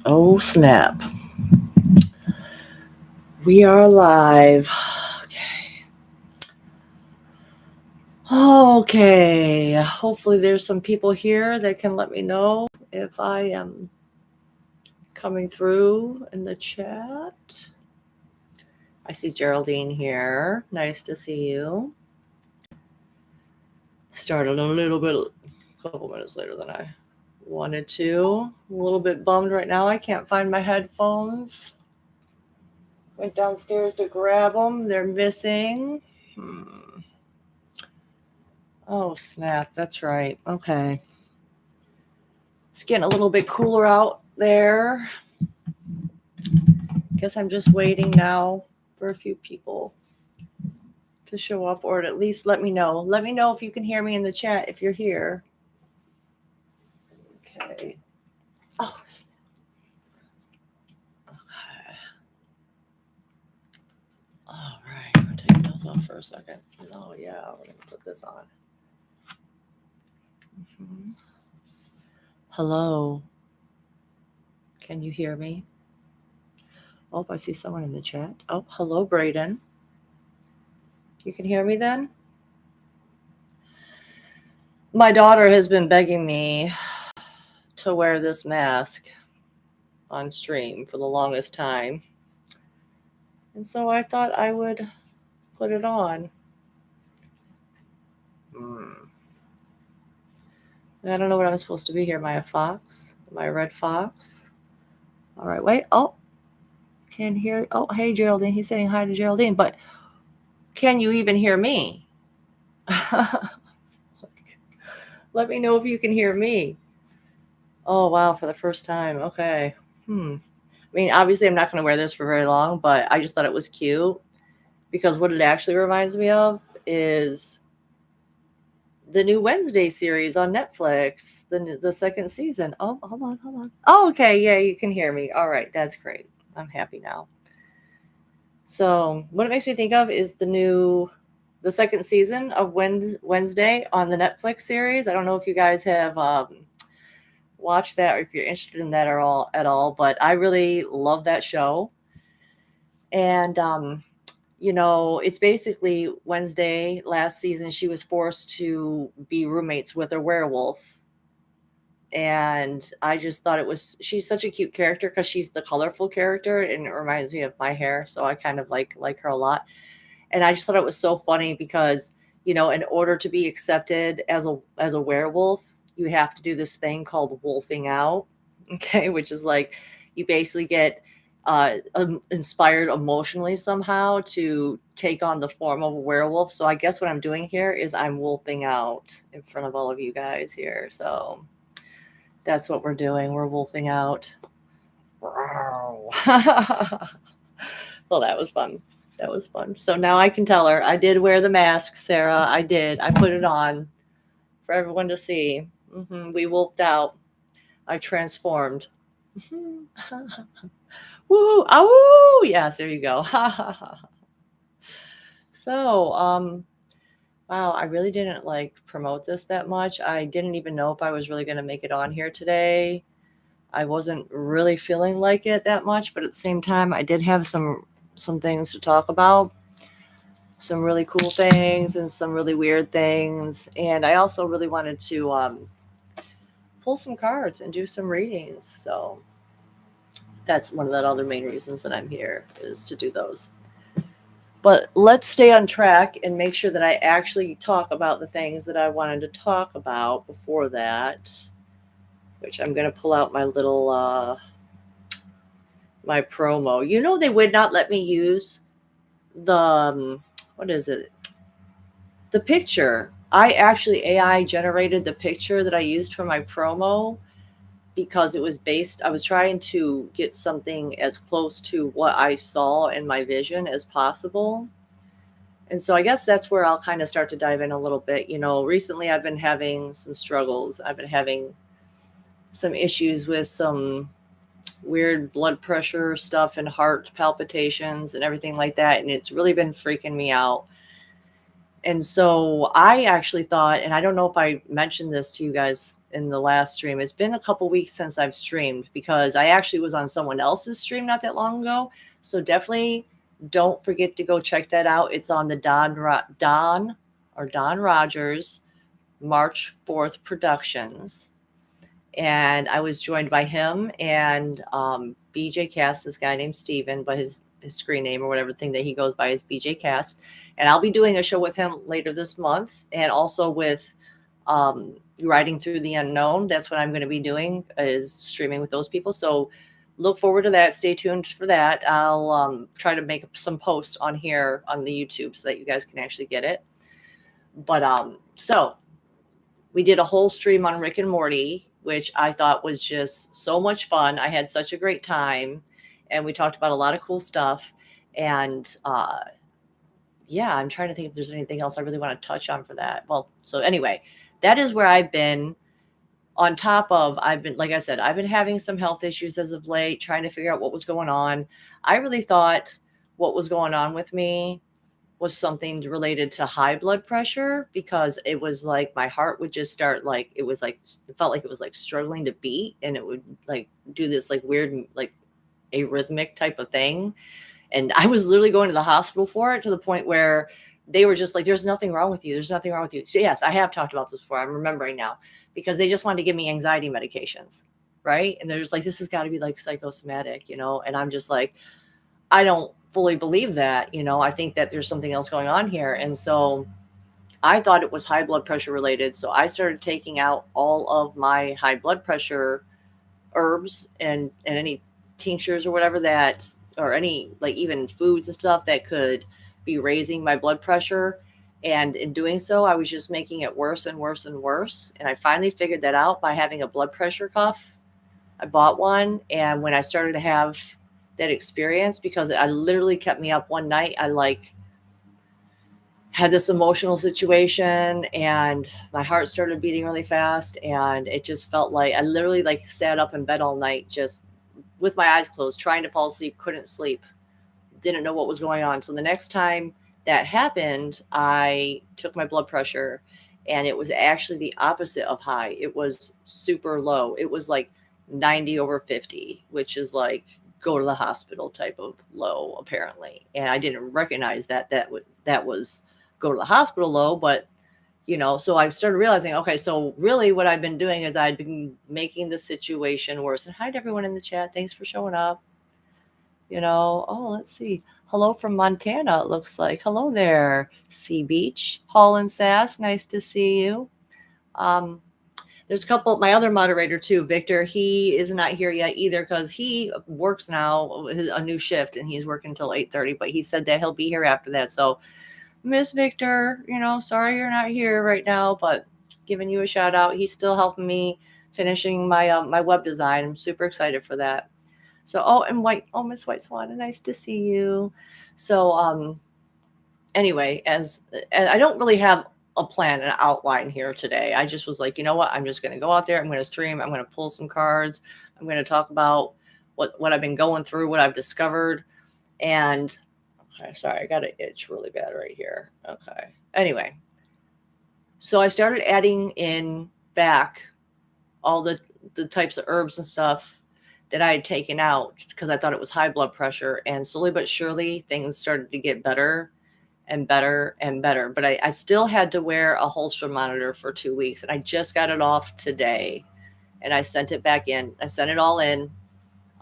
Oh, snap. We are live. Okay. Okay. Hopefully, there's some people here that can let me know if I am coming through in the chat. I see Geraldine here. Nice to see you. Started a little bit, a couple minutes later than I wanted to. A little bit bummed right now. I can't find my headphones. Went downstairs to grab them. They're missing. Oh, snap. That's right. Okay. It's getting a little bit cooler out there. Guess I'm just waiting now for a few people to show up, or at least let me know. Let me know if you can hear me in the chat if you're here. Okay. Oh, okay. All right. I'm going to take those off for a second. Oh, yeah. We're going to put this on. Mm-hmm. Hello. Can you hear me? Oh, I see someone in the chat. Oh, hello, Brayden. You can hear me then? My daughter has been begging me to wear this mask on stream for the longest time. And so I thought I would put it on. I don't know what I'm supposed to be here. Am I a fox? Am I a red fox? All right, wait. Oh, can hear. Oh, hey, Geraldine. He's saying hi to Geraldine. But can you even hear me? Let me know if you can hear me. Oh, wow, for the first time. Okay. I mean, obviously, I'm not going to wear this for very long, but I just thought it was cute because what it actually reminds me of is the new Wednesday series on Netflix, the second season. Oh, hold on. Oh, okay, yeah, you can hear me. All right, that's great. I'm happy now. So, what it makes me think of is the second season of Wednesday on the Netflix series. I don't know if you guys have watched that or if you're interested in that at all, but I really love that show. And it's basically Wednesday last season, she was forced to be roommates with a werewolf. And I just thought she's such a cute character because she's the colorful character and it reminds me of my hair. So I kind of like her a lot. And I just thought it was so funny because, in order to be accepted as a werewolf, you have to do this thing called wolfing out. Okay. Which is like, you basically get inspired emotionally somehow to take on the form of a werewolf. So I guess what I'm doing here is I'm wolfing out in front of all of you guys here. So that's what we're doing. We're wolfing out. Well, that was fun. That was fun. So now I can tell her I did wear the mask, Sarah. I did. I put it on for everyone to see. We wolfed out. I transformed. Woo! Oh, yes, there you go. So, wow, I really didn't promote this that much. I didn't even know if I was really going to make it on here today. I wasn't really feeling like it that much, but at the same time, I did have some things to talk about. Some really cool things and some really weird things. And I also really wanted to pull some cards and do some readings. So that's one of the other main reasons that I'm here is to do those. But let's stay on track and make sure that I actually talk about the things that I wanted to talk about before that, which I'm going to pull out my little my promo. They would not let me use the what is it? The picture. I actually AI generated the picture that I used for my promo because it was I was trying to get something as close to what I saw in my vision as possible. And so I guess that's where I'll kind of start to dive in a little bit. Recently I've been having some struggles. I've been having some issues with some weird blood pressure stuff and heart palpitations and everything like that. And it's really been freaking me out. And so I actually thought, and I don't know if I mentioned this to you guys in the last stream, it's been a couple weeks since I've streamed because I actually was on someone else's stream not that long ago. So definitely don't forget to go check that out. It's on the Don Rogers March 4th Productions. And I was joined by him and BJ Cast, this guy named Steven, but his screen name or whatever thing that he goes by is BJ Cast. And I'll be doing a show with him later this month, and also with Riding Through the Unknown. That's what I'm going to be doing, is streaming with those people. So look forward to that. Stay tuned for that. I'll try to make some posts on here on the YouTube so that you guys can actually get it. But so we did a whole stream on Rick and Morty, which I thought was just so much fun. I had such a great time, and we talked about a lot of cool stuff. And yeah, I'm trying to think if there's anything else I really want to touch on for that. Well, so anyway, that is where I've been. On top of, I've been, like I said, I've been having some health issues as of late, trying to figure out what was going on. I really thought what was going on with me was something related to high blood pressure, because it was like my heart would just start, like, it was like, it felt like it was like struggling to beat, and it would like do this like weird, like arrhythmic type of thing. And I was literally going to the hospital for it, to the point where they were just like, there's nothing wrong with you. There's nothing wrong with you. So yes, I have talked about this before. I'm remembering now, because they just wanted to give me anxiety medications. Right. And they're just like, this has got to be like psychosomatic, and I'm just like, I don't fully believe that. I think that there's something else going on here. And so I thought it was high blood pressure related. So I started taking out all of my high blood pressure herbs and any tinctures or whatever that, or any like even foods and stuff that could be raising my blood pressure. And in doing so, I was just making it worse and worse and worse. And I finally figured that out by having a blood pressure cuff. I bought one. And when I started to have that experience, because I literally kept me up one night, I like had this emotional situation, and my heart started beating really fast, and it just felt like I literally like sat up in bed all night just with my eyes closed, trying to fall asleep, couldn't sleep, didn't know what was going on. So the next time that happened, I took my blood pressure, and it was actually the opposite of high. It was super low. It was like 90/50, which is like go to the hospital type of low, apparently. And I didn't recognize that was go to the hospital low. But so I started realizing, okay, so really what I've been doing is I've been making the situation worse. And hi to everyone in the chat. Thanks for showing up. Oh, let's see. Hello from Montana, it looks like. Hello there, Sea Beach. Hall and Sass, nice to see you. There's a couple, my other moderator too, Victor, he is not here yet either, because he works now a new shift, and he's working until 8:30, but he said that he'll be here after that. So Miss Victor, sorry you're not here right now, but giving you a shout out. He's still helping me finishing my my web design. I'm super excited for that. So, Miss White Swan, nice to see you. So, anyway, as I don't really have a plan, an outline here today. I just was like, you know what? I'm just going to go out there. I'm going to stream. I'm going to pull some cards. I'm going to talk about what I've been going through, what I've discovered. And okay, sorry, I got an itch really bad right here. Okay. Anyway, so I started adding in back all the types of herbs and stuff that I had taken out, because I thought it was high blood pressure. And slowly but surely, things started to get better and better and better. But I still had to wear a Holster monitor for 2 weeks. And I just got it off today, and I sent it back in. I sent it all in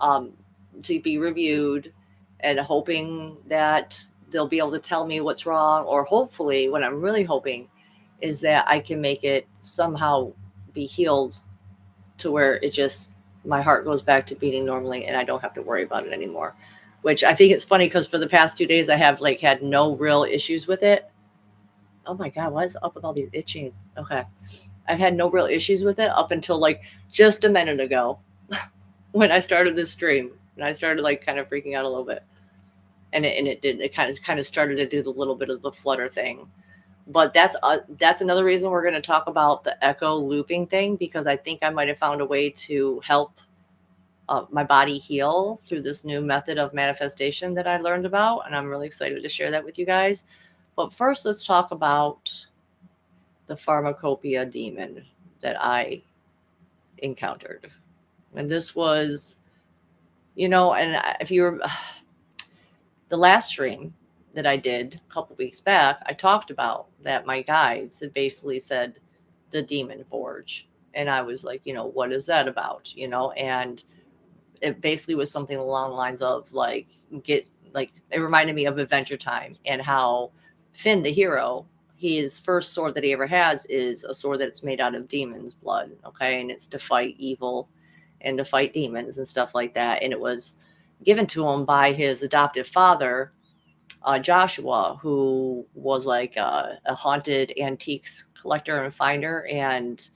to be reviewed, and hoping that they'll be able to tell me what's wrong. Or hopefully, what I'm really hoping is that I can make it somehow be healed to where it just, my heart goes back to beating normally, and I don't have to worry about it anymore. Which I think it's funny, because for the past 2 days I have like had no real issues with it. Oh my God, what is up with all these itching? Okay. I've had no real issues with it up until like just a minute ago when I started this stream, and I started like kind of freaking out a little bit. And it kind of started to do the little bit of the flutter thing. But that's another reason we're going to talk about the echo looping thing, because I think I might have found a way to help my body heal through this new method of manifestation that I learned about. And I'm really excited to share that with you guys. But first, let's talk about the Pharmacopeia demon that I encountered. And this was, and if you were the last stream that I did a couple weeks back, I talked about that my guides had basically said the demon forge. And I was like, what is that about? And it basically was something along the lines of like, it reminded me of Adventure Time and how Finn, the hero, his first sword that he ever has is a sword that's made out of demon's blood. Okay. And it's to fight evil and to fight demons and stuff like that. And it was given to him by his adoptive father, Joshua, who was like a haunted antiques collector and finder and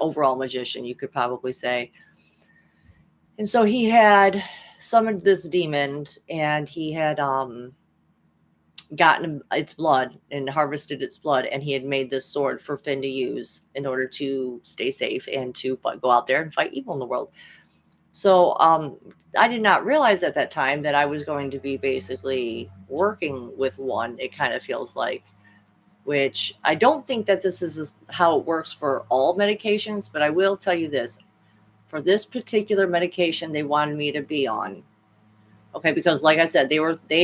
overall magician, you could probably say. And so he had summoned this demon, and he had gotten its blood and harvested its blood, and he had made this sword for Finn to use in order to stay safe and to go out there and fight evil in the world. So I did not realize at that time that I was going to be basically working with one, it kind of feels like, which I don't think that this is how it works for all medications, but I will tell you this. For this particular medication they wanted me to be on, okay, because like I said, they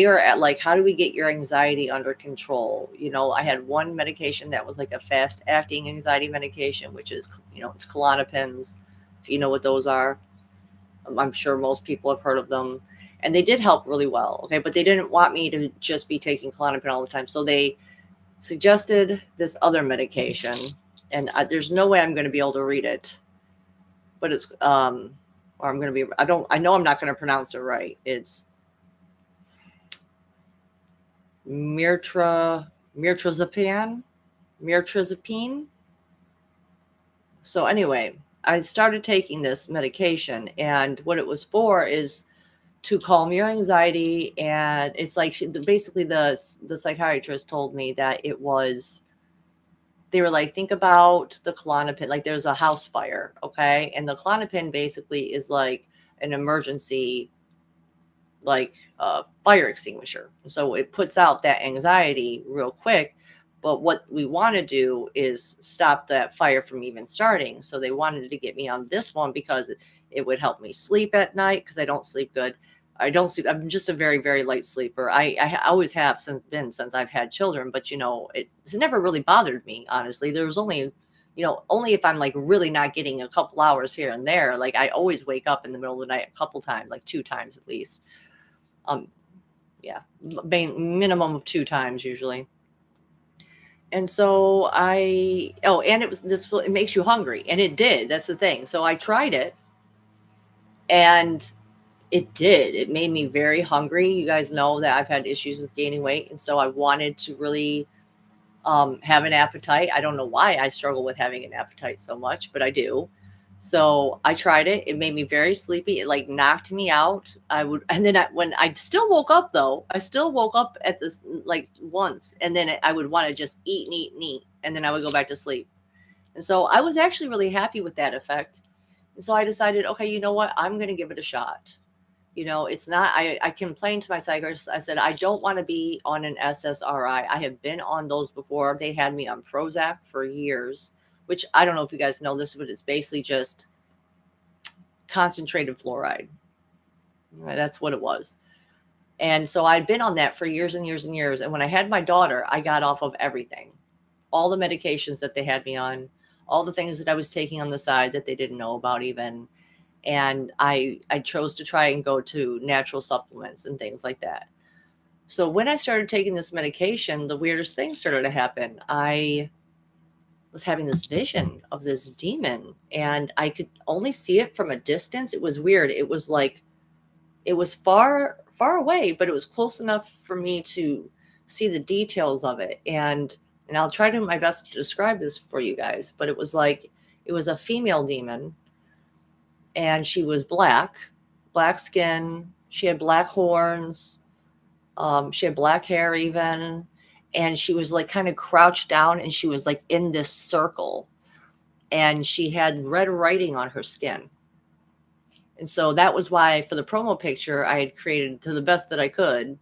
are at like, how do we get your anxiety under control? I had one medication that was like a fast acting anxiety medication, which is, it's Klonopins, if you know what those are. I'm sure most people have heard of them, and they did help really well. Okay. But they didn't want me to just be taking Klonopin all the time. So they suggested this other medication, and there's no way I'm going to be able to read it, but it's, or I'm going to be, I know I'm not going to pronounce it right. It's mirtazapine. So anyway, I started taking this medication, and what it was for is to calm your anxiety. And it's like, basically the psychiatrist told me that they were like, think about the Klonopin, like there's a house fire, okay? And the Klonopin basically is like an emergency, like fire extinguisher. So it puts out that anxiety real quick. But what we want to do is stop that fire from even starting. So they wanted to get me on this one because it would help me sleep at night, because I don't sleep good. I'm just a very, very light sleeper. I always have since I've had children, but it's never really bothered me, honestly. There was only if I'm like really not getting a couple hours here and there, like I always wake up in the middle of the night a couple times, like 2 times at least. Yeah, minimum of 2 times usually. And so and it makes you hungry, and it did. That's the thing. So I tried it, and it made me very hungry. You guys know that I've had issues with gaining weight, and so I wanted to really have an appetite. I don't know why I struggle with having an appetite so much, but I do. So I tried it. It made me very sleepy. It like knocked me out. And then when I still woke up though, I still woke up at this like once, and then I would want to just eat and eat and eat, and then I would go back to sleep. And so I was actually really happy with that effect. And so I decided, okay, you know what? I'm going to give it a shot. It's not, I complained to my psychiatrist. I said, I don't want to be on an SSRI. I have been on those before. They had me on Prozac for years, which I don't know if you guys know this, but it's basically just concentrated fluoride. Right, that's what it was. And so I'd been on that for years and years and years. And when I had my daughter, I got off of everything, all the medications that they had me on, all the things that I was taking on the side that they didn't know about even. And I chose to try and go to natural supplements and things like that. So when I started taking this medication, the weirdest thing started to happen. I was having this vision of this demon, and I could only see it from a distance. It was weird. It was like, it was far, far away, but it was close enough for me to see the details of it. And I'll try to do my best to describe this for you guys, but it was a female demon, and she was black skin. She had black horns. She had black hair even. And she was like kind of crouched down, and she was like in this circle, and she had red writing on her skin. And so that was why for the promo picture, I had created, to the best that I could,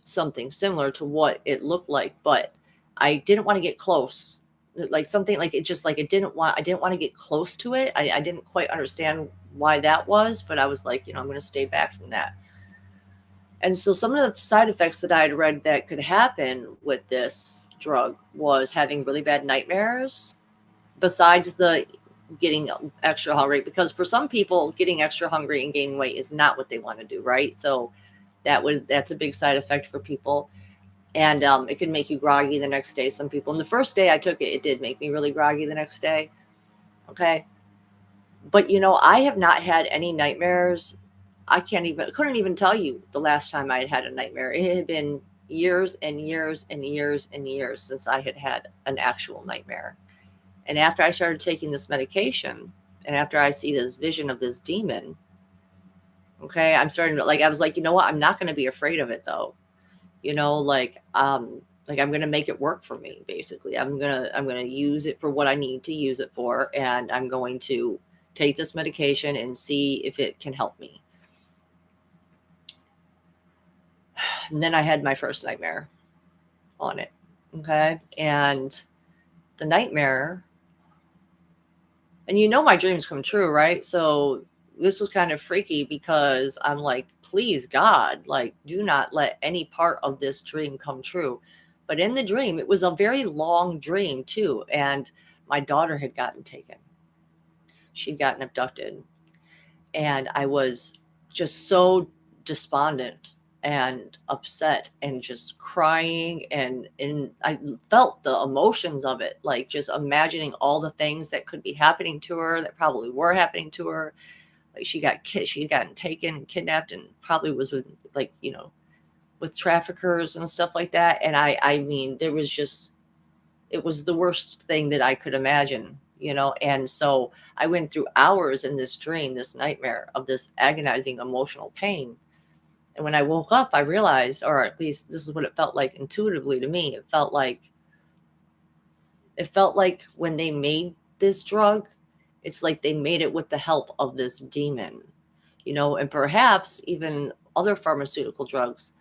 something similar to what it looked like, but I didn't want to get close. Like something like it just like I didn't want to get close to it. I didn't quite understand why that was, but I was like, I'm going to stay back from that. And so some of the side effects that I had read that could happen with this drug was having really bad nightmares, besides the getting extra hungry, because for some people getting extra hungry and gaining weight is not what they want to do, right? So that's a big side effect for people. And it can make you groggy the next day. Some people, and the first day I took it, it did make me really groggy the next day. Okay. But I have not had any nightmares. Couldn't even tell you the last time I had a nightmare. It had been years and years and years and years since I had had an actual nightmare. And after I started taking this medication, and after I see this vision of this demon, okay, I'm starting to I was like, you know what? I'm not going to be afraid of it though. I'm going to make it work for me. Basically, I'm going to use it for what I need to use it for. And I'm going to take this medication and see if it can help me. And then I had my first nightmare on it. Okay. And the nightmare, and my dreams come true, right? So this was kind of freaky because I'm like, please God, do not let any part of this dream come true. But in the dream, it was a very long dream too. And my daughter had gotten taken. She'd gotten abducted. And I was just so despondent and upset and just crying. And I felt the emotions of it, like just imagining all the things that could be happening to her, that probably were happening to her. Like she had gotten taken and kidnapped and probably was with with traffickers and stuff like that. And I mean, it was the worst thing that I could imagine, and so I went through hours in this dream, this nightmare of this agonizing emotional pain. And when I woke up, I realized, or at least this is what it felt like intuitively to me, it felt like when they made this drug, it's like they made it with the help of this demon, and perhaps even other pharmaceutical drugs,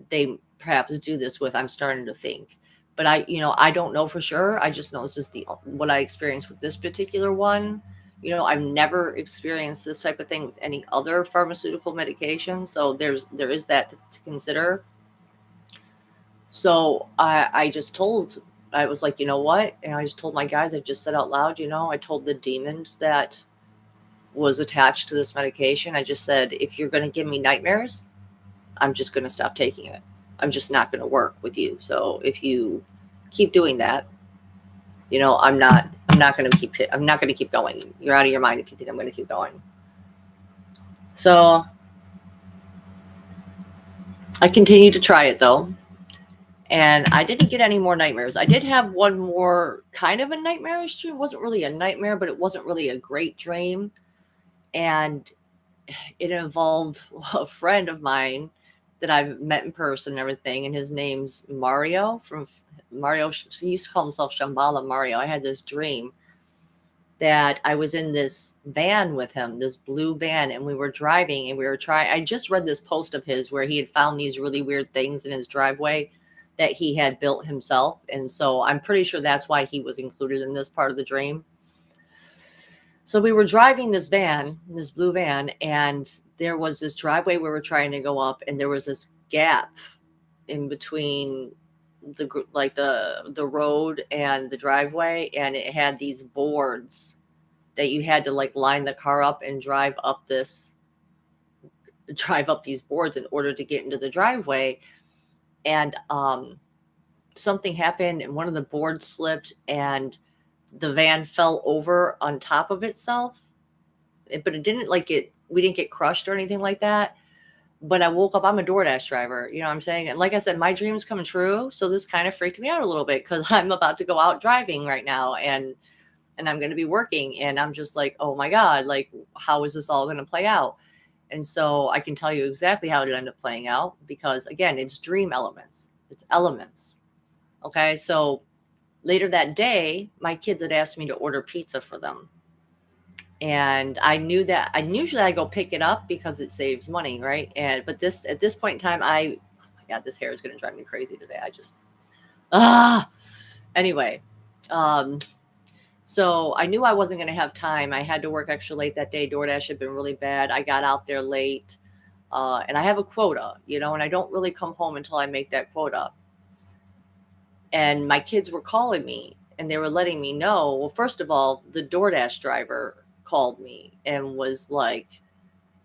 they perhaps do this with, I'm starting to think. But I don't know for sure. I just know this is what I experienced with this particular one. I've never experienced this type of thing with any other pharmaceutical medication. So there is that to consider. So I was like, you know what? And I just told my guys, I just said out loud, I told the demon that was attached to this medication. I just said, if you're going to give me nightmares, I'm just going to stop taking it. I'm just not going to work with you. So if you keep doing that, I'm not going to keep going. You're out of your mind if you think I'm going to keep going. So I continued to try it though. And I didn't get any more nightmares. I did have one more kind of a nightmarish dream. It wasn't really a nightmare, but it wasn't really a great dream. And it involved a friend of mine that I've met in person and everything. And his name's Mario he used to call himself Shambhala Mario. I had this dream that I was in this van with him, this blue van, and we were driving and I just read this post of his where he had found these really weird things in his driveway that he had built himself. And so I'm pretty sure that's why he was included in this part of the dream. So we were driving this blue van, and there was this driveway we were trying to go up, and there was this gap in between the road and the driveway, and it had these boards that you had to line the car up and drive up these boards in order to get into the driveway. And something happened, and one of the boards slipped, and the van fell over on top of itself. But it didn't we didn't get crushed or anything like that. But I woke up, I'm a DoorDash driver, you know what I'm saying? And like I said, my dreams come true. So this kind of freaked me out a little bit because I'm about to go out driving right now, and I'm going to be working. And I'm just like, oh my God, how is this all going to play out? And so I can tell you exactly how it ended up playing out because, again, it's dream elements. It's elements. Okay, so later that day, my kids had asked me to order pizza for them. And I knew that I usually go pick it up because it saves money, right? But at this point in time, God, this hair is going to drive me crazy today. Anyway, so I knew I wasn't going to have time. I had to work extra late that day. DoorDash had been really bad. I got out there late, and I have a quota, and I don't really come home until I make that quota. And my kids were calling me and they were letting me know. Well, first of all, the DoorDash driver called me and was like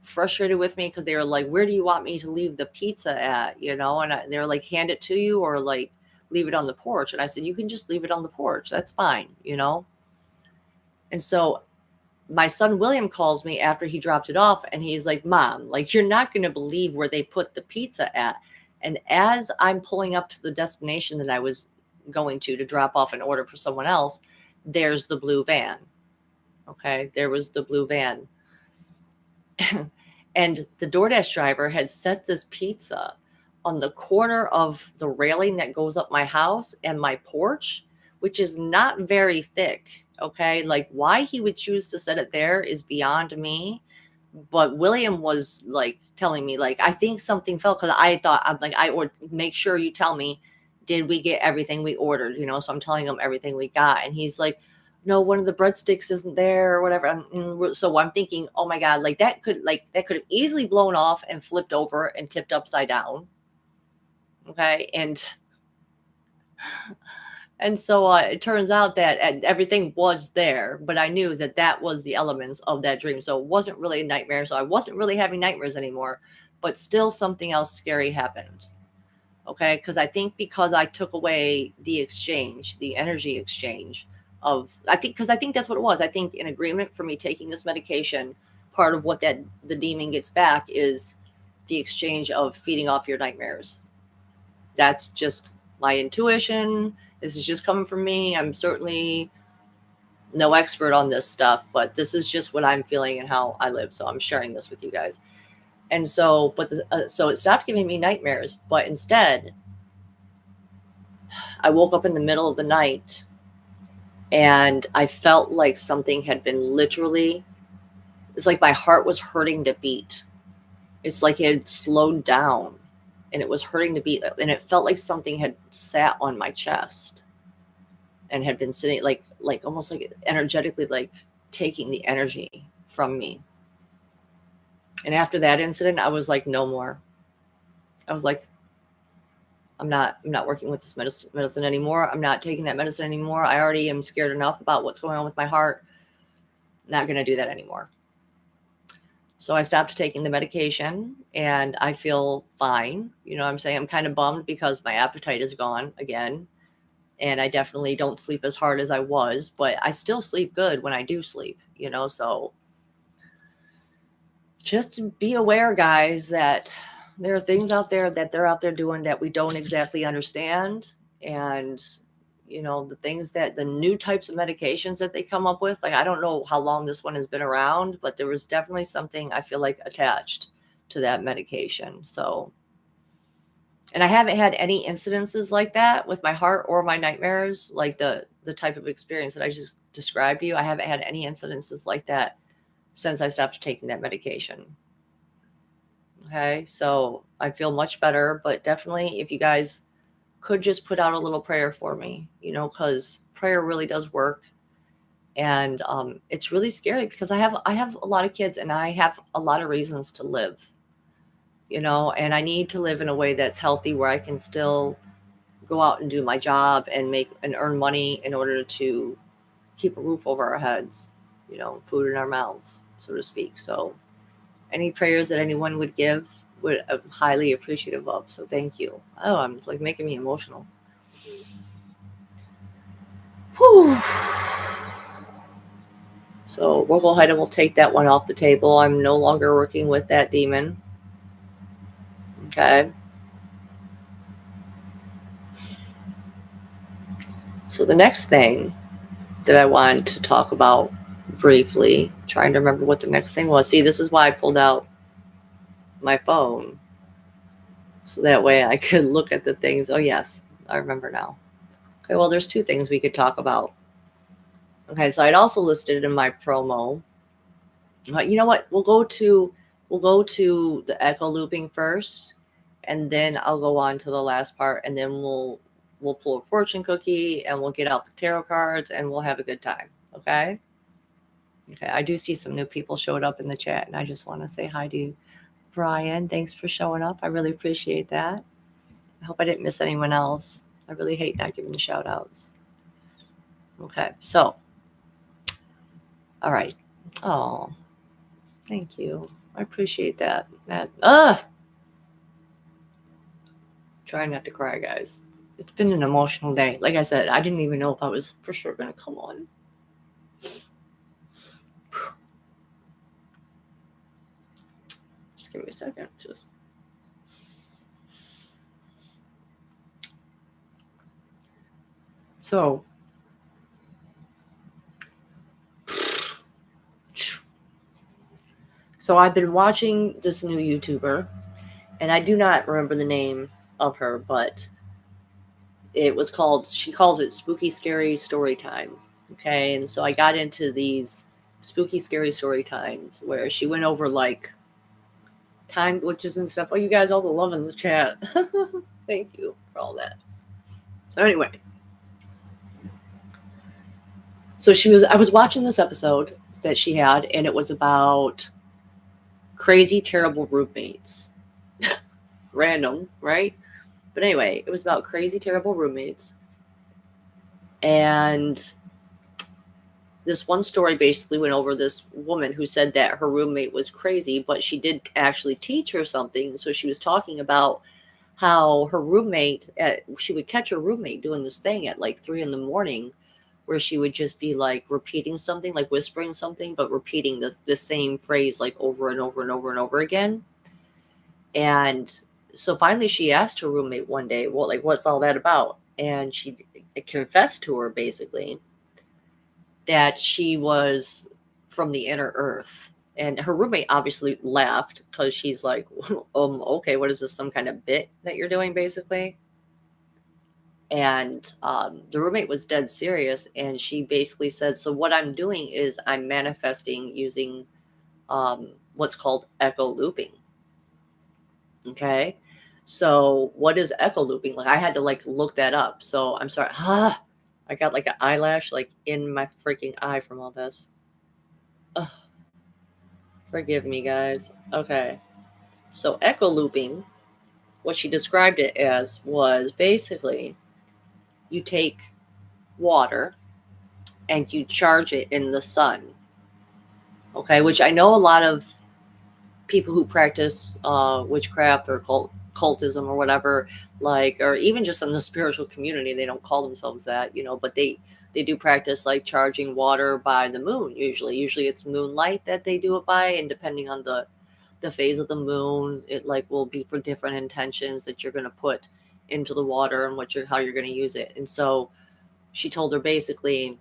frustrated with me because they were like, where do you want me to leave the pizza at? And they were like, hand it to you or like leave it on the porch. And I said, you can just leave it on the porch. That's fine, And so my son William calls me after he dropped it off and he's like, Mom, like, you're not going to believe where they put the pizza at. And as I'm pulling up to the destination that I was going to drop off an order for someone else, there's the blue van. Okay, there was the blue van. And the DoorDash driver had set this pizza on the corner of the railing that goes up my house and my porch, which is not very thick. Okay, like why he would choose to set it there is beyond me. But William was like telling me, like, I think something fell because I thought I'm like, make sure you tell me, did we get everything we ordered? So I'm telling him everything we got. And he's like, no, one of the breadsticks isn't there or whatever. So I'm thinking, oh my God, like that could have easily blown off and flipped over and tipped upside down. Okay. And so it turns out that everything was there, but I knew that was the elements of that dream. So it wasn't really a nightmare. So I wasn't really having nightmares anymore, but still something else scary happened. Okay. Because I took away the exchange, the energy exchange I think that's what it was. I think in agreement for me taking this medication, part of what the demon gets back is the exchange of feeding off your nightmares. That's just my intuition. This is just coming from me. I'm certainly no expert on this stuff, but this is just what I'm feeling and how I live. So I'm sharing this with you guys. And so, so it stopped giving me nightmares, but instead I woke up in the middle of the night and I felt like something had been it's like my heart was hurting to beat. It's like it had slowed down and it was hurting to beat. And it felt like something had sat on my chest and had been sitting like almost like energetically, like taking the energy from me. And after that incident, I was like, no more. I was like, I'm not working with this medicine anymore. I'm not taking that medicine anymore. I already am scared enough about what's going on with my heart. Not going to do that anymore. So I stopped taking the medication and I feel fine. You know what I'm saying? I'm kind of bummed because my appetite is gone again. And I definitely don't sleep as hard as I was, but I still sleep good when I do sleep, so just be aware, guys, that there are things out there that they're out there doing that we don't exactly understand. And, the things the new types of medications that they come up with, like, I don't know how long this one has been around, but there was definitely something I feel like attached to that medication. So, and I haven't had any incidences like that with my heart or my nightmares, like the type of experience that I just described to you. I haven't had any incidences like that since I stopped taking that medication. Okay, so I feel much better, but definitely if you guys could just put out a little prayer for me, because prayer really does work. And it's really scary because I have a lot of kids and I have a lot of reasons to live, and I need to live in a way that's healthy where I can still go out and do my job and make and earn money in order to keep a roof over our heads, food in our mouths, so to speak. So any prayers that anyone would give I'm highly appreciative of. So thank you. Oh, it's like making me emotional. Whew. So we'll go ahead and we'll take that one off the table. I'm no longer working with that demon. Okay. So the next thing that I wanted to talk about briefly, trying to remember what the next thing was. See, this is why I pulled out my phone. So that way I could look at the things. Oh, yes, I remember now. Okay, well, there's two things we could talk about. Okay, so I'd also listed in my promo. You know what? We'll go to the echo looping first, and then I'll go on to the last part, and then we'll pull a fortune cookie, and we'll get out the tarot cards, and we'll have a good time. Okay. Okay. I do see some new people showed up in the chat, and I just want to say hi to you, Brian. Thanks for showing up. I really appreciate that. I hope I didn't miss anyone else. I really hate not giving the shout outs. Okay. So, all right. Oh, thank you. I appreciate that. Trying not to cry, guys. It's been an emotional day. Like I said, I didn't even know if I was for sure going to come on. Just give me a second. So I've been watching this new YouTuber, and I do not remember the name of her, but she calls it Spooky Scary Story Time. Okay. And so I got into these spooky scary story times where she went over like time glitches and stuff. Oh, you guys, all the love in the chat. Thank you for all that. Anyway, so I was watching this episode that she had, and it was about crazy, terrible roommates. Random, right? But anyway, it was about crazy, terrible roommates. And this one story basically went over this woman who said that her roommate was crazy, but she did actually teach her something. So she was talking about how her roommate, she would catch her roommate doing this thing at like 3 a.m, where she would just be like repeating something, like whispering something, but repeating the same phrase like over and over and over and over again. And so finally she asked her roommate one day, well, like, what's all that about? And she confessed to her basically that she was from the inner earth. And her roommate obviously laughed because she's like, okay, what is this, some kind of bit that you're doing basically? And the roommate was dead serious, and she basically said, so what I'm doing is I'm manifesting using what's called echo looping. Okay. So what is echo looping? Like, I had to like look that up. So I'm sorry. I got like an eyelash like in my freaking eye from all this. Ugh. Forgive me, guys. Okay. So echo looping, what she described it as was basically you take water and you charge it in the sun. Okay, which I know a lot of people who practice witchcraft or cultism or whatever, like, or even just in the spiritual community, they don't call themselves that, but they do practice like charging water by the moon. Usually it's moonlight that they do it by, and depending on the phase of the moon, it like will be for different intentions that you're going to put into the water and how you're going to use it. And so she told her basically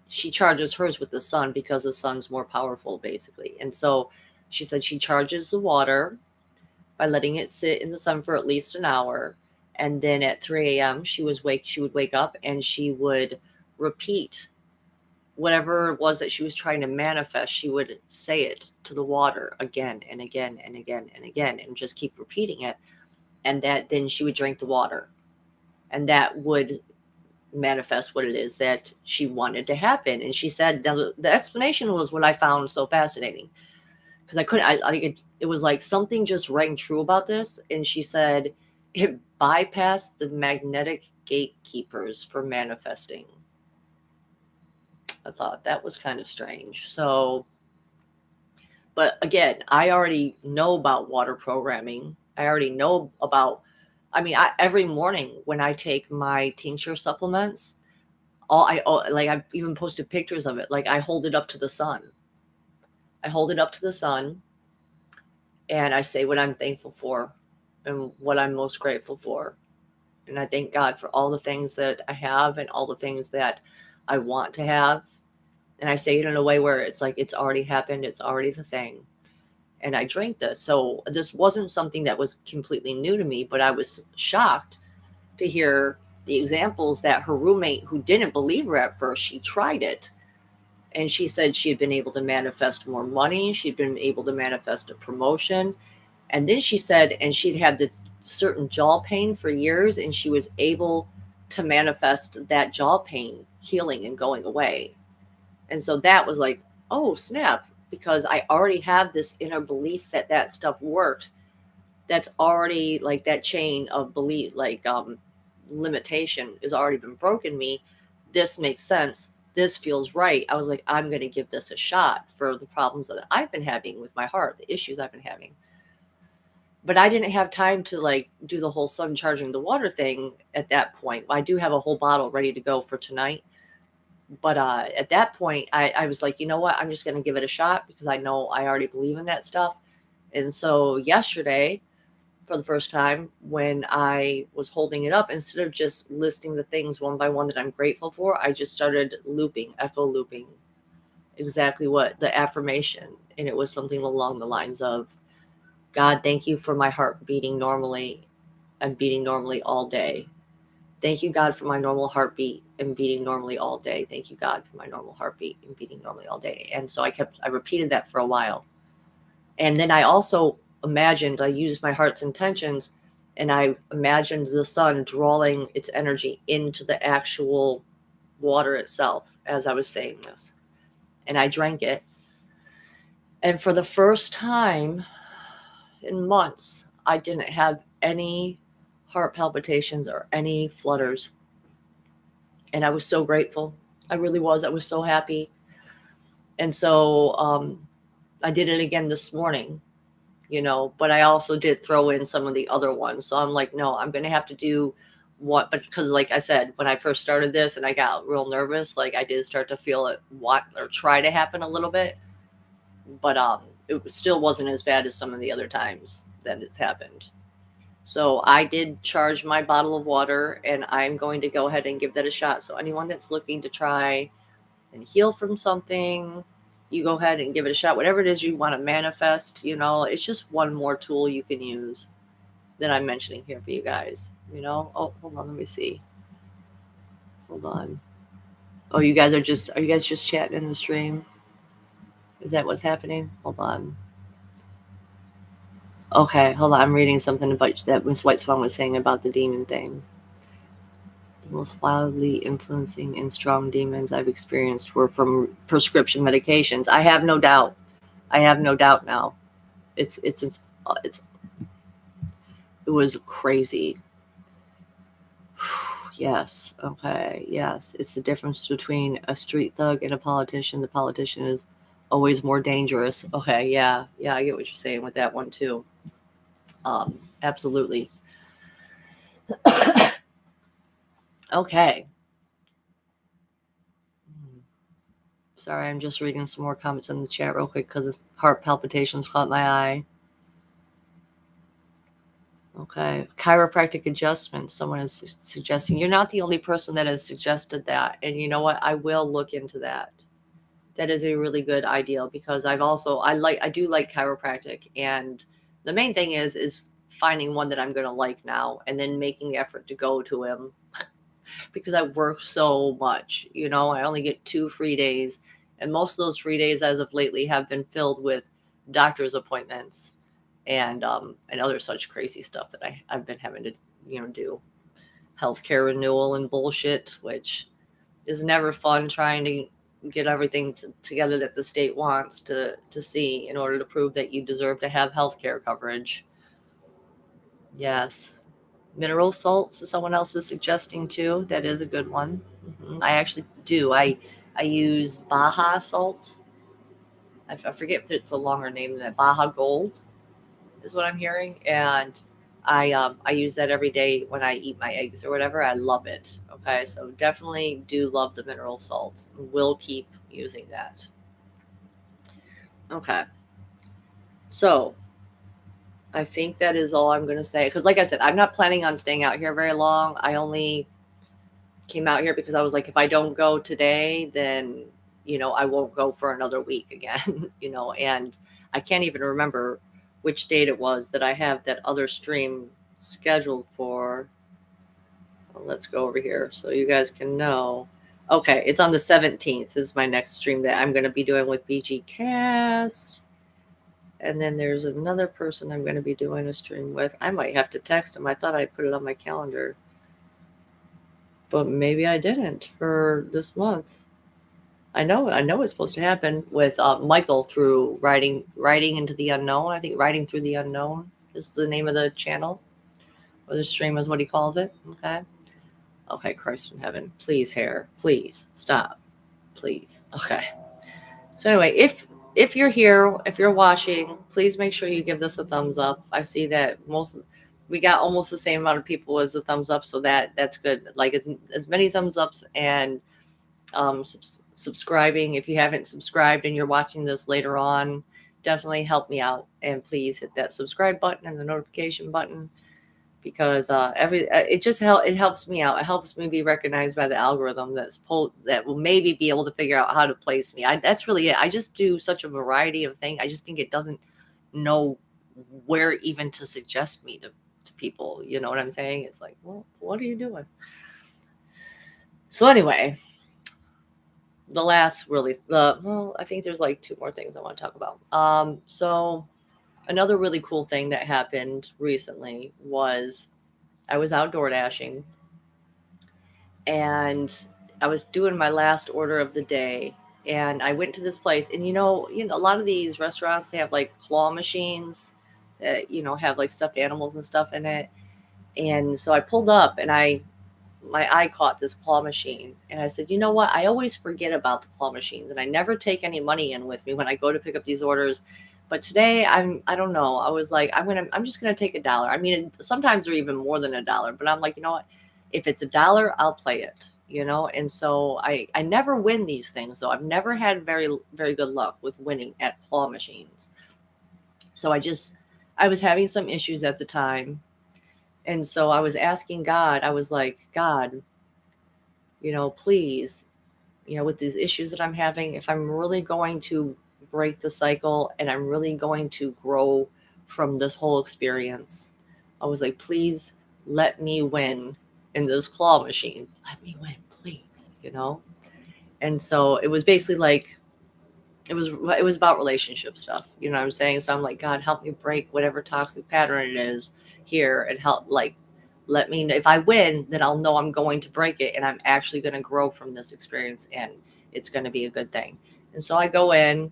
she charges hers with the sun because the sun's more powerful basically. And so she said she charges the water by letting it sit in the sun for at least an hour, and then at 3 a.m. she would wake up and she would repeat whatever it was that she was trying to manifest. She would say it to the water again and again and again and again, and just keep repeating it. And that then she would drink the water, and that would manifest what it is that she wanted to happen. And she said the explanation was what I found so fascinating, because it was like something just rang true about this. And she said it bypassed the magnetic gatekeepers for manifesting. I thought that was kind of strange. So, but again, I already know about water programming. I already know about, every morning when I take my tincture supplements, I've even posted pictures of it. Like, I hold it up to the sun. And I say what I'm thankful for and what I'm most grateful for. And I thank God for all the things that I have and all the things that I want to have. And I say it in a way where it's like, it's already happened. It's already the thing. And I drink this. So this wasn't something that was completely new to me, but I was shocked to hear the examples that her roommate, who didn't believe her at first, she tried it. And she said she had been able to manifest more money. She'd been able to manifest a promotion. And then she said, and she'd had this certain jaw pain for years, and she was able to manifest that jaw pain healing and going away. And so that was like, oh snap, because I already have this inner belief that that stuff works. That's already like that chain of belief, like limitation has already been broken me. This makes sense. This feels right. I was like, I'm going to give this a shot for the problems that I've been having with my heart, the issues I've been having. But I didn't have time to like do the whole sun charging the water thing at that point. I do have a whole bottle ready to go for tonight. But at that point, I was like, you know what? I'm just going to give it a shot because I know I already believe in that stuff. And so yesterday, for the first time, when I was holding it up, instead of just listing the things one by one that I'm grateful for, I just started looping, echo looping exactly what the affirmation. And it was something along the lines of, God, thank you for my heart beating normally and beating normally all day. Thank you, God, for my normal heartbeat and beating normally all day. Thank you, God, for my normal heartbeat and beating normally all day. And so I repeated that for a while. And then I also I used my heart's intentions, and I imagined the sun drawing its energy into the actual water itself as I was saying this. And I drank it. And for the first time in months, I didn't have any heart palpitations or any flutters. And I was so grateful. I really was. I was so happy. And so I did it again this morning, but I also did throw in some of the other ones. So I'm like, no, I'm going to have to do what, but because like I said, when I first started this and I got real nervous, like I did start to feel it try to happen a little bit, but it still wasn't as bad as some of the other times that it's happened. So I did charge my bottle of water, and I'm going to go ahead and give that a shot. So anyone that's looking to try and heal from something, you go ahead and give it a shot. Whatever it is you want to manifest, it's just one more tool you can use that I'm mentioning here for you guys. Oh, hold on, let me see. Hold on. Oh, are you guys just chatting in the stream? Is that what's happening? Hold on. Okay, hold on. I'm reading something about that Miss White Swan was saying about the demon thing. The most wildly influencing and strong demons I've experienced were from prescription medications. I have no doubt. Now. It was crazy. Yes. Okay. Yes. It's the difference between a street thug and a politician. The politician is always more dangerous. Okay. Yeah. Yeah. I get what you're saying with that one too. Absolutely. Okay. Sorry, I'm just reading some more comments in the chat real quick because heart palpitations caught my eye. Okay. Chiropractic adjustments. Someone is suggesting. You're not the only person that has suggested that. And you know what? I will look into that. That is a really good idea because I do like chiropractic. And the main thing is finding one that I'm going to like now and then making the effort to go to him because I work so much. I only get 2 free days. And most of those free days as of lately have been filled with doctor's appointments and other such crazy stuff that I've been having to, do. Healthcare renewal and bullshit, which is never fun trying to get everything together that the state wants to see in order to prove that you deserve to have healthcare coverage. Yes. Mineral salts, someone else is suggesting too. That is a good one. I actually do. I use Baja salt. I forget if it's a longer name than that. Baja Gold is what I'm hearing, and I use that every day when I eat my eggs or whatever. I love it. Okay, so definitely do love the mineral salt. Will keep using that. Okay, so I think that is all I'm going to say because, like I said, I'm not planning on staying out here very long. I only came out here because I was like, if I don't go today, then I won't go for another week again. And I can't even remember which date it was that I have that other stream scheduled for. Well, let's go over here so you guys can know. Okay, it's on the 17th. This is my next stream that I'm going to be doing with BG Cast. And then there's another person I'm going to be doing a stream with. I might have to text him. I thought I put it on my calendar, but maybe I didn't for this month. I know it's supposed to happen with Michael through writing into the unknown. I think writing through the unknown is the name of the channel, or the stream is what he calls it. Okay, Christ in heaven, please, hair, please stop, please. Okay. So anyway, if you're here, if you're watching, please make sure you give this a thumbs up. I see that we got almost the same amount of people as the thumbs up, so that's good. Like as many thumbs ups and subscribing. If you haven't subscribed and you're watching this later on, definitely help me out and please hit that subscribe button and the notification button, because it helps me out. It helps me be recognized by the algorithm that will maybe be able to figure out how to place me. That's really it. I just do such a variety of things. I just think it doesn't know where even to suggest me to people. You know what I'm saying? It's like, well, what are you doing? So anyway, I think there's like two more things I want to talk about. So another really cool thing that happened recently was I was outdoor dashing and I was doing my last order of the day, and I went to this place, and a lot of these restaurants, they have like claw machines that have like stuffed animals and stuff in it. And so I pulled up and my eye caught this claw machine, and I said, you know what? I always forget about the claw machines, and I never take any money in with me when I go to pick up these orders. But today I don't know. I was like, I'm just going to take $1. I mean, sometimes they're even more than $1, but I'm like, you know what? If it's $1, I'll play it, And so I never win these things, though. I've never had very, very good luck with winning at claw machines. So I was having some issues at the time. And so I was asking God, I was like, God, please, with these issues that I'm having, if I'm really going to break the cycle and I'm really going to grow from this whole experience, I was like, please let me win in this claw machine. Let me win, please, And so it was basically like, it was about relationship stuff. You know what I'm saying? So I'm like, God, help me break whatever toxic pattern it is here, and help, like, let me know if I win, then I'll know I'm going to break it and I'm actually going to grow from this experience and it's going to be a good thing. And so I go in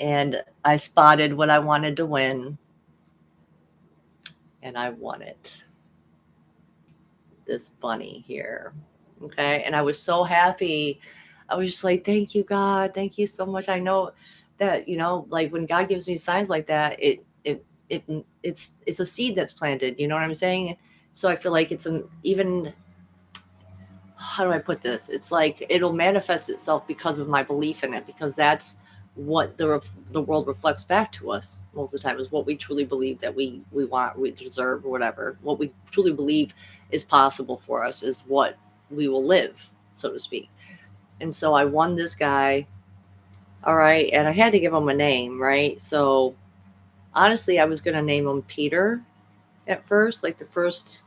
and I spotted what I wanted to win, and I won it. This bunny here. Okay. And I was so happy. I was just like, thank you, God. Thank you so much. I know that, like when God gives me signs like that, it's a seed that's planted. You know what I'm saying? So I feel like it's how do I put this? It's like it'll manifest itself because of my belief in it, because that's what the world reflects back to us most of the time, is what we truly believe that we want, we deserve, or whatever. What we truly believe is possible for us is what we will live, so to speak. And so I won this guy. All right. And I had to give him a name, right? So honestly, I was going to name him Peter at first. Like the first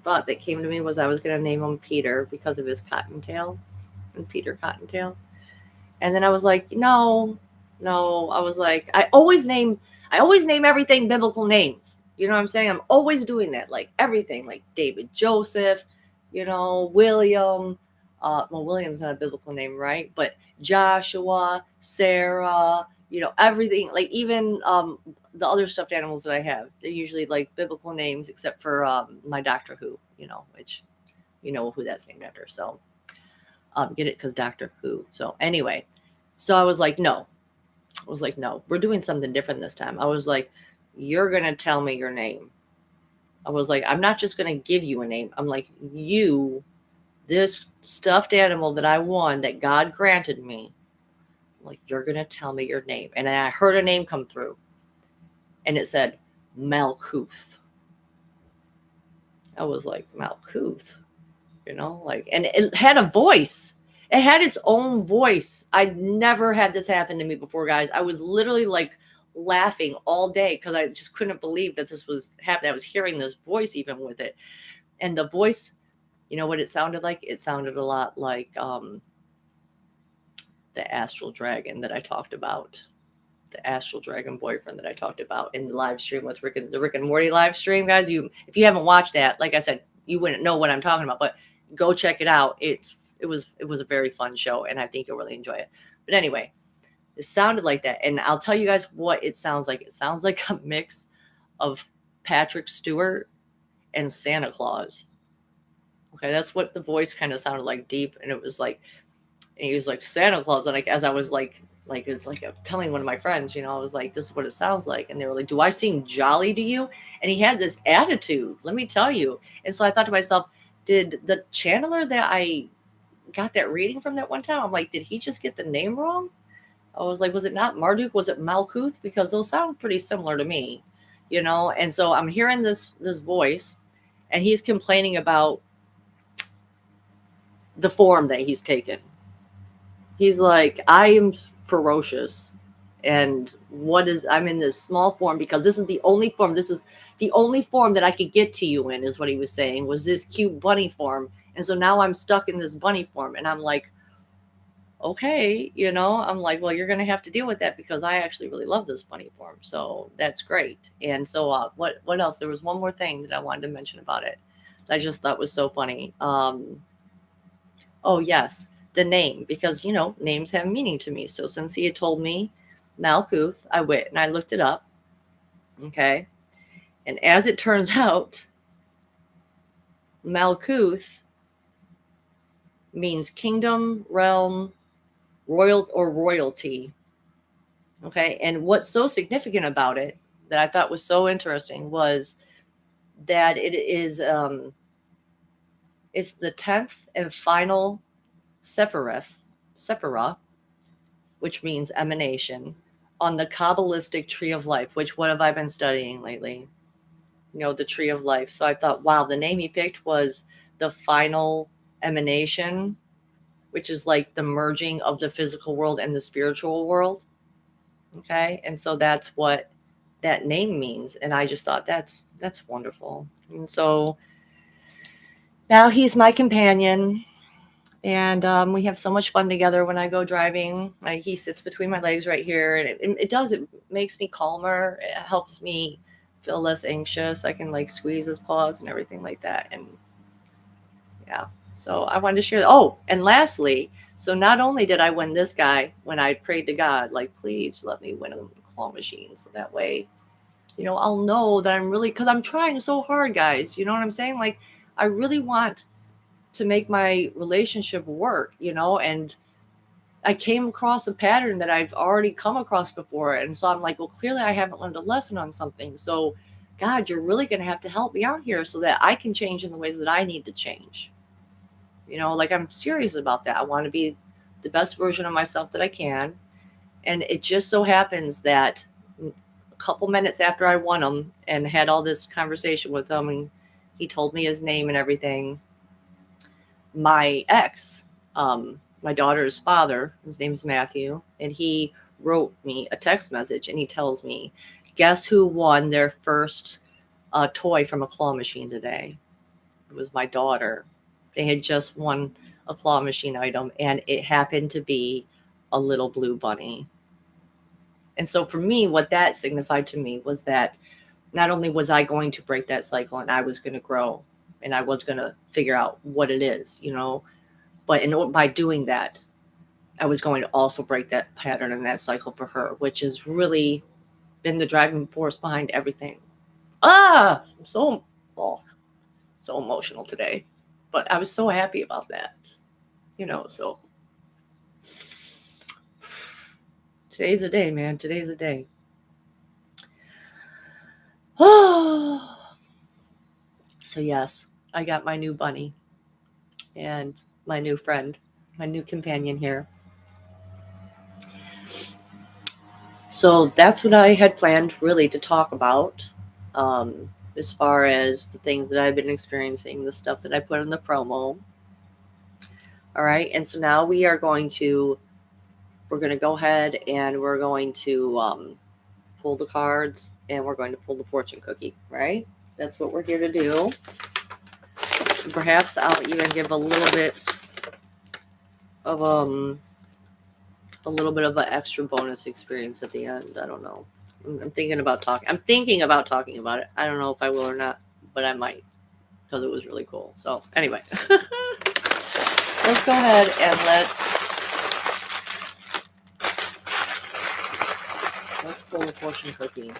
thought that came to me was I was going to name him Peter because of his cottontail, and Peter Cottontail. And then I was like, no. I was like, I always name everything biblical names. You know what I'm saying? I'm always doing that. Like everything, like David, Joseph, William. Well, William's not a biblical name, right? But Joshua, Sarah, everything. Like even the other stuffed animals that I have, they're usually like biblical names, except for my Doctor Who, which who that's named after. So get it? Because Doctor Who. So anyway, so I was like, no, we're doing something different this time. I was like, you're going to tell me your name. I was like, I'm not just going to give you a name. I'm like, this stuffed animal that I won, that God granted me, like, you're going to tell me your name. And I heard a name come through, and it said Malkuth. I was like, Malkuth, and it had a voice. It had its own voice. I'd never had this happen to me before, guys. I was literally like laughing all day because I just couldn't believe that this was happening. I was hearing this voice even with it. And the voice, what it sounded like? It sounded a lot like the astral dragon that I talked about the astral dragon boyfriend that I talked about in the live stream with the Rick and Morty live stream, guys. If you haven't watched that, like I said, you wouldn't know what I'm talking about, but go check it out. It was a very fun show, and I think you'll really enjoy it. But anyway, it sounded like that, and I'll tell you guys what it sounds like. It sounds like a mix of Patrick Stewart and Santa Claus. Okay, that's what the voice kind of sounded like, deep, and it was like, and he was like Santa Claus, and like as I was like it's like I'm telling one of my friends, I was like, this is what it sounds like, and they were like, do I seem jolly to you? And he had this attitude, let me tell you. And so I thought to myself, did the channeler that I got that reading from that one time, I'm like, did he just get the name wrong? I was like, was it not Marduk? Was it Malkuth? Because those sound pretty similar to me, And so I'm hearing this voice, and he's complaining about the form that he's taken. He's like, I am ferocious, and I'm in this small form because this is the only form. This is the only form that I could get to you in, is what he was saying, was this cute bunny form. And so now I'm stuck in this bunny form, and I'm like, okay, I'm like, well, you're going to have to deal with that because I actually really love this bunny form. So that's great. And so what else? There was one more thing that I wanted to mention about it that I just thought was so funny. Oh, yes, the name, because, names have meaning to me. So since he had told me Malkuth, I went and I looked it up. Okay. And as it turns out, Malkuth means kingdom, realm, royal, or royalty. Okay. And what's so significant about it that I thought was so interesting was that it is, it's the 10th and final Sephirah, which means emanation, on the Kabbalistic tree of life, which what have I been studying lately? The tree of life. So I thought, wow, the name he picked was the final emanation, which is like the merging of the physical world and the spiritual world. Okay. And so that's what that name means. And I just thought that's wonderful. And so now he's my companion. And we have so much fun together when I go driving. He sits between my legs right here. And it makes me calmer. It helps me feel less anxious. I can like squeeze his paws and everything like that. And yeah, so I wanted to share that. Oh, and lastly, so not only did I win this guy when I prayed to God, like, please let me win a claw machine. So that way, I'll know that I'm really, because I'm trying so hard, guys. You know what I'm saying? Like, I really want to make my relationship work, and I came across a pattern that I've already come across before. And so I'm like, well, clearly I haven't learned a lesson on something. So God, you're really going to have to help me out here so that I can change in the ways that I need to change. Like I'm serious about that. I want to be the best version of myself that I can. And it just so happens that a couple minutes after I won him and had all this conversation with him, and he told me his name and everything, my ex, my daughter's father, his name's Matthew, and he wrote me a text message, and he tells me, guess who won their first toy from a claw machine today? It was my daughter. They had just won a claw machine item, and it happened to be a little blue bunny. And so for me, what that signified to me was that not only was I going to break that cycle and I was going to grow and I was going to figure out what it is, but by doing that, I was going to also break that pattern and that cycle for her, which has really been the driving force behind everything. I'm so emotional today, but I was so happy about that, so today's a day, man. Today's a day. So yes, I got my new bunny and my new friend, my new companion here. So that's what I had planned really to talk about, as far as the things that I've been experiencing, the stuff that I put in the promo. All right. And so now we're going to go ahead and we're going to pull the cards, and we're going to pull the fortune cookie, right? That's what we're here to do. Perhaps I'll even give a little bit of a little bit of an extra bonus experience at the end. I don't know. I'm thinking about talking. I'm thinking about talking about it. I don't know if I will or not, but I might because it was really cool. So anyway, let's go ahead and let's pull the fortune cookie.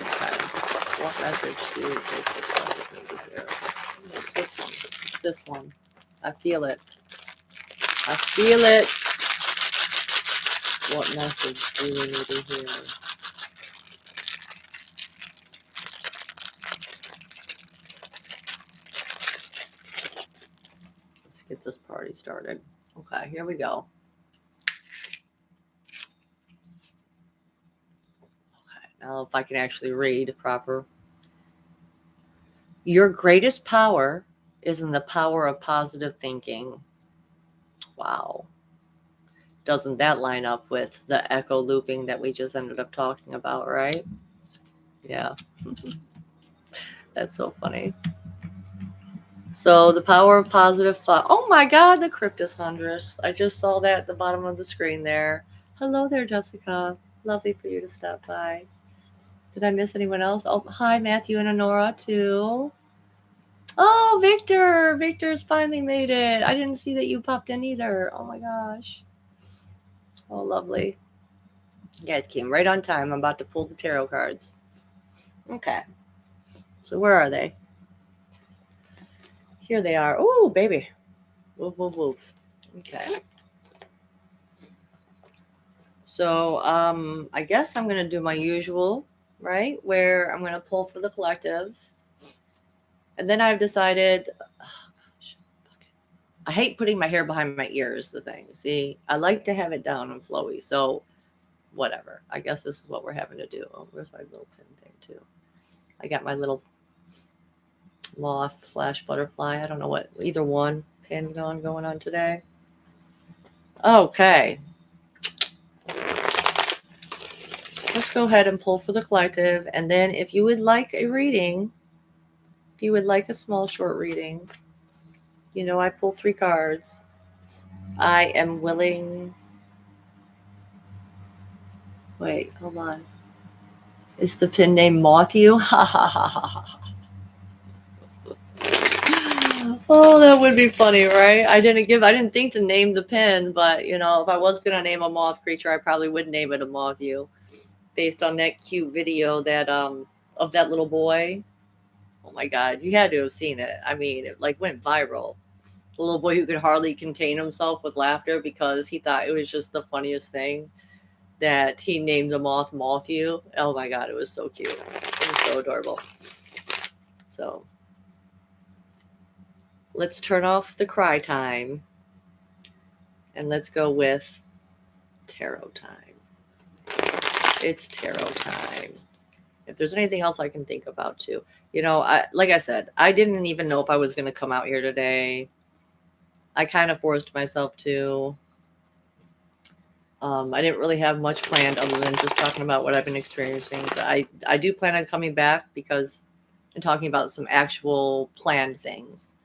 Okay. What message do Facebook need to hear? It's this one. It's this one. I feel it. I feel it. What message do we need to hear? Let's get this party started. Okay, here we go. Okay, now if I can actually read proper. Your greatest power is in the power of positive thinking. Wow. Doesn't that line up with the echo looping that we just ended up talking about, right? Yeah. That's so funny. So the power of positive thought. Oh my God, the Cryptus Hundreds. I just saw that at the bottom of the screen there. Hello there, Jessica. Lovely for you to stop by. Did I miss anyone else? Oh, hi, Matthew and Honora, too. Oh, Victor. Victor's finally made it. I didn't see that you popped in either. Oh my gosh. Oh, lovely. You guys came right on time. I'm about to pull the tarot cards. Okay. So where are they? Here they are. Oh, baby. Woof, woof, woof. Okay. So I guess I'm going to do my usual, right? Where I'm going to pull for the collective. And then I've decided, oh, gosh, I hate putting my hair behind my ears, the thing. See, I like to have it down and flowy. So whatever. I guess this is what we're having to do. Oh, where's my little pin thing too? I got my little moth / butterfly. I don't know what, either one pin going on today. Okay. Let's go ahead and pull for the collective. And then if you would like a reading, if you would like a small short reading, you know, I pull 3 cards. I am willing. Wait, hold on. Is the pin name Matthew? Ha ha ha ha ha. Oh, that would be funny, right? I didn't think to name the pin, but you know, if I was gonna name a moth creature, I probably would name it a Matthew, based on that cute video that of that little boy. Oh my God, you had to have seen it. I mean, it like went viral. The little boy who could hardly contain himself with laughter because he thought it was just the funniest thing that he named the moth Matthew. Oh my God, it was so cute. It was so adorable. So let's turn off the cry time and let's go with tarot time. It's tarot time. If there's anything else I can think about too, you know, like I said, I didn't even know if I was going to come out here today. I kind of forced myself to. I didn't really have much planned other than just talking about what I've been experiencing. But I do plan on coming back because I'm talking about some actual planned things,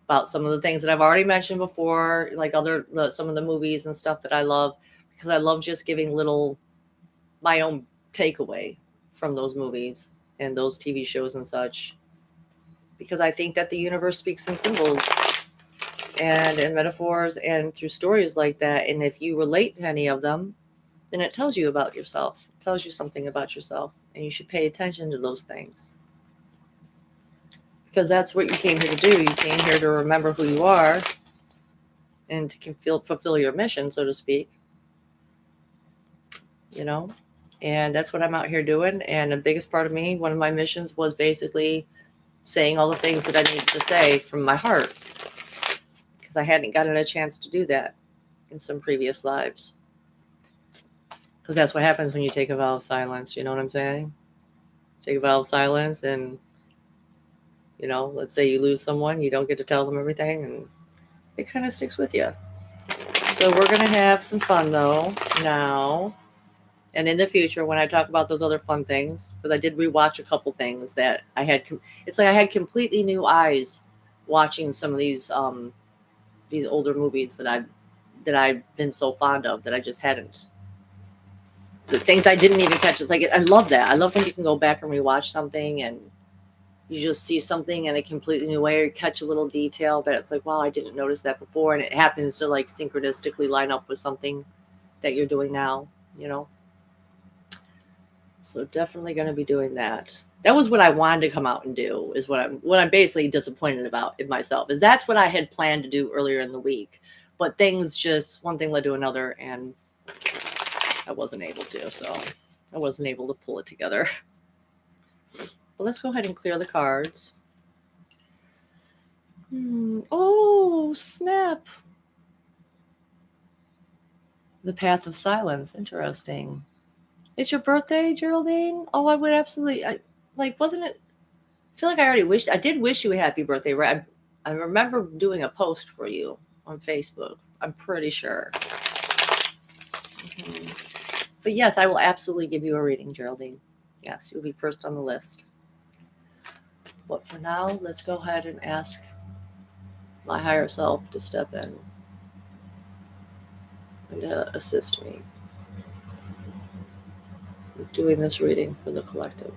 about some of the things that I've already mentioned before, like some of the movies and stuff that I love, because I love just giving my own takeaway from those movies and those TV shows and such, because I think that the universe speaks in symbols and in metaphors and through stories like that. And if you relate to any of them, then it tells you about yourself. It tells you something about yourself, and you should pay attention to those things, because that's what you came here to do. You came here to remember who you are and to fulfill your mission, so to speak, you know. And that's what I'm out here doing. And the biggest part of me, one of my missions, was basically saying all the things that I needed to say from my heart, because I hadn't gotten a chance to do that in some previous lives. Because that's what happens when you take a vow of silence. You know what I'm saying? Take a vow of silence, and, you know, let's say you lose someone, you don't get to tell them everything, and it kind of sticks with you. So we're going to have some fun, though, now. And in the future, when I talk about those other fun things, because I did rewatch a couple things that I had, it's like I had completely new eyes watching some of these these older movies that I've been so fond of that I just hadn't. The things I didn't even catch. It's like I love that. I love when you can go back and rewatch something and you just see something in a completely new way, or you catch a little detail that it's like, wow, I didn't notice that before, and it happens to like synchronistically line up with something that you're doing now, you know. So definitely going to be doing that. That was what I wanted to come out and do. Is what I'm basically disappointed about in myself. Is that's what I had planned to do earlier in the week, but things just one thing led to another, and I wasn't able to. So I wasn't able to pull it together. But let's go ahead and clear the cards. Oh, snap. The Path of Silence. Interesting. It's your birthday, Geraldine? Oh, I would absolutely. Wasn't it? I feel like I already wished. I did wish you a happy birthday, right? I remember doing a post for you on Facebook. I'm pretty sure. But yes, I will absolutely give you a reading, Geraldine. Yes, you'll be first on the list. But for now, let's go ahead and ask my higher self to step in and assist me with doing this reading for the collective.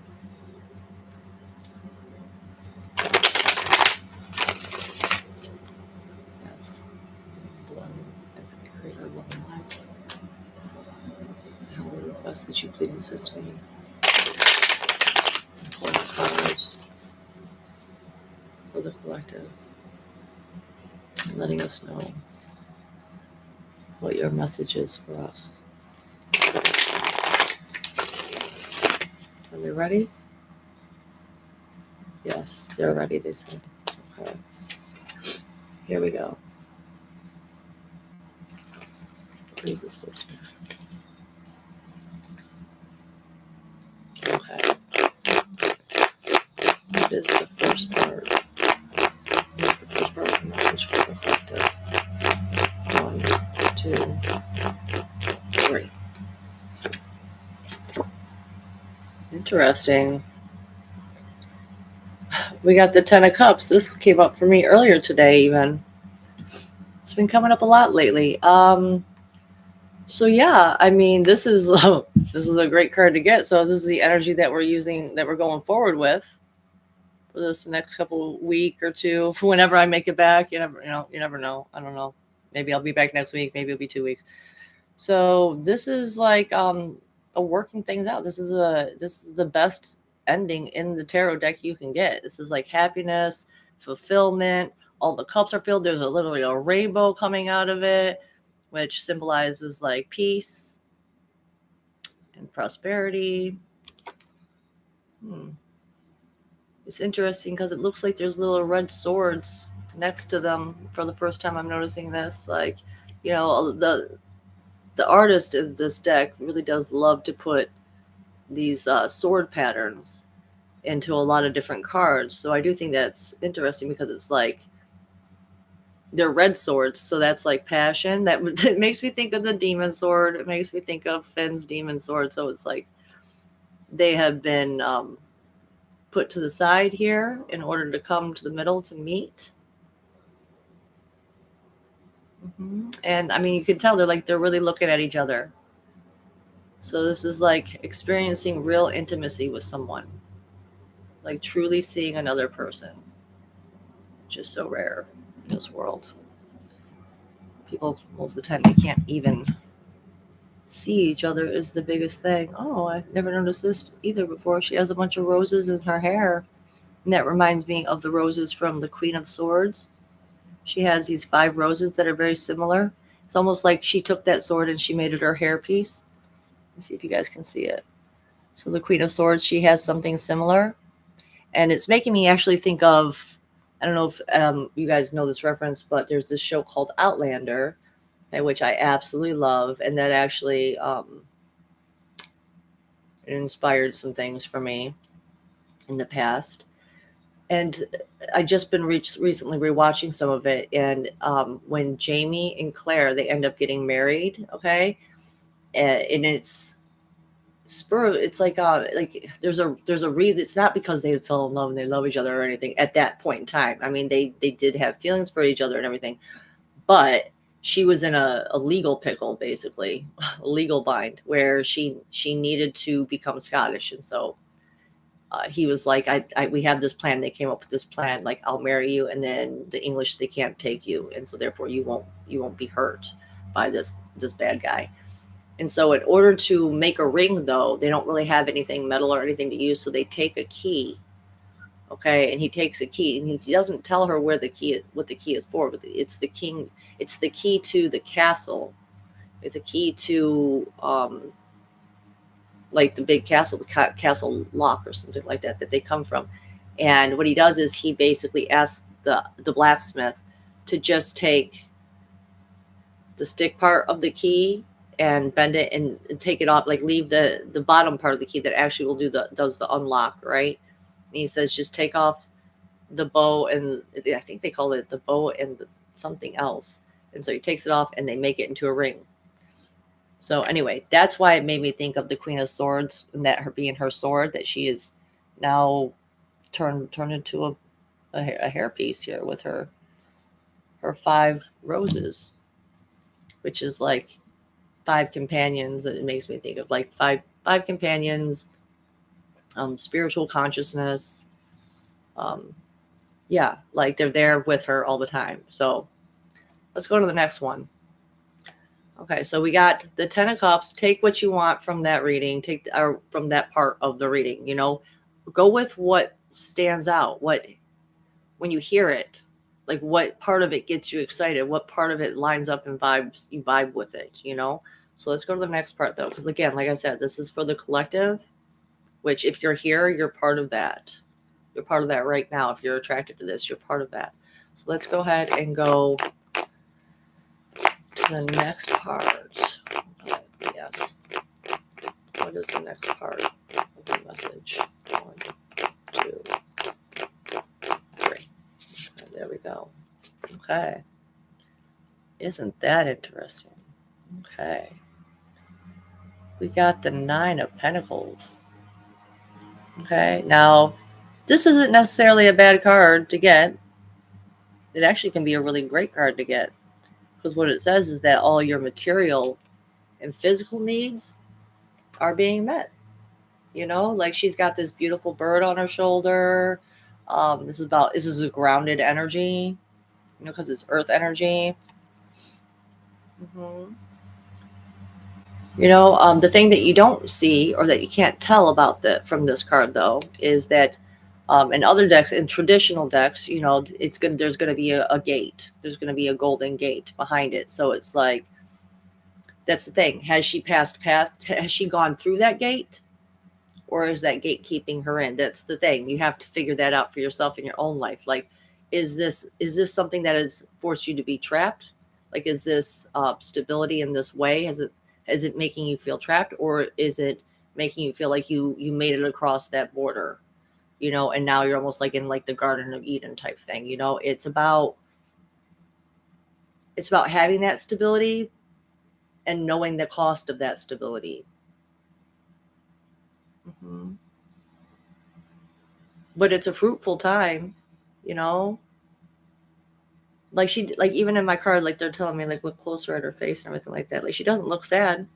Yes. Creator of Love and Life, I humbly request that you please assist me in pulling cards for the collective and letting us know what your message is for us. Are they ready? Yes, they're ready, they said. Okay. Here we go. Please assist me. Okay. What is the first part? The first part of the message for the collective. 1, 2, 3. Interesting. We got the 10 of Cups. This came up for me earlier today, even. It's been coming up a lot lately. So yeah, I mean, this is a great card to get. So this is the energy that we're using, that we're going forward with for this next couple week or two. Whenever I make it back, you never know. I don't know. Maybe I'll be back next week. Maybe it'll be 2 weeks. So this is like a working things out. This is the best ending in the tarot deck you can get. This is like happiness, fulfillment. All the cups are filled. There's literally a rainbow coming out of it, which symbolizes like peace and prosperity. It's interesting because it looks like there's little red swords next to them. For the first time I'm noticing this. Like, you know, the artist in this deck really does love to put these sword patterns into a lot of different cards. So I do think that's interesting because it's like they're red swords, so that's like passion. That it makes me think of the demon sword. It makes me think of Finn's demon sword. So it's like they have been put to the side here in order to come to the middle to meet. And I mean, you can tell they're really looking at each other. So this is like experiencing real intimacy with someone, like truly seeing another person. Just so rare in this world. People, most of the time, they can't even see each other is the biggest thing. Oh, I never noticed this either before. She has a bunch of roses in her hair. And that reminds me of the roses from the Queen of Swords. She has these 5 roses that are very similar. It's almost like she took that sword and she made it her hairpiece. Let's see if you guys can see it. So the Queen of Swords, she has something similar. And it's making me actually think of, I don't know if you guys know this reference, but there's this show called Outlander, which I absolutely love. And that actually it inspired some things for me in the past. And I just been recently rewatching some of it. And when Jamie and Claire, they end up getting married, okay? And it's it's like there's a reason. It's not because they fell in love and they love each other or anything at that point in time. I mean, they did have feelings for each other and everything, but she was in a legal pickle, basically, a legal bind, where she needed to become Scottish. And so he was like, we have this plan. They came up with this plan, like, I'll marry you, and then the English, they can't take you, and so therefore you won't be hurt by this bad guy. And so in order to make a ring, though, they don't really have anything metal or anything to use, so they take a key. Okay, and he takes a key, and he doesn't tell her what the key is for, but it's the key to the castle. It's a key to like the big castle, the castle lock or something like that they come from. And what he does is he basically asks the blacksmith to just take the stick part of the key and bend it and take it off, like leave the bottom part of the key that actually will does the unlock, right? And he says, just take off the bow, and I think they call it the bow and something else. And so he takes it off, and they make it into a ring. So anyway, that's why it made me think of the Queen of Swords, and that her being her sword, that she is now turned into a hairpiece here with her 5 roses, which is like 5 companions. It makes me think of like five companions, spiritual consciousness. Yeah, like they're there with her all the time. So let's go to the next one. Okay, so we got the 10 of Cups. Take what you want from that reading. From that part of the reading. Go with what stands out. When you hear it, like what part of it gets you excited, what part of it lines up and you vibe with it. So let's go to the next part, though, because again, like I said, this is for the collective. Which, if you're here, you're part of that. You're part of that right now. If you're attracted to this, you're part of that. So let's go ahead and go to the next part. Yes. What is the next part of the message? 1, 2, 3. Okay, there we go. Okay. Isn't that interesting? Okay. We got the 9 of Pentacles. Okay. Now, this isn't necessarily a bad card to get. It actually can be a really great card to get. Because what it says is that all your material and physical needs are being met. Like she's got this beautiful bird on her shoulder. This is a grounded energy, because it's earth energy. Mm-hmm. The thing that you don't see, or that you can't tell from this card, though, is that in other decks, in traditional decks, there's going to be a gate. There's going to be a golden gate behind it. So it's like, that's the thing. Has she has she gone through that gate? Or is that gate keeping her in? That's the thing. You have to figure that out for yourself in your own life. Like, is this something that has forced you to be trapped? Like, is this stability in this way? Is it making you feel trapped? Or is it making you feel like you made it across that border? And now you're almost like in like the Garden of Eden type thing. It's about having that stability and knowing the cost of that stability. Mm-hmm. But it's a fruitful time, like even in my card, like they're telling me, like, look closer at her face and everything like that. Like, she doesn't look sad.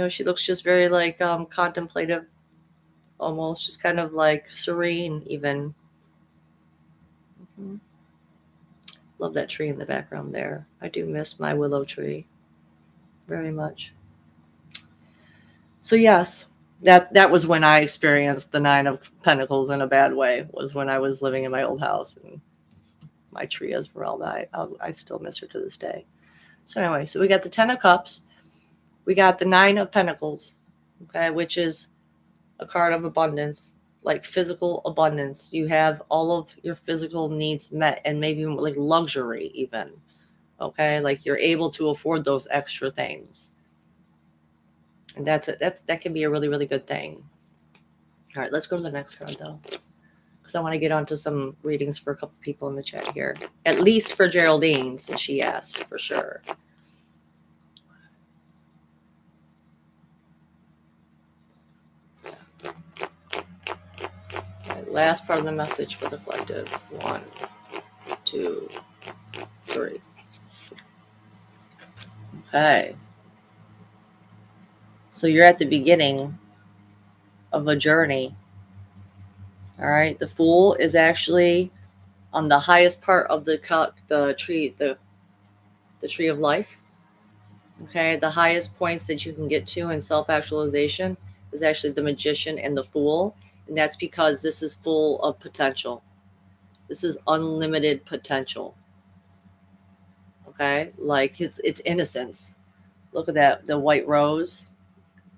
She looks just very like contemplative, almost just kind of like serene even. Mm-hmm. Love that tree in the background there. I do miss my willow tree very much. So yes, that was when I experienced the 9 of Pentacles in a bad way, was when I was living in my old house and my tree Esmeralda. I still miss her to this day. So anyway, so we got the 10 of Cups. We got the 9 of Pentacles, okay, which is a card of abundance, like physical abundance. You have all of your physical needs met, and maybe like luxury even, okay? Like you're able to afford those extra things. And that can be a really, really good thing. All right, let's go to the next card, though, because I want to get onto some readings for a couple people in the chat here. At least for Geraldine, since she asked, for sure. Okay, last part of the message for the collective. 1, 2, 3. Okay. So you're at the beginning of a journey. All right. The Fool is actually on the highest part of the tree, the tree of life. Okay. The highest points that you can get to in self-actualization is actually the Magician and the Fool. And that's because this is full of potential. This is unlimited potential. Okay. Like it's innocence. Look at that. The white rose.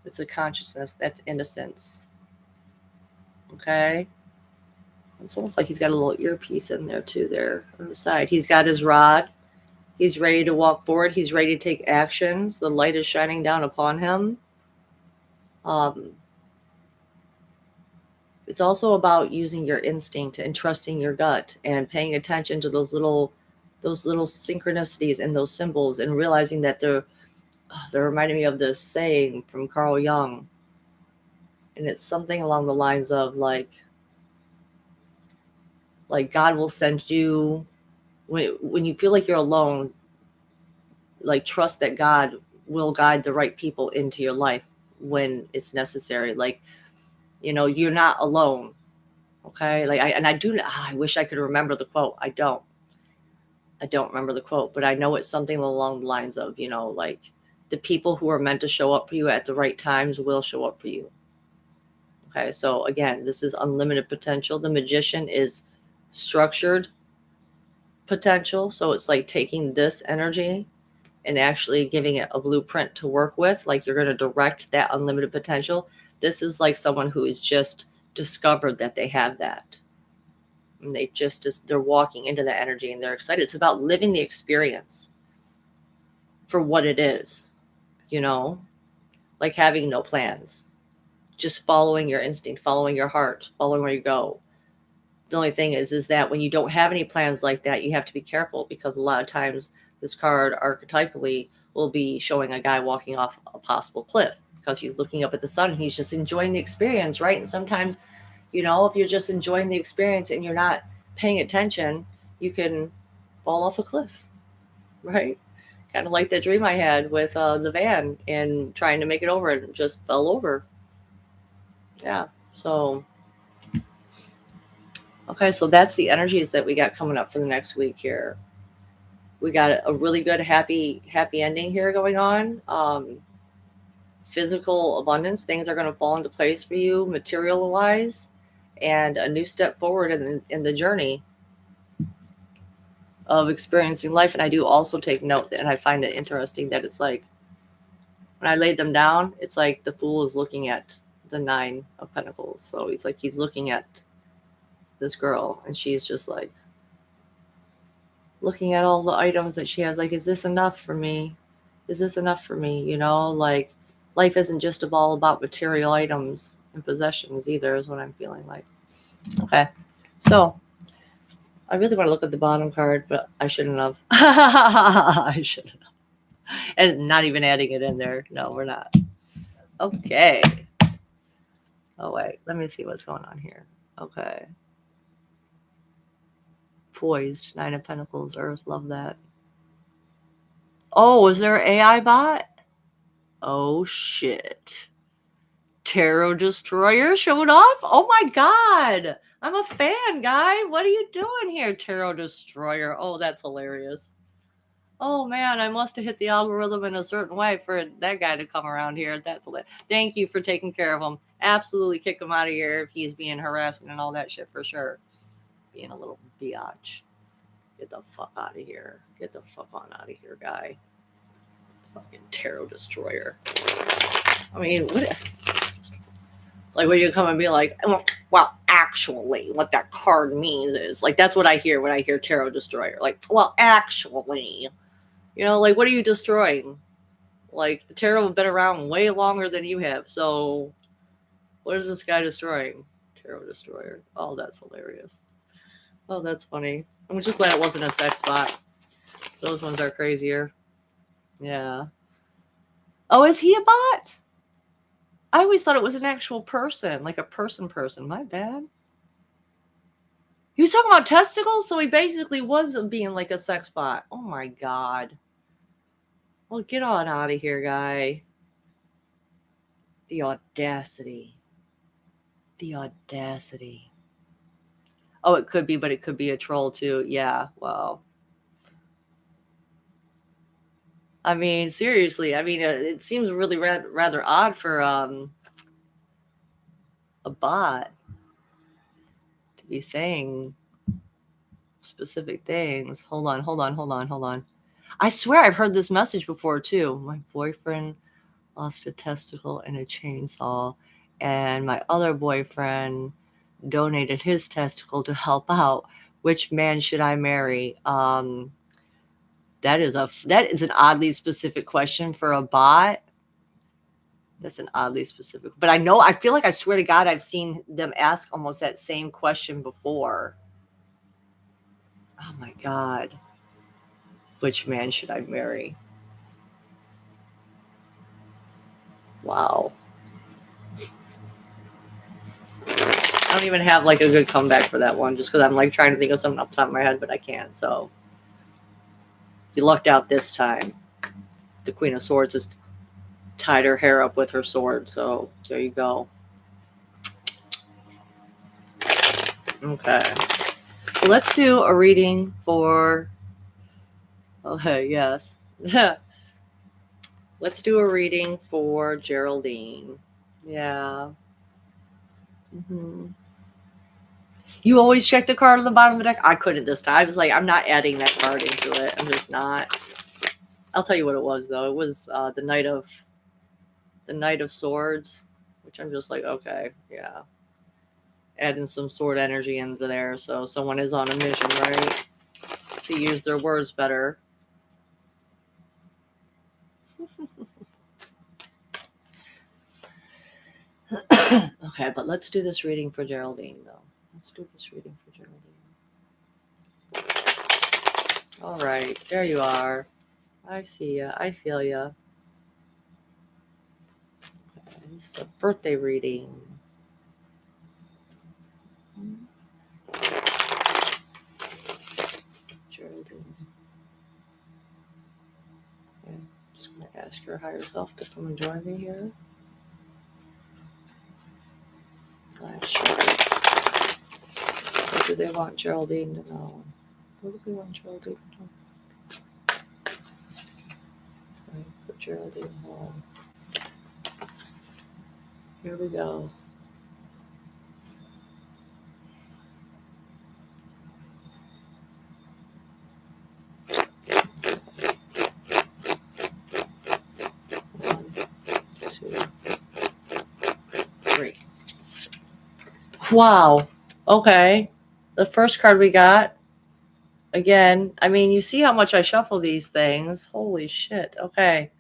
It's a consciousness. That's innocence. Okay. It's almost like he's got a little earpiece in there too, there on the side. He's got his rod. He's ready to walk forward. He's ready to take actions. The light is shining down upon him. Um, it's also about using your instinct and trusting your gut and paying attention to those little synchronicities and those symbols, and realizing that they're reminding me of this saying from Carl Jung, and it's something along the lines of like God will send you when you feel like you're alone, like trust that God will guide the right people into your life when it's necessary. Like, you're not alone. Okay. Like I wish I could remember the quote. I don't remember the quote, but I know it's something along the lines of, like the people who are meant to show up for you at the right times will show up for you. Okay. So again, this is unlimited potential. The Magician is structured potential. So it's like taking this energy and actually giving it a blueprint to work with. Like you're going to direct that unlimited potential. This is like someone who has just discovered that they have that. And they're walking into that energy and they're excited. It's about living the experience for what it is, like having no plans, just following your instinct, following your heart, following where you go. The only thing is that when you don't have any plans like that, you have to be careful, because a lot of times this card archetypally will be showing a guy walking off a possible cliff because he's looking up at the sun and he's just enjoying the experience, right? And sometimes, if you're just enjoying the experience and you're not paying attention, you can fall off a cliff, right? Kind of like that dream I had with the van and trying to make it over and just fell over. Yeah. So okay, so that's the energies that we got coming up for the next week here. We got a really good happy ending here going on. Physical abundance, things are going to fall into place for you material wise, and a new step forward in the journey of experiencing life. And I do also take note, and I find it interesting that it's like when I laid them down, it's like the Fool is looking at the Nine of Pentacles. So he's looking at this girl, and she's just like looking at all the items that she has. Like, is this enough for me? Is this enough for me? Like life isn't just all about material items and possessions either, is what I'm feeling like. Okay. So I really want to look at the bottom card, but I shouldn't have. I shouldn't have. And not even adding it in there. No, we're not. Okay. Oh, wait. Let me see what's going on here. Okay. Poised. Nine of Pentacles, Earth. Love that. Oh, is there an AI bot? Oh, shit. Tarot Destroyer showed up? Oh, my God. I'm a fan, guy. What are you doing here, Tarot Destroyer? Oh, that's hilarious. Oh, man, I must have hit the algorithm in a certain way for that guy to come around here. That's hilarious. Thank you for taking care of him. Absolutely kick him out of here if he's being harassing and all that shit for sure. Being a little biatch. Get the fuck out of here. Get the fuck on out of here, guy. Fucking Tarot Destroyer. I mean, when you come and be like, well, actually, what that card means is, like, that's what I hear when I hear Tarot Destroyer. Like, well, actually, like, what are you destroying? Like, the tarot have been around way longer than you have. So, what is this guy destroying? Tarot Destroyer. Oh, that's hilarious. Oh, that's funny. I'm just glad it wasn't a sex bot. Those ones are crazier. Yeah. Oh, is he a bot? I always thought it was an actual person, like a person. My bad. He was talking about testicles, so he basically was being like a sex bot. Oh my God. Well, get on out of here, guy. The audacity. The audacity. Oh, it could be, but it could be a troll too. Yeah, well. I mean, seriously. I mean, it seems really rather odd for a bot to be saying specific things. Hold on. I swear I've heard this message before too. My boyfriend lost a testicle in a chainsaw, and my other boyfriend donated his testicle to help out. Which man should I marry? That is an oddly specific question for a bot. That's an oddly specific. But I feel like I swear to God I've seen them ask almost that same question before. Oh my God. Which man should I marry? Wow. I don't even have like a good comeback for that one just because I'm like trying to think of something off the top of my head, but I can't. So you lucked out this time. The Queen of Swords has tied her hair up with her sword. So there you go. Okay. So let's do a reading for. Okay, yes. Let's do a reading for Geraldine. Yeah. You always check the card on the bottom of the deck? I couldn't this time. I was like, I'm not adding that card into it. I'm just not. I'll tell you what it was though. It was the Knight of Swords, which I'm just like, okay, yeah. Adding some sword energy into there, so someone is on a mission, right? To use their words better. Okay, but let's do this reading for Geraldine, though. Let's do this reading for Geraldine. All right, there you are. I see ya. I feel ya. Okay, this is a birthday reading. Geraldine. Okay, I'm just going to ask your higher self to come and join me here. What do they want Geraldine to know? What do they want Geraldine to know? Okay, put Geraldine home. Here we go. One, two, three. Wow. Okay. The first card we got. Again, I mean, you see how much I shuffle these things. Holy shit. Okay.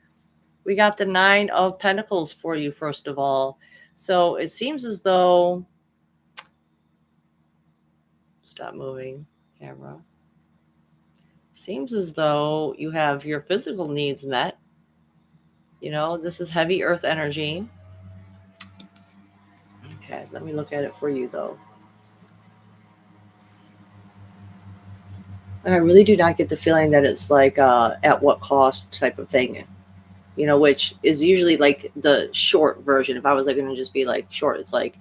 We got the 9 of Pentacles for you, first of all. So it seems as though. Stop moving, camera. Seems as though you have your physical needs met. You know, this is heavy earth energy. Okay, let me look at it for you, though. I really do not get the feeling that it's like at what cost type of thing, you know, which is usually like the short version. If I was like going to just be like short, it's like,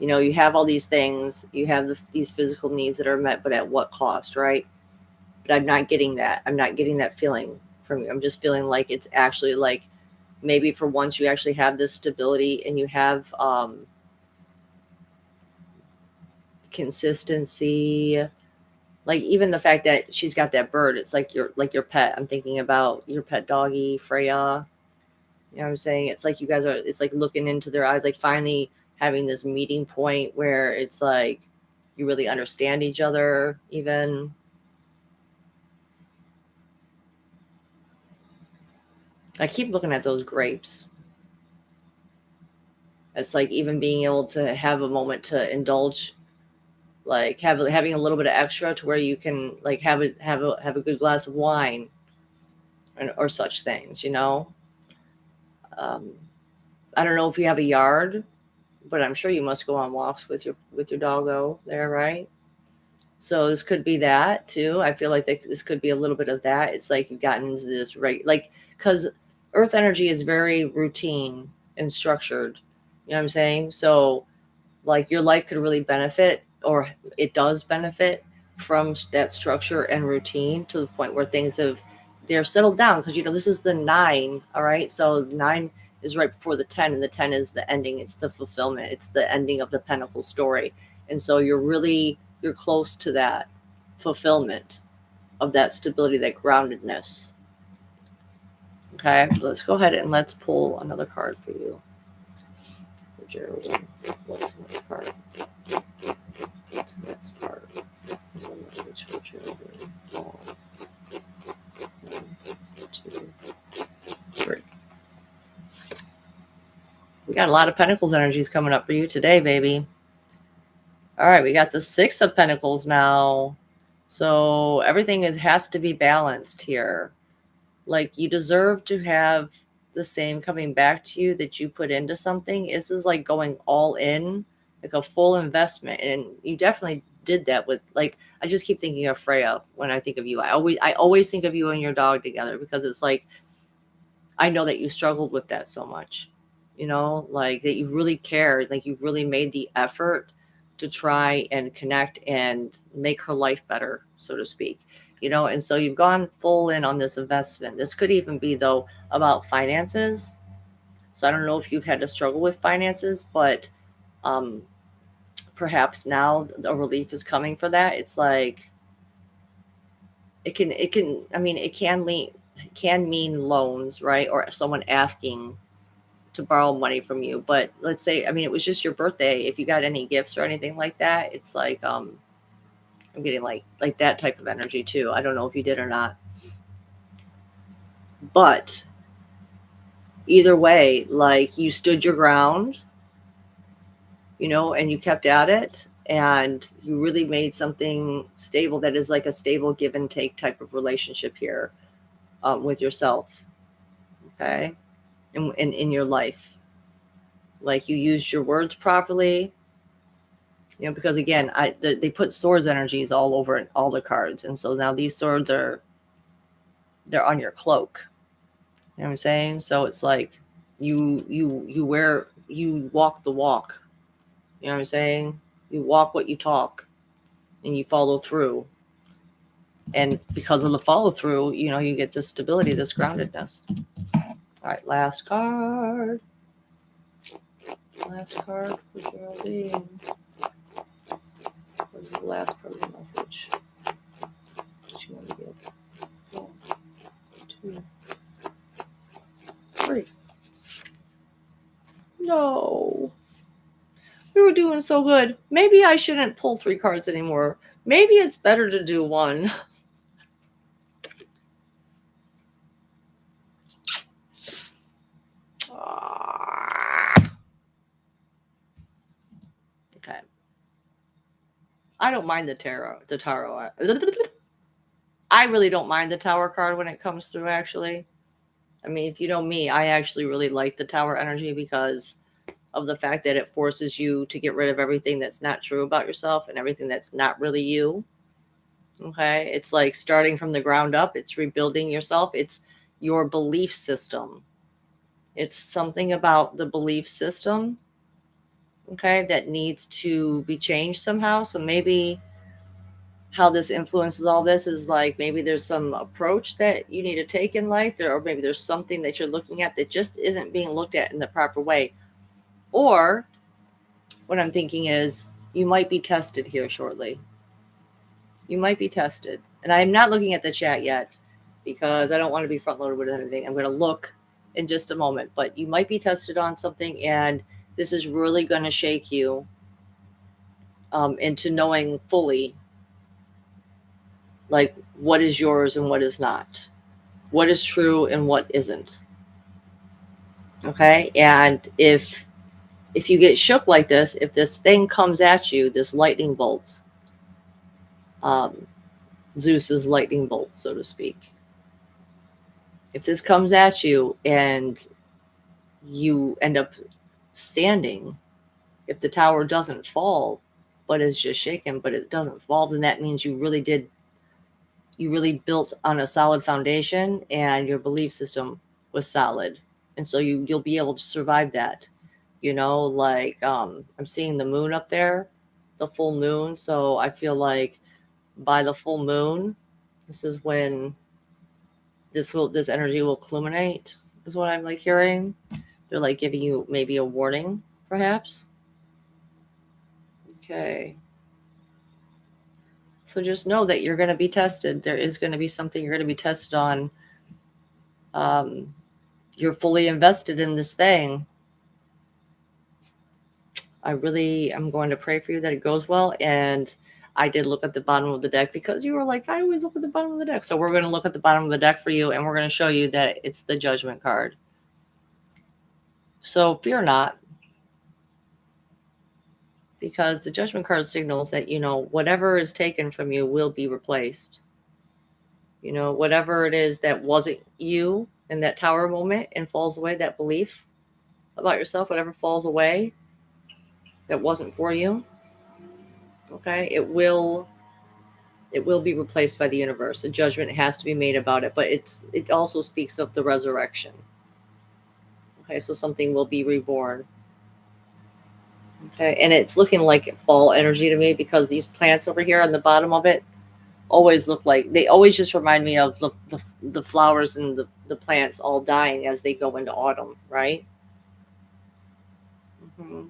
you know, you have all these things, you have these physical needs that are met, but at what cost, right? But I'm not getting that. I'm not getting that feeling from you. I'm just feeling like it's actually like maybe for once you actually have this stability and you have consistency. Like even the fact that she's got that bird, it's like your pet. I'm thinking about your pet doggy, Freya. You know what I'm saying? It's like you guys are, it's like looking into their eyes, like finally having this meeting point where it's like you really understand each other even. I keep looking at those grapes. It's like even being able to have a moment to indulge, like having a little bit of extra to where you can like have a good glass of wine or such things, you know. Um, I don't know if you have a yard, but I'm sure you must go on walks with your doggo there, right? So this could be that too. I feel like this could be a little bit of that. It's like you've gotten into this because earth energy is very routine and structured. You know what I'm saying? So like your life could really benefit, or it does benefit from that structure and routine to the point where they're settled down, because this is the 9. All right, so 9 is right before the 10, and the 10 is the ending. It's the fulfillment. It's the ending of the Pentacle story. And so you're close to that fulfillment of that stability, that groundedness. Okay, so let's go ahead and let's pull another card for you, for Geraldine. What's the next card? What's the next card? The message for Geraldine. 1, 2, 3. We got a lot of Pentacles energies coming up for you today, baby. All right, we got the 6 of Pentacles now. So everything has to be balanced here. Like, you deserve to have the same coming back to you that you put into something. This is like going all in, like a full investment. And you definitely did that with, like, I just keep thinking of Freya when I think of you. I always think of you and your dog together, because it's like, I know that you struggled with that so much, like that you really cared, like you've really made the effort to try and connect and make her life better, so to speak, and so you've gone full in on this investment. This could even be, though, about finances. So I don't know if you've had to struggle with finances, but um, perhaps now a relief is coming for that. It's like, it can mean loans, right? Or someone asking to borrow money from you. But let's say, it was just your birthday. If you got any gifts or anything like that, it's like, I'm getting like that type of energy too. I don't know if you did or not. But either way, like, you stood your ground, and you kept at it, and you really made something stable that is like a stable give and take type of relationship here, with yourself. Okay. And in your life, like, you used your words properly, because again, they put swords energies all over all the cards, and so now these swords they're on your cloak. You know what I'm saying? So it's like you walk the walk. You know what I'm saying? You walk what you talk, and you follow through. And because of the follow through, you get this stability, this groundedness. All right, last card. Last card for Geraldine. What is the last part of the message that you want to give? 1, 2, 3. No. We were doing so good. Maybe I shouldn't pull 3 cards anymore. Maybe it's better to do 1. Okay. I don't mind the tarot. I really don't mind the Tower card when it comes through, actually. If you know me, I actually really like the Tower energy because of the fact that it forces you to get rid of everything that's not true about yourself and everything that's not really you. Okay. It's like starting from the ground up. It's rebuilding yourself. It's your belief system. It's something about the belief system, okay, that needs to be changed somehow. So maybe how this influences all this is like, maybe there's some approach that you need to take in life there, or maybe there's something that you're looking at that just isn't being looked at in the proper way. Or what I'm thinking is, you might be tested here shortly. You might be tested. And I'm not looking at the chat yet because I don't want to be front loaded with anything. I'm going to look in just a moment, but you might be tested on something, and this is really going to shake you into knowing fully, like, what is yours and what is not, what is true and what isn't. Okay. And if you get shook like this, if this thing comes at you, this lightning bolt, Zeus's lightning bolt, so to speak, if this comes at you and you end up standing, if the tower doesn't fall, but it's just shaken, but it doesn't fall, then that means you really built on a solid foundation and your belief system was solid. And so you'll be able to survive that. Like I'm seeing the moon up there, the full moon. So I feel like by the full moon, this is when this energy will culminate, is what I'm like hearing. They're like giving you maybe a warning, perhaps. Okay. So just know that you're going to be tested. There is going to be something you're going to be tested on. You're fully invested in this thing. I'm going to pray for you that it goes well. And I did look at the bottom of the deck because you were like, I always look at the bottom of the deck. So we're going to look at the bottom of the deck for you, and we're going to show you that it's the Judgment card. So fear not, because the Judgment card signals that, whatever is taken from you will be replaced. Whatever it is that wasn't you in that tower moment and falls away, that belief about yourself, whatever falls away that wasn't for you, okay, it will be replaced by the universe. A judgment has to be made about it, but it also speaks of the resurrection. Okay, so something will be reborn. Okay, and it's looking like fall energy to me, because these plants over here on the bottom of it always they always just remind me of the flowers and the plants all dying as they go into autumn, right? Mm-hmm.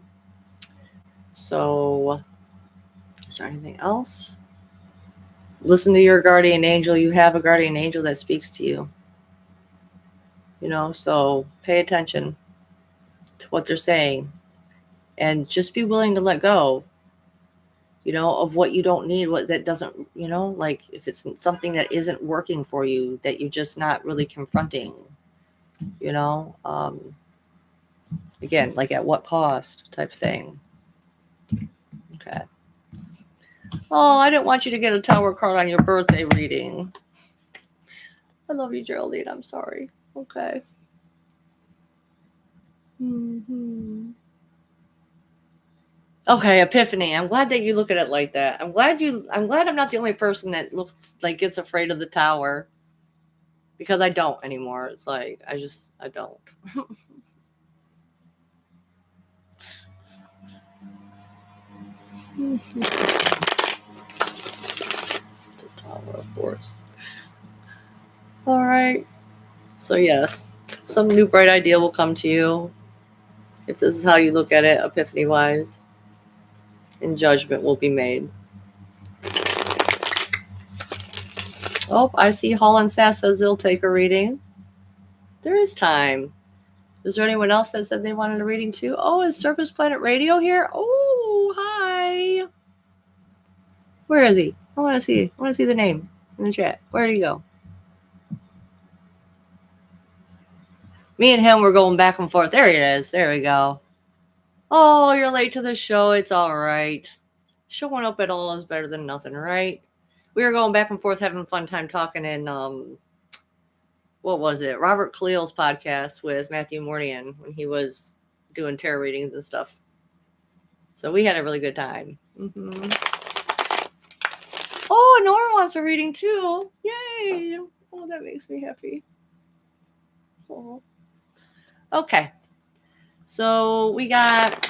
So, is there anything else? Listen to your guardian angel. You have a guardian angel that speaks to you. So pay attention to what they're saying, and just be willing to let go, of what you don't need, what that doesn't, like if it's something that isn't working for you, that you're just not really confronting, again, like at what cost type thing. Okay. Oh, I didn't want you to get a tower card on your birthday reading. I love you, Geraldine. I'm sorry. Okay. Mm-hmm. Okay, epiphany. I'm glad that you look at it like that. I'm glad I'm not the only person that looks like gets afraid of the tower, because I don't anymore. It's like I don't. The tower, of course. All right. So yes, some new bright idea will come to you if this is how you look at it, epiphany wise, and judgment will be made. Oh, I see Holland Sass says they'll take a reading. There is time. Is there anyone else that said they wanted a reading too? Oh, is Surface Planet Radio here? Oh, hi. Where is he? I want to see the name in the chat. Where did he go? Me and him were going back and forth. There he is. There we go. Oh, you're late to the show. It's all right. Showing up at all is better than nothing, right? We were going back and forth, having a fun time talking in, what was it? Robert Khalil's podcast with Matthew Mordian when he was doing tarot readings and stuff. So we had a really good time. Mm-hmm. Oh, Nora wants a reading too. Yay. Oh, that makes me happy. Oh. Okay. So we got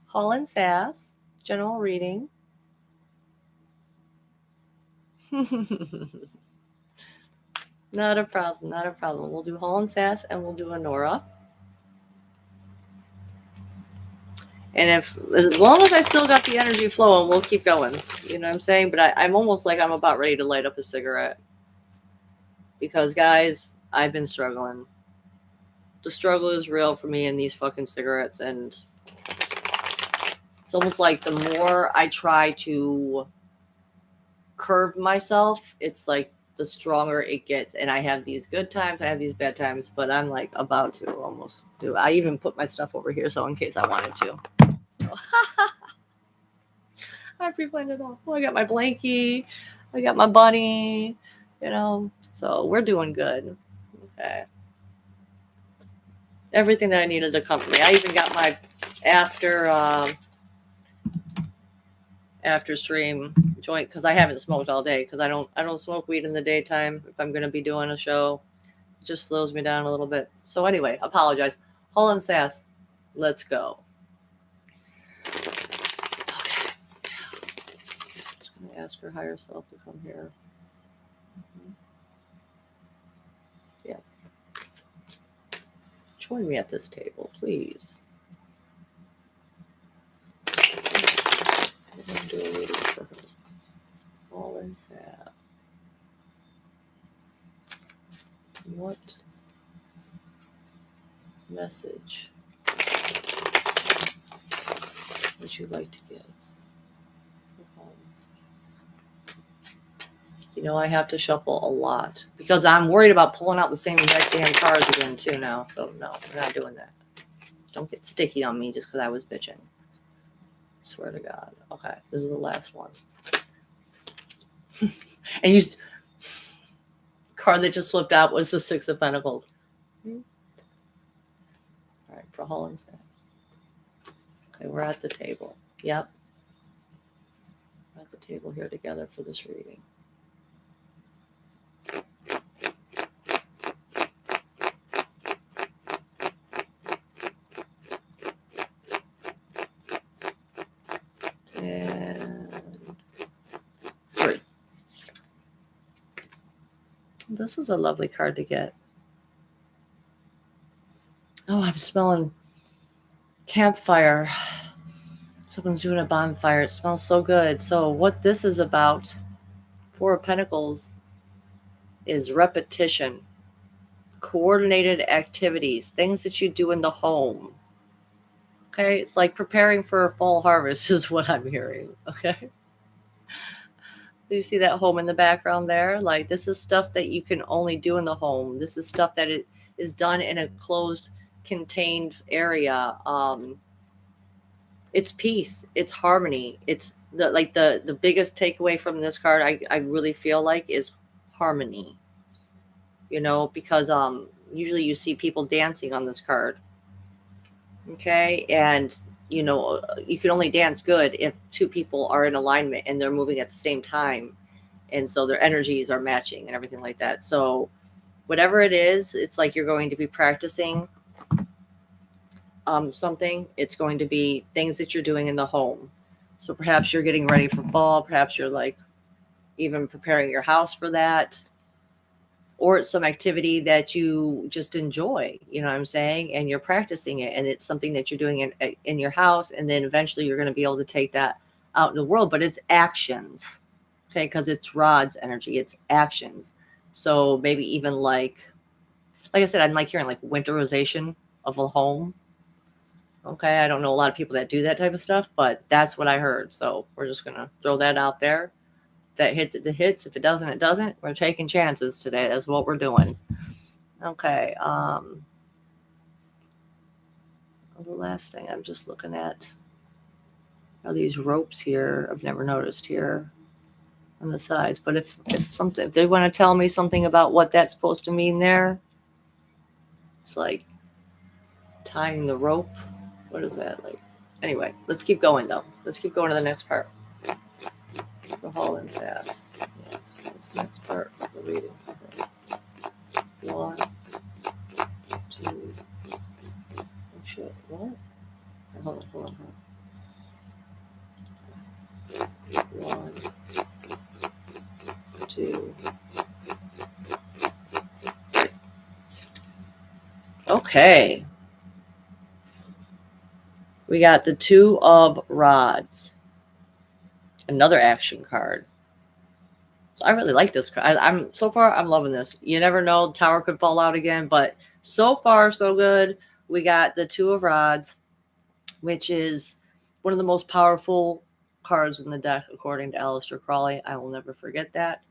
Holland Sass, general reading. Not a problem. We'll do Holland Sass and we'll do a Nora. And as long as I still got the energy flowing, we'll keep going. You know what I'm saying? But I'm almost like I'm about ready to light up a cigarette. Because, guys, I've been struggling. The struggle is real for me in these fucking cigarettes. And it's almost like the more I try to curb myself, it's like the stronger it gets. And I have these good times, I have these bad times, but I'm like about to almost do it. I even put my stuff over here so in case I wanted to. I pre-planned it all. Well, I got my blankie, I got my bunny, so we're doing good. Okay. Everything that I needed to accompany. I even got my after after stream joint, because I haven't smoked all day, because I don't smoke weed in the daytime if I'm going to be doing a show. It just slows me down a little bit. So anyway, apologize. Hull and Sass, let's go. Okay. Just going to ask her higher self to come here. Yeah. Join me at this table, please. I'm going to do a reading for her. Hull and Sass. What message would you like to give? You know, I have to shuffle a lot because I'm worried about pulling out the same exact damn cards again too now. So no, we're not doing that. Don't get sticky on me just because I was bitching. Swear to God. Okay, this is the last one. And card that just flipped out was the Six of Pentacles. All right, for Hull and Sass. Okay, we're at the table. Yep. We're at the table here together for this reading. And 3. This is a lovely card to get. Oh, I'm smelling campfire. Someone's doing a bonfire. It smells so good. So what this is about, 4 of Pentacles, is repetition, coordinated activities, things that you do in the home. Okay, it's like preparing for a fall harvest is what I'm hearing. Okay. Do you see that home in the background there? Like, this is stuff that you can only do in the home. This is stuff that it is done in a closed, contained area. It's peace, it's harmony. It's the biggest takeaway from this card, I really feel like, is harmony. You know, because usually you see people dancing on this card. Okay, and you know, you can only dance good if 2 people are in alignment and they're moving at the same time, and so their energies are matching and everything like that. So whatever it is, it's like you're going to be practicing something. It's going to be things that you're doing in the home. So perhaps you're getting ready for fall, perhaps you're like even preparing your house for that, or it's some activity that you just enjoy, you know what I'm saying, and you're practicing it, and it's something that you're doing in your house, and then eventually you're going to be able to take that out in the world. But it's actions, okay, because it's Rod's energy, it's actions. So maybe even like I said, I'm like hearing like winterization of a home. Okay, I don't know a lot of people that do that type of stuff, but that's what I heard. So we're just going to throw that out there. That hits, it hits. If it doesn't, it doesn't. We're taking chances today. That's what we're doing. Okay. The last thing I'm just looking at are these ropes here. I've never noticed here on the sides. But if they want to tell me something about what that's supposed to mean there, it's like tying the rope. What is that like? Anyway, let's keep going though. Let's keep going to the next part. For Hull and Sass. Yes, that's the next part of the reading. Okay. 1, 2. Oh shit! What? Hold on. 1, 2. Okay. We got the 2 of Rods. Another action card. I really like this card. I'm so far, I'm loving this. You never know, the tower could fall out again, but so far so good. We got the 2 of Rods, which is one of the most powerful cards in the deck, according to Aleister Crowley. I will never forget that.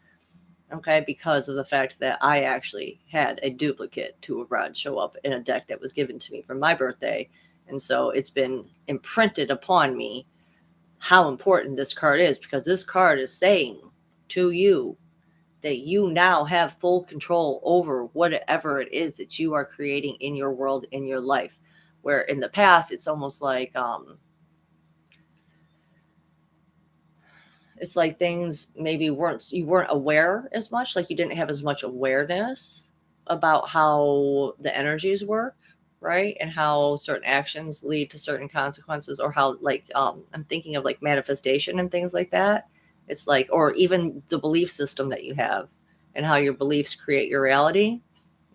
Okay, because of the fact that I actually had a duplicate 2 of Rods show up in a deck that was given to me for my birthday. And so it's been imprinted upon me how important this card is, because this card is saying to you that you now have full control over whatever it is that you are creating in your world, in your life. Where in the past, it's almost like, it's like things maybe you weren't aware as much, like you didn't have as much awareness about how the energies work, right? And how certain actions lead to certain consequences, or how like I'm thinking of like manifestation and things like that. It's like, or even the belief system that you have and how your beliefs create your reality.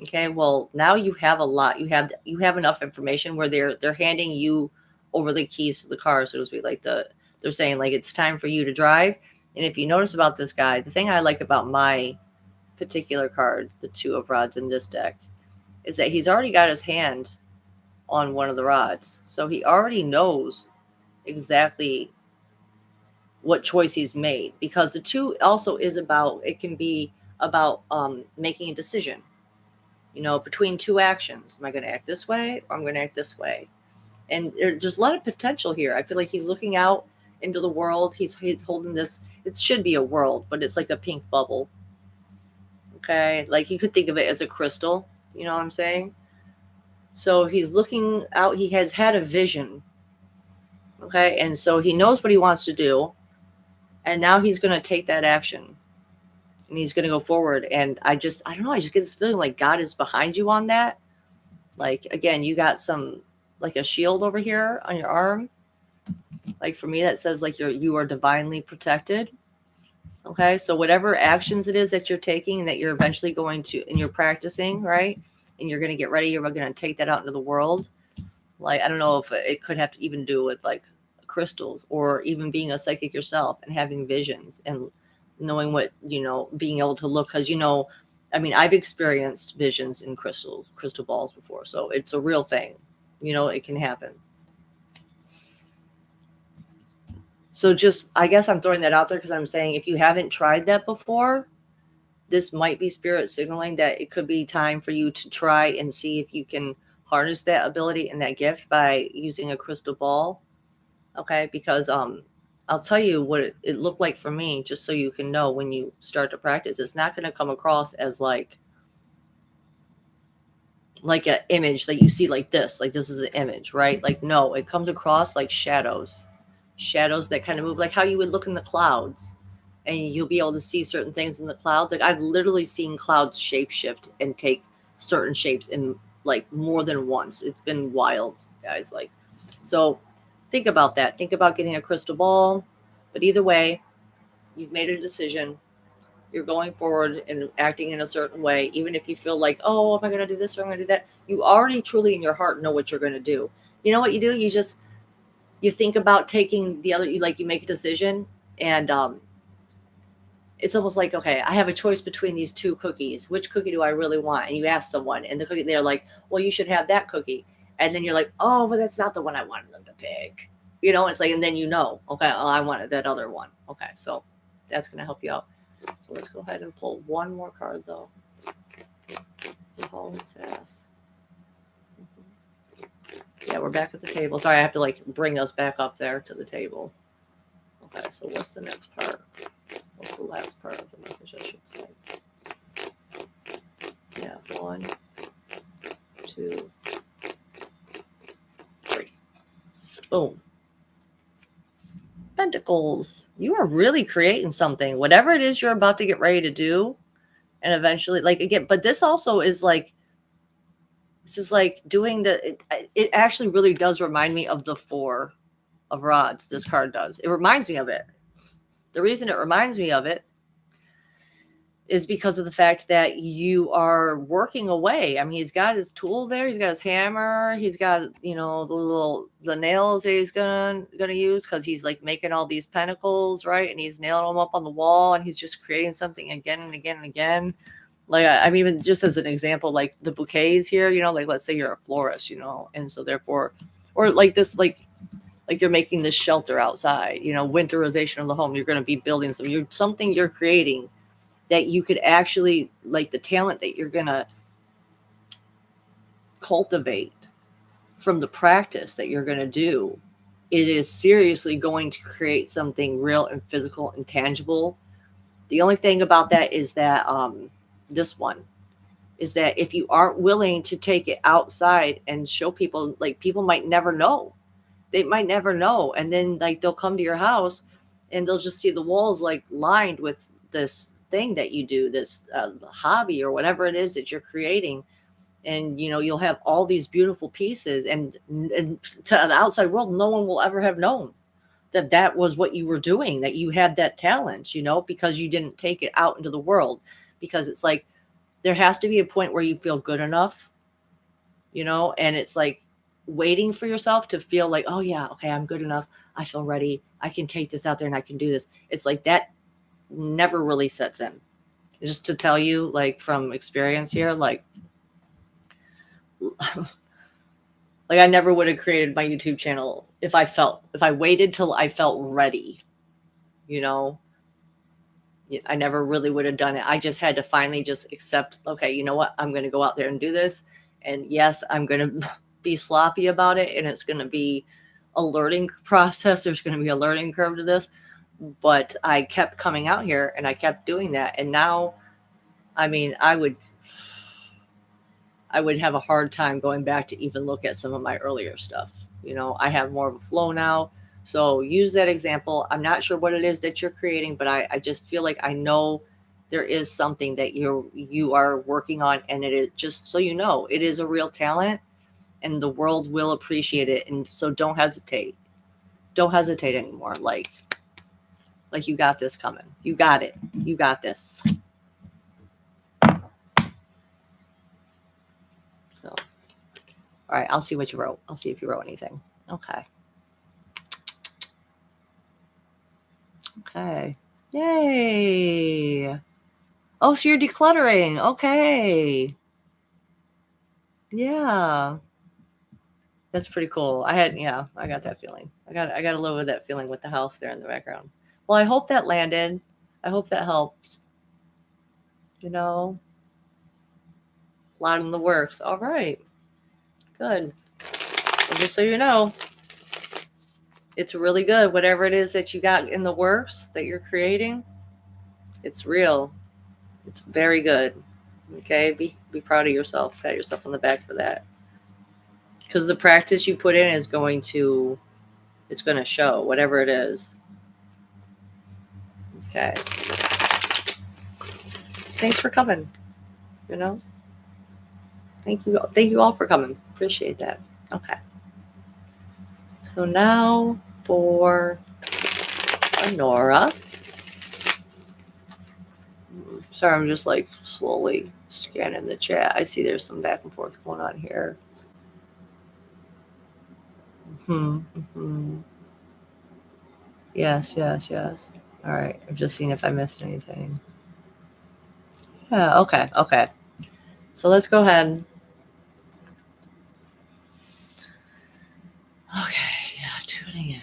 Okay, well, now you have a lot. You have enough information where they're handing you over the keys to the car, so to speak. Like they're saying like it's time for you to drive. And if you notice about this guy, the thing I like about my particular card, the two of rods in this deck, is that he's already got his hand on one of the rods. So he already knows exactly what choice he's made, because the two also is about, it can be about making a decision, between two actions. Am I going to act this way, or I'm going to act this way? And there's just a lot of potential here. I feel like he's looking out into the world. He's holding this. It should be a world, but it's like a pink bubble. Okay, like you could think of it as a crystal. You know what I'm saying? So he's looking out. He has had a vision. Okay, and so he knows what he wants to do, and now he's going to take that action, and he's going to go forward. And I don't know. I just get this feeling like God is behind you on that. Like, again, you got some, like a shield over here on your arm. Like for me, that says like you are divinely protected. Okay, so whatever actions it is that you're taking and that you're eventually going to, and you're practicing, right? And you're going to get ready, you're going to take that out into the world. Like, I don't know if it could have to even do with like crystals, or even being a psychic yourself and having visions and knowing what, being able to look. Because, I mean, I've experienced visions in crystal balls before. So it's a real thing. It can happen. So just, I guess I'm throwing that out there because I'm saying if you haven't tried that before, this might be spirit signaling that it could be time for you to try and see if you can harness that ability and that gift by using a crystal ball. Okay, because I'll tell you what it looked like for me, just so you can know when you start to practice. It's not going to come across as like an image that you see like this is an image, right? Like, no, it comes across like shadows that kind of move, like how you would look in the clouds, and you'll be able to see certain things in the clouds. Like, I've literally seen clouds shapeshift and take certain shapes in like more than once. It's been wild, guys. Like, so think about that. Think about getting a crystal ball. But either way, you've made a decision. You're going forward and acting in a certain way, even if you feel like, oh, am I going to do this or I'm going to do that? You already truly in your heart know what you're going to do. You know what you do? You think about taking the other, you make a decision, and it's almost like, okay, I have a choice between these two cookies. Which cookie do I really want? And you ask someone, and they're like, well, you should have that cookie. And then you're like, oh, but that's not the one I wanted them to pick. It's like, and then okay, oh, I wanted that other one. Okay, so that's going to help you out. So let's go ahead and pull one more card, though. Hold its ass. Yeah, we're back at the table. Sorry, I have to bring us back up there to the table. Okay, so what's the next part? What's the last part of the message, I should say? Yeah, 1, 2, 3. Boom. Pentacles. You are really creating something. Whatever it is you're about to get ready to do, and eventually, again, but this also is this is doing it actually really does remind me of the 4 of rods. This card does. It reminds me of it. The reason it reminds me of it is because of the fact that you are working away. I mean, he's got his tool there. He's got his hammer. He's got, the nails that he's gonna use, because he's making all these pentacles, right? And he's nailing them up on the wall, and he's just creating something again and again and again. I'm even just as an example, the bouquets here, let's say you're a florist, and so therefore, or this, you're making this shelter outside, winterization of the home. You're going to be building something you're creating that you could actually, the talent that you're going to cultivate from the practice that you're going to do. It is seriously going to create something real and physical and tangible. The only thing about that is that this one is that if you aren't willing to take it outside and show people, people might never know. They might never know. And then they'll come to your house and they'll just see the walls like lined with this thing that you do, this hobby or whatever it is that you're creating. And you'll have all these beautiful pieces, and to the outside world, no one will ever have known that that was what you were doing, that you had that talent, because you didn't take it out into the world. Because it's like there has to be a point where you feel good enough, and it's like waiting for yourself to feel like, oh yeah, okay, I'm good enough, I feel ready, I can take this out there and I can do this. It's like that never really sets in. Just to tell you, like, from experience here, like like I never would have created my YouTube channel if I waited till I felt ready, you know. I never really would have done it. I just had to finally just accept, okay, you know what? I'm going to go out there and do this. And yes, I'm going to be sloppy about it, and it's going to be a learning process. There's going to be a learning curve to this. But I kept coming out here and I kept doing that. And now, I mean, I would have a hard time going back to even look at some of my earlier stuff. I have more of a flow now. So use that example. I'm not sure what it is that you're creating, but I just feel like I know there is something that you are working on, and it is, just so it is a real talent, and the world will appreciate it. And so don't hesitate. Don't hesitate anymore. Like you got this coming. You got it. You got this. So, all right, I'll see what you wrote. I'll see if you wrote anything. Okay. Okay. Yay. Oh, so you're decluttering. Okay. Yeah. That's pretty cool. I got that feeling. I got a little bit of that feeling with the house there in the background. Well, I hope that landed. I hope that helps. A lot in the works. All right. Good. Well, just so you know, it's really good. Whatever it is that you got in the works that you're creating, it's real. It's very good. Okay, be proud of yourself. Pat yourself on the back for that. Because the practice you put in is going to show, whatever it is. Okay. Thanks for coming. Thank you all for coming. Appreciate that. Okay. So now for Nora. Sorry, I'm just like slowly scanning the chat. I see there's some back and forth going on here. Yes. All right. I'm just seeing if I missed anything. Yeah. Okay. So let's go ahead. Okay. Yeah. Tuning in.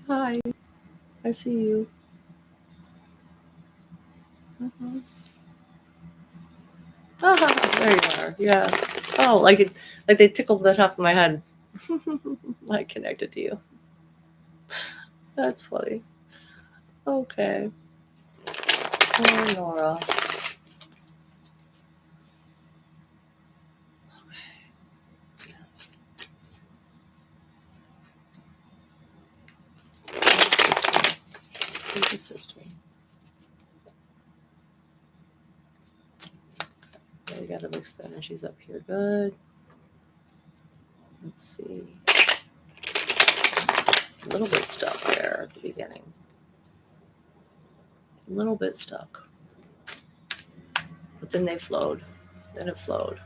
Hi. I see you. There you are. Yeah. Oh, like they tickled the top of my head. I connected to you. That's funny. Okay. Poor Nora. Okay. Yes. Who's the sister? Okay, we gotta mix the energies up here. Good. Let's see. A little bit stuck there at the beginning. A little bit stuck. But then they flowed. Then it flowed.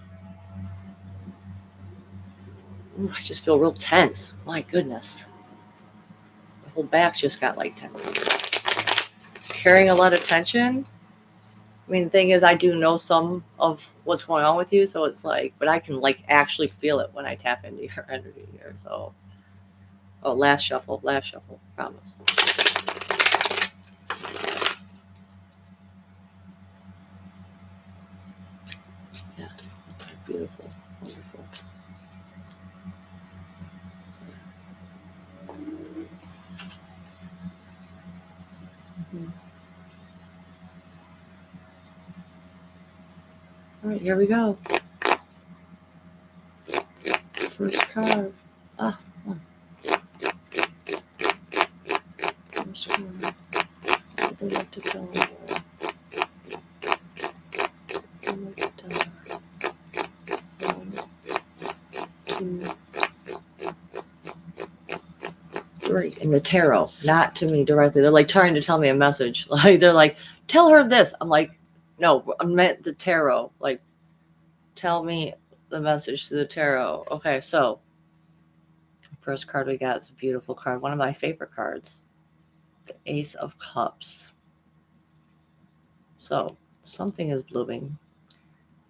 Ooh, I just feel real tense. My goodness. My whole back just got like tense. Carrying a lot of tension. I mean, the thing is, I do know some of what's going on with you, so it's like, but I can like actually feel it when I tap into your energy here. So, last shuffle, promise. Yeah, okay, beautiful, wonderful. All right, here we go. First card. 3 in the tarot, not to me directly. They're like trying to tell me a message. Like they're like, tell her this. I'm like, no, I meant the tarot. Like, tell me the message to the tarot. Okay, so first card we got is a beautiful card. One of my favorite cards. The Ace of Cups. So something is blooming.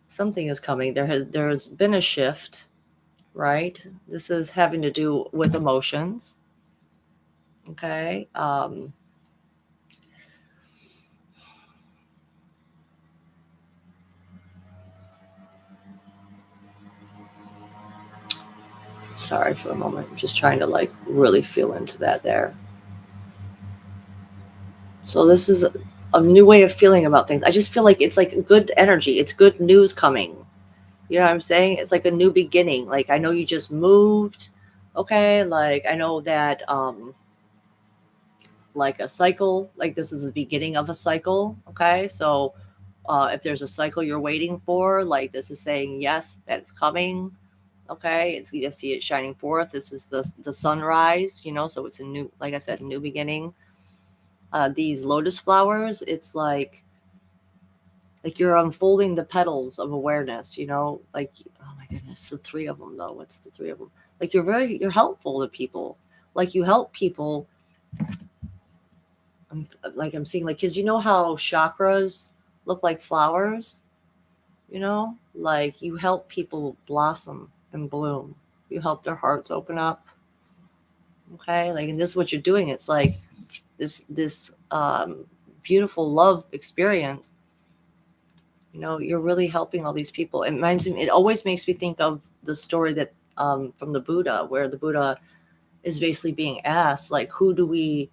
Something is coming. There's been a shift, right? This is having to do with emotions. Okay. Sorry for a moment. I'm just trying to like really feel into that there. So this is a new way of feeling about things. I just feel like it's like good energy. It's good news coming. You know what I'm saying? It's like a new beginning. Like I know you just moved. Okay. Like I know that like a cycle, like this is the beginning of a cycle. Okay. So if there's a cycle you're waiting for, like this is saying yes, that's coming. Okay, it's you see it shining forth. This is the sunrise, you know, so it's a new, like I said, new beginning. These lotus flowers, it's like you're unfolding the petals of awareness, you know, like oh my goodness, the 3 of them though. What's the 3 of them? Like you're helpful to people. Like you help people. I'm seeing like because you know how chakras look like flowers, you know, like you help people blossom and bloom. You help their hearts open up. Okay, like and this is what you're doing. It's like this beautiful love experience. You know, you're really helping all these people. It reminds me. It always makes me think of the story that from the Buddha, where the Buddha is basically being asked, like, who do we,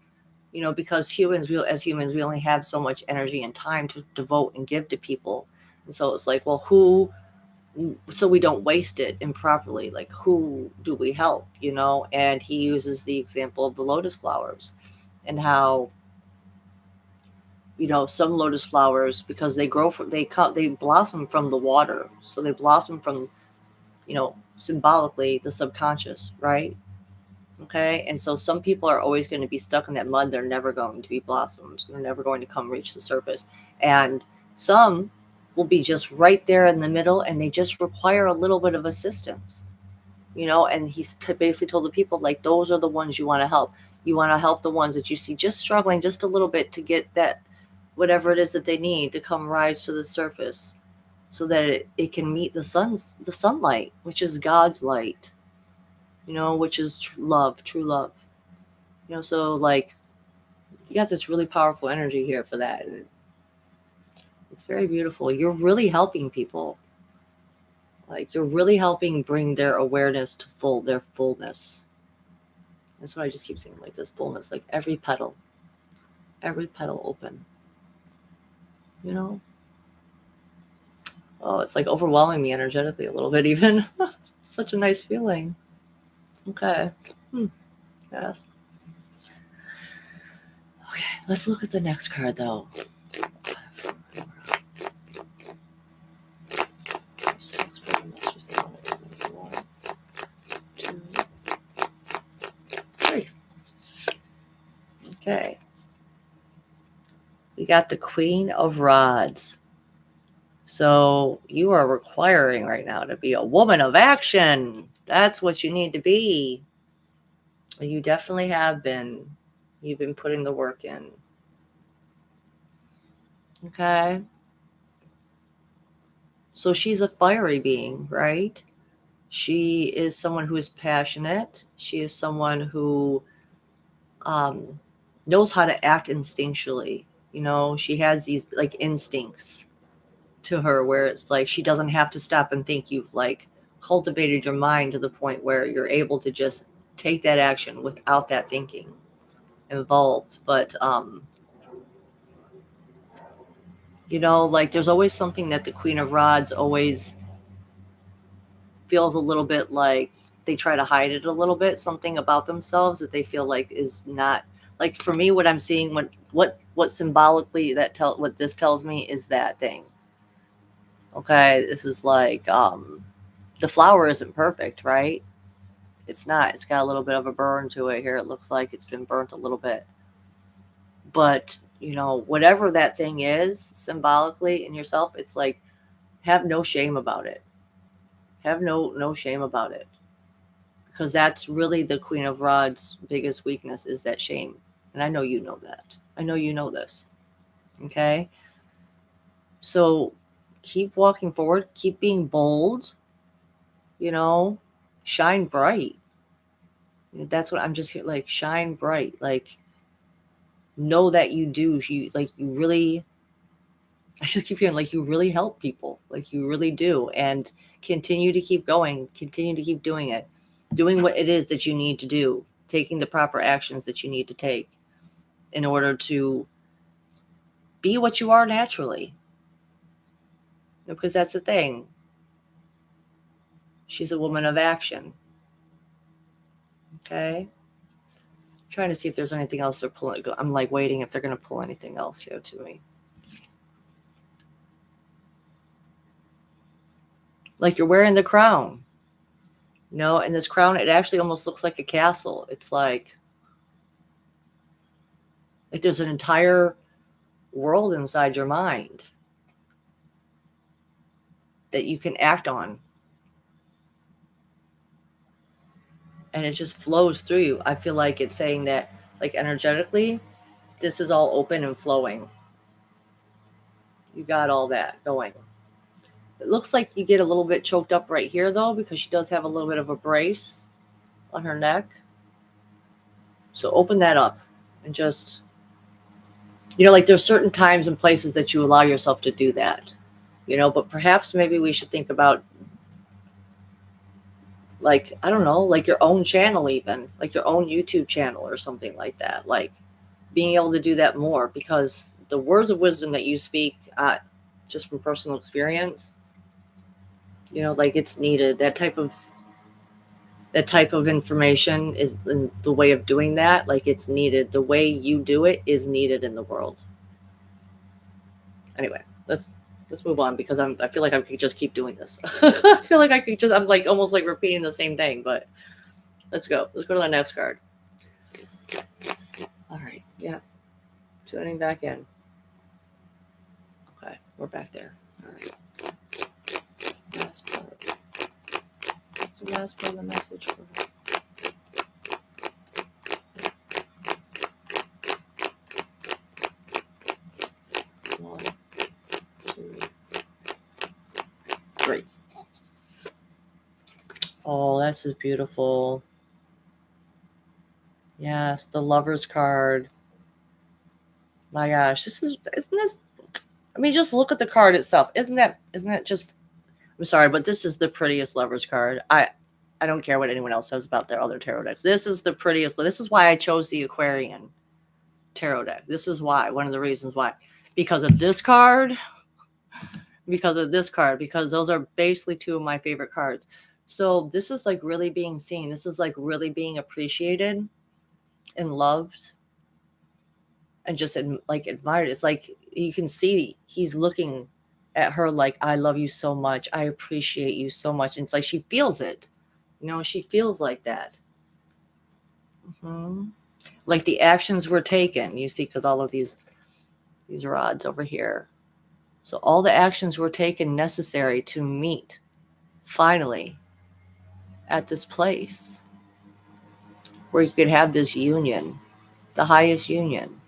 you know, because as humans, we only have so much energy and time to devote and give to people, and so it's like, well, who so we don't waste it improperly, like who do we help, you know? And he uses the example of the lotus flowers and how, you know, some lotus flowers, because they grow from they blossom from the water, so they blossom from, you know, symbolically the subconscious, right? Okay, and so some people are always going to be stuck in that mud. They're never going to be blossoms. They're never going to come reach the surface. And some will be just right there in the middle, and they just require a little bit of assistance, you know. And he's basically told the people, like, those are the ones you want to help. You want to help the ones that you see just struggling just a little bit to get that whatever it is that they need to come rise to the surface, so that it can meet the sunlight, which is God's light, you know, which is love, true love. You know, so like you got this really powerful energy here for that. It's very beautiful. You're really helping people. Like you're really helping bring their awareness to their fullness. That's what I just keep saying, like this fullness, like every petal open. You know? Oh, it's like overwhelming me energetically a little bit even. Such a nice feeling. Okay. Yes. Okay, let's look at the next card though. 1, 2, 3. Okay. We got the Queen of Rods. So you are requiring right now to be a woman of action. That's what you need to be. You definitely have been. You've been putting the work in. Okay. So she's a fiery being, right? She is someone who is passionate. She is someone who knows how to act instinctually. You know, she has these like instincts to her where it's like she doesn't have to stop and think. You've like cultivated your mind to the point where you're able to just take that action without that thinking involved. But you know, like there's always something that the Queen of Rods always feels a little bit like they try to hide it a little bit, something about themselves that they feel like is not, like for me, what I'm seeing, what symbolically what this tells me is that thing. Okay, this is like the flower isn't perfect, right? It's not. It's got a little bit of a burn to it here. It looks like it's been burnt a little bit. But, you know, whatever that thing is symbolically in yourself, it's like, have no shame about it. Have no shame about it. Because that's really the Queen of Rods' biggest weakness, is that shame. And I know you know that. I know you know this. Okay? So keep walking forward. Keep being bold. You know, shine bright. That's what I'm just here, like, shine bright. Like, know that you do. You really, I just keep feeling like you really help people. Like, you really do. And continue to keep going. Continue to keep doing it. Doing what it is that you need to do. Taking the proper actions that you need to take in order to be what you are naturally. Because that's the thing. She's a woman of action. Okay? Trying to see if there's anything else they're pulling. I'm like waiting if they're going to pull anything else here to me. Like you're wearing the crown. No, and this crown, it actually almost looks like a castle. It's like there's an entire world inside your mind that you can act on. And it just flows through you. I feel like it's saying that, like, energetically, this is all open and flowing. You got all that going. It looks like you get a little bit choked up right here, though, because she does have a little bit of a brace on her neck. So open that up and just, you know, like there's certain times and places that you allow yourself to do that, you know, but perhaps maybe we should think about, like, I don't know, like your own channel, even like your own YouTube channel or something like that. Like being able to do that more, because the words of wisdom that you speak, just from personal experience, you know, like it's needed. That type of information is the way of doing that. Like it's needed. The way you do it is needed in the world. Anyway, let's move on, because I feel like I could just keep doing this. I feel like I'm like almost like repeating the same thing, but let's go to the next card. All right. Yeah. Tuning back in. Okay. We're back there. All right. Last part. What's the last part of the message for her? Great. Oh, this is beautiful. Yes, the Lover's card. My gosh, isn't this? I mean, just look at the card itself. Isn't that just? I'm sorry, but this is the prettiest Lover's card. I don't care what anyone else says about their other tarot decks. This is the prettiest. This is why I chose the Aquarian tarot deck. This is why. One of the reasons why. Because of this card. Because those are basically two of my favorite cards. So this is like really being seen. This is like really being appreciated and loved and just like admired. It's like you can see he's looking at her like, I love you so much. I appreciate you so much. And it's like she feels it. You know, she feels like that. Mm-hmm. Like the actions were taken, you see, because all of these rods over here. So all the actions were taken necessary to meet finally at this place where you could have this union, the highest union.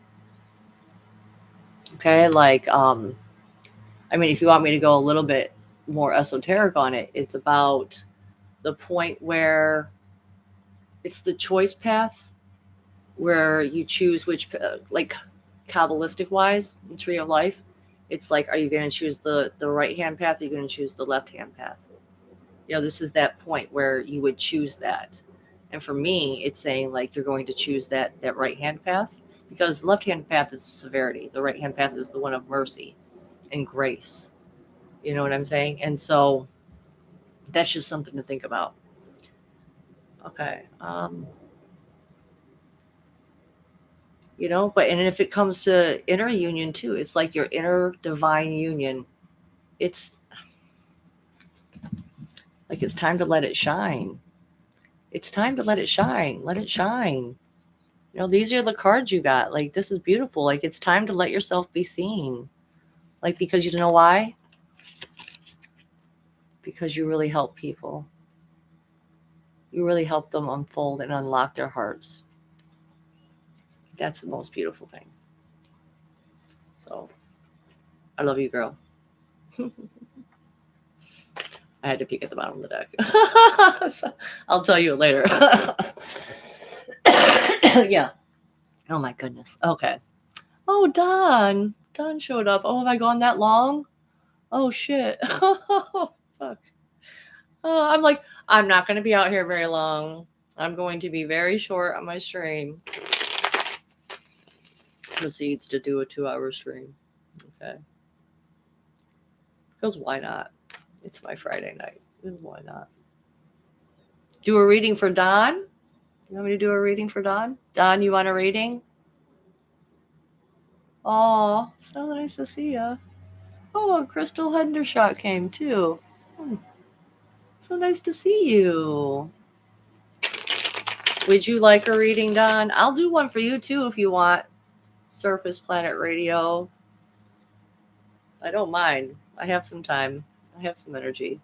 Okay, like I mean, if you want me to go a little bit more esoteric on it, it's about the point where it's the choice path where you choose which, like Kabbalistic wise, the tree of life. It's like, are you going to choose the right hand path? Or are you going to choose the left hand path? You know, this is that point where you would choose that. And for me, it's saying like you're going to choose that right hand path, because the left hand path is severity. The right hand path is the one of mercy and grace. You know what I'm saying? And so that's just something to think about. Okay. You know, but and if it comes to inner union too, it's like your inner divine union. It's like it's time to let it shine. It's time to let it shine. Let it shine. You know, these are the cards you got. Like, this is beautiful. Like, it's time to let yourself be seen. Like, because you know why? Because you really help people. You really help them unfold and unlock their hearts. That's the most beautiful thing. So, I love you, girl. I had to peek at the bottom of the deck. So, I'll tell you later. Yeah. Oh my goodness. Okay. Oh, Don. Don showed up. Oh, have I gone that long? Oh shit. Oh, fuck. I'm like, I'm not going to be out here very long. I'm going to be very short on my stream. Proceeds to do a 2-hour stream. Okay. Because why not? It's my Friday night. Why not? Do a reading for Don? You want me to do a reading for Don? Don, you want a reading? Oh, so nice to see ya. Oh, and Crystal Hendershot came too. So nice to see you. Would you like a reading, Don? I'll do one for you too if you want. Surface Planet Radio. I don't mind. I have some time. I have some energy.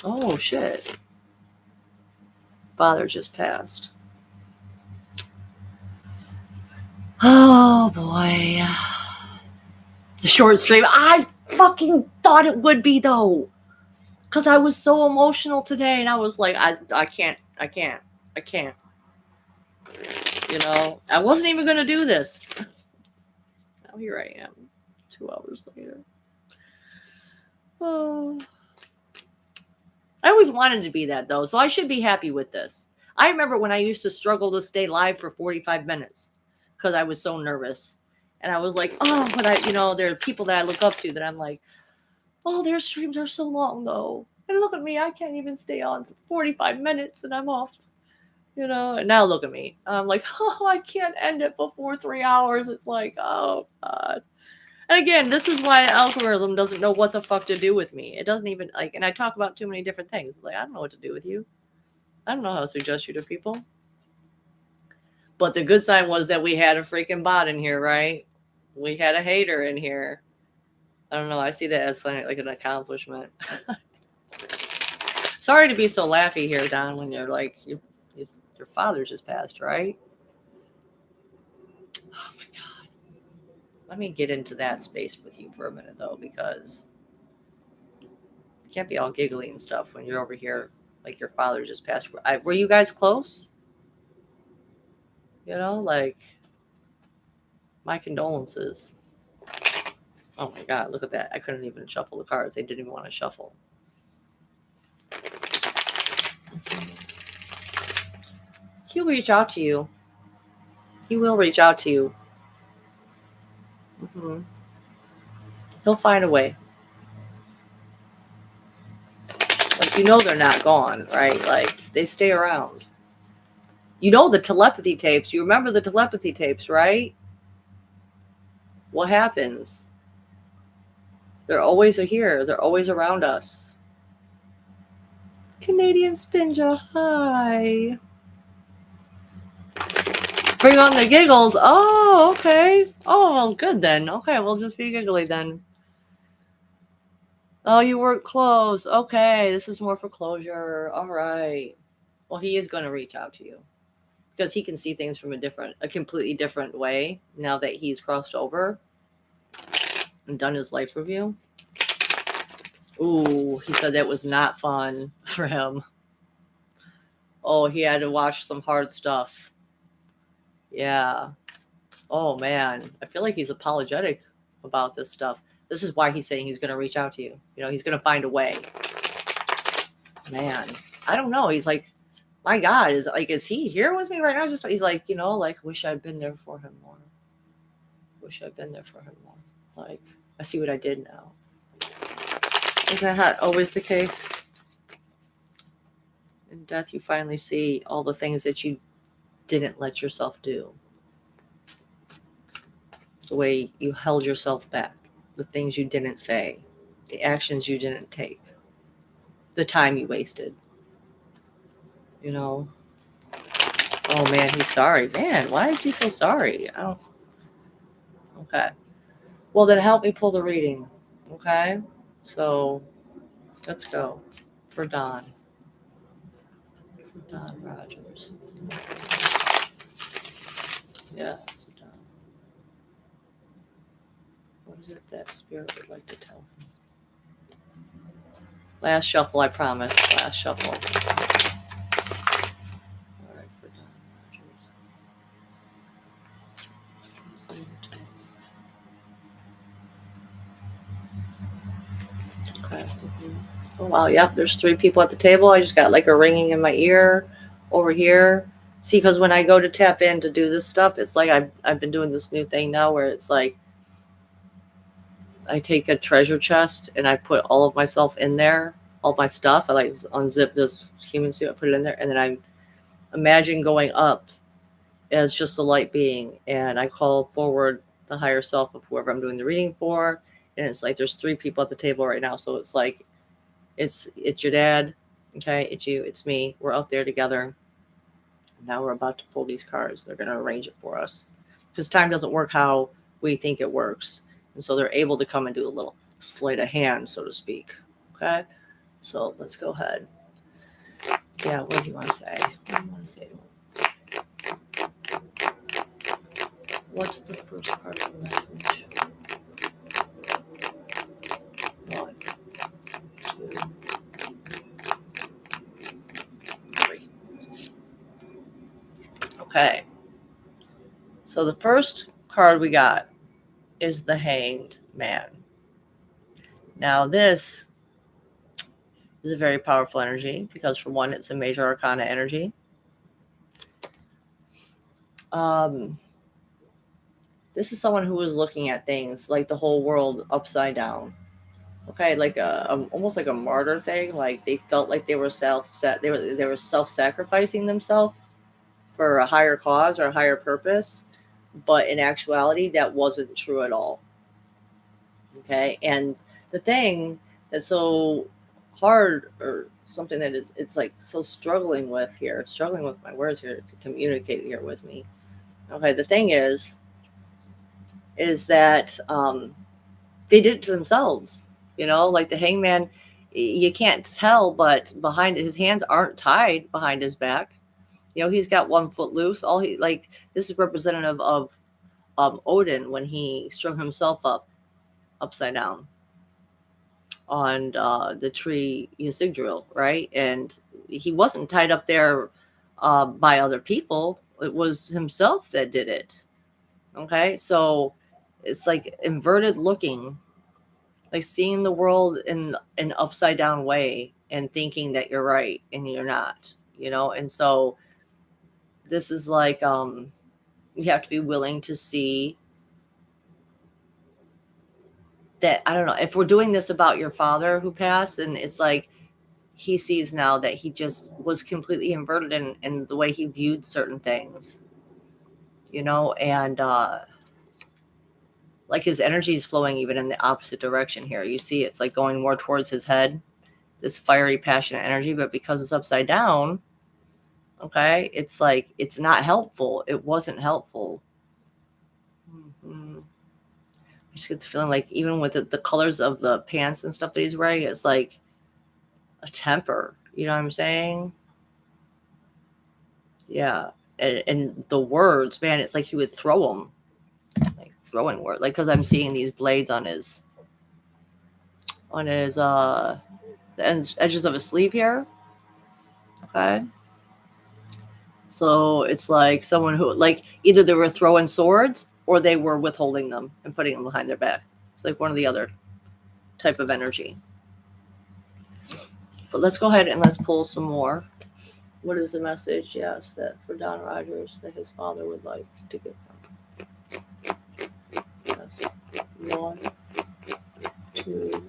Oh, shit. Father just passed. Oh, boy. The short stream. I fucking thought it would be, though. Because I was so emotional today, and I was like, I can't. You know, I wasn't even going to do this. Now here I am, 2 hours later. Oh. I always wanted to be that, though, so I should be happy with this. I remember when I used to struggle to stay live for 45 minutes because I was so nervous. And I was like, oh, but there are people that I look up to that I'm like, oh, their streams are so long, though. And look at me, I can't even stay on for 45 minutes and I'm off. And now look at me. I'm like, oh, I can't end it before 3 hours. It's like, oh, God. And again, this is why algorithm doesn't know what the fuck to do with me. It doesn't even, and I talk about too many different things. Like, I don't know what to do with you. I don't know how to suggest you to people. But the good sign was that we had a freaking bot in here, right? We had a hater in here. I don't know. I see that as like an accomplishment. Sorry to be so laughy here, Don, when you're like, your father just passed, right? Oh, my God. Let me get into that space with you for a minute, though, because you can't be all giggly and stuff when you're over here like your father just passed. Were you guys close? Like, my condolences. Oh my God, look at that. I couldn't even shuffle the cards. They didn't even want to shuffle. He'll reach out to you. He will reach out to you. Mm-hmm. He'll find a way. Like, they're not gone, right? Like, they stay around. The telepathy tapes. You remember the telepathy tapes, right? What happens? They're always here. They're always around us. Canadian Spinja, hi. Bring on the giggles. Oh, okay. Oh, well, good then. Okay, we'll just be giggly then. Oh, you weren't close. Okay, this is more for closure. All right. Well, he is going to reach out to you because he can see things from a completely different way now that he's crossed over and done his life review. Ooh, he said that was not fun for him. Oh, he had to watch some hard stuff. Yeah. Oh, man. I feel like he's apologetic about this stuff. This is why he's saying he's going to reach out to you. He's going to find a way. Man, I don't know. He's like, my God, is he here with me right now? He's like, wish I'd been there for him more. Wish I'd been there for him more. Like, I see what I did now. Isn't that always the case? In death, you finally see all the things that you didn't let yourself do. The way you held yourself back. The things you didn't say. The actions you didn't take. The time you wasted. you know. Oh man, he's sorry. Man, why is he so sorry? I don't. Okay. Well, then help me pull the reading. Okay. So let's go for Don. For Don Rogers. Yeah. For Don. What is it that Spirit would like to tell him? Last shuffle, I promise. Last shuffle. All right, for Don Rogers. Okay. Oh wow, yep, there's 3 people at the table. I just got like a ringing in my ear over here. See, because when I go to tap in to do this stuff, it's like I've been doing this new thing now where it's like I take a treasure chest and I put all of myself in there, all my stuff. I like unzip this human suit, I put it in there, and then I imagine going up as just a light being, and I call forward the higher self of whoever I'm doing the reading for. And it's like there's 3 people at the table right now, so it's like it's your dad, okay, it's you, it's me. We're out there together. Now we're about to pull these cards. They're going to arrange it for us because time doesn't work how we think it works, and so they're able to come and do a little sleight of hand, so to speak. Okay, so let's go ahead. Yeah, what do you want to say? What do you want to say to him? What's the first part of the message? 1, 2, 3. Okay. So the first card we got is the Hanged Man. Now this is a very powerful energy because, for one, it's a major arcana energy. This is someone who was looking at things like the whole world upside down. Okay, like almost like a martyr thing. Like they felt like they were self-sacrificing themselves for a higher cause or a higher purpose, but in actuality, that wasn't true at all. Okay, and the thing that's so hard, or something that it's like so struggling with my words here to communicate here with me. Okay, the thing is that they did it to themselves. Like the hangman, you can't tell, but behind his hands aren't tied behind his back. He's got 1 foot loose. All he like this is representative of Odin when he strung himself up upside down on the tree Yggdrasil, right? And he wasn't tied up there by other people. It was himself that did it. Okay, so it's like inverted looking, like seeing the world in an upside down way and thinking that you're right and you're not. And so this is like you have to be willing to see that. I don't know if we're doing this about your father who passed, and it's like he sees now that he just was completely inverted in the way he viewed certain things, and like his energy is flowing even in the opposite direction here. You see it's like going more towards his head, this fiery, passionate energy, but because it's upside down, okay, it's like it's not helpful. It wasn't helpful. I just get the feeling like even with the colors of the pants and stuff that he's wearing, it's like a temper. You know what I'm saying? Yeah. And the words, man, it's like he would throw them, like throwing words, like because I'm seeing these blades on his the edges of his sleeve here. Okay. So it's like someone who, like, either they were throwing swords or they were withholding them and putting them behind their back. It's like one or the other type of energy. But let's go ahead and let's pull some more. What is the message? Yes, that for Don Rogers that his father would like to give him. Yes. 1, 2,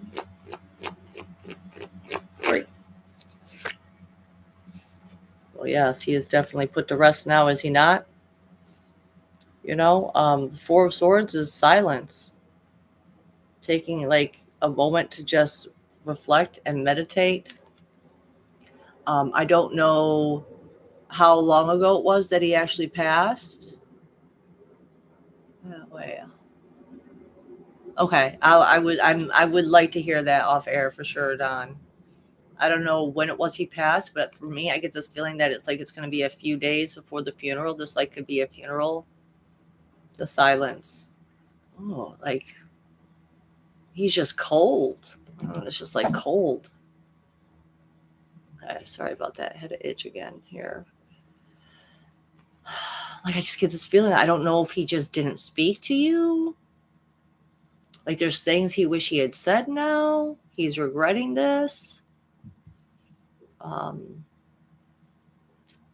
3. Well, yes, he is definitely put to rest now, is he not? The 4 of Swords is silence. Taking like a moment to just reflect and meditate. I don't know how long ago it was that he actually passed? Wait. Okay, I would like to hear that off air for sure, Don. I don't know when it was he passed, but for me, I get this feeling that it's like it's going to be a few days before the funeral. This like could be a funeral. The silence. Oh, like he's just cold. Oh, it's just like cold. Okay, sorry about that. I had an itch again here. Like I just get this feeling. I don't know if he just didn't speak to you. Like there's things he wish he had said now. He's regretting this.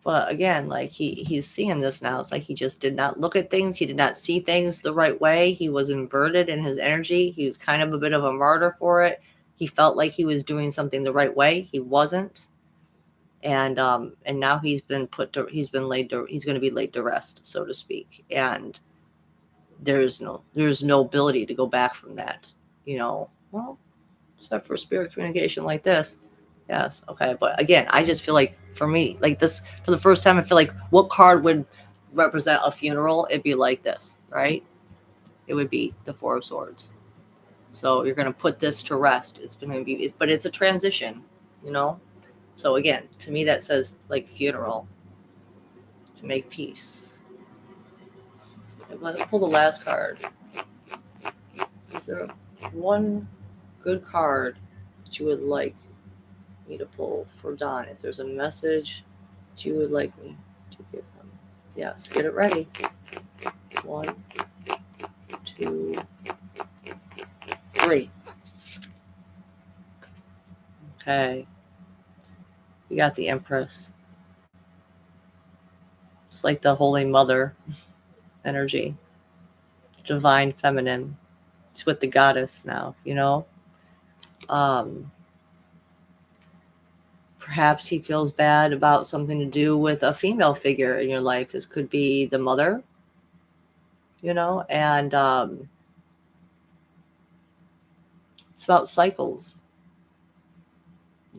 But again, like he's seeing this now. It's like he just did not look at things. He did not see things the right way. He was inverted in his energy. He was kind of a bit of a martyr for it. He felt like he was doing something the right way. He wasn't. And now he's going to be laid to rest, so to speak. And there's no ability to go back from that, well, except for spirit communication like this. Yes. Okay. But again, I just feel like for me, like this, for the first time, I feel like what card would represent a funeral? It'd be like this, right? It would be the Four of Swords. So you're going to put this to rest. It's going to be, but it's a transition, So again, to me, that says like funeral, to make peace. Okay, let's pull the last card. Is there one good card that you would like me to pull for Don? If there's a message that you would like me to give him, yes, get it ready. 1, 2, 3. Okay, we got the Empress. It's like the Holy Mother energy, divine feminine. It's with the goddess now, Perhaps he feels bad about something to do with a female figure in your life. This could be the mother, and it's about cycles.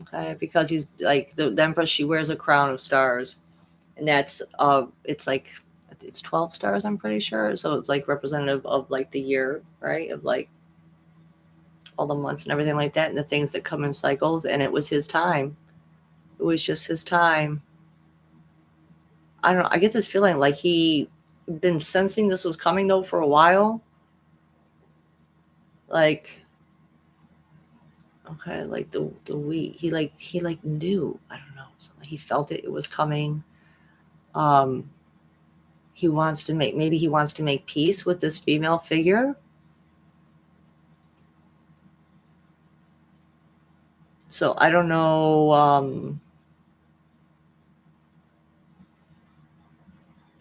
Okay, because he's like the Empress, she wears a crown of stars, and that's it's 12 stars, I'm pretty sure. So it's like representative of like the year, right? Of like all the months and everything like that, and the things that come in cycles. And it was his time. It was just his time. I don't know. I get this feeling like he been sensing this was coming though for a while. Like, okay, like the wheat. He knew. I don't know. He felt it. It was coming. He wants to make peace with this female figure. So I don't know.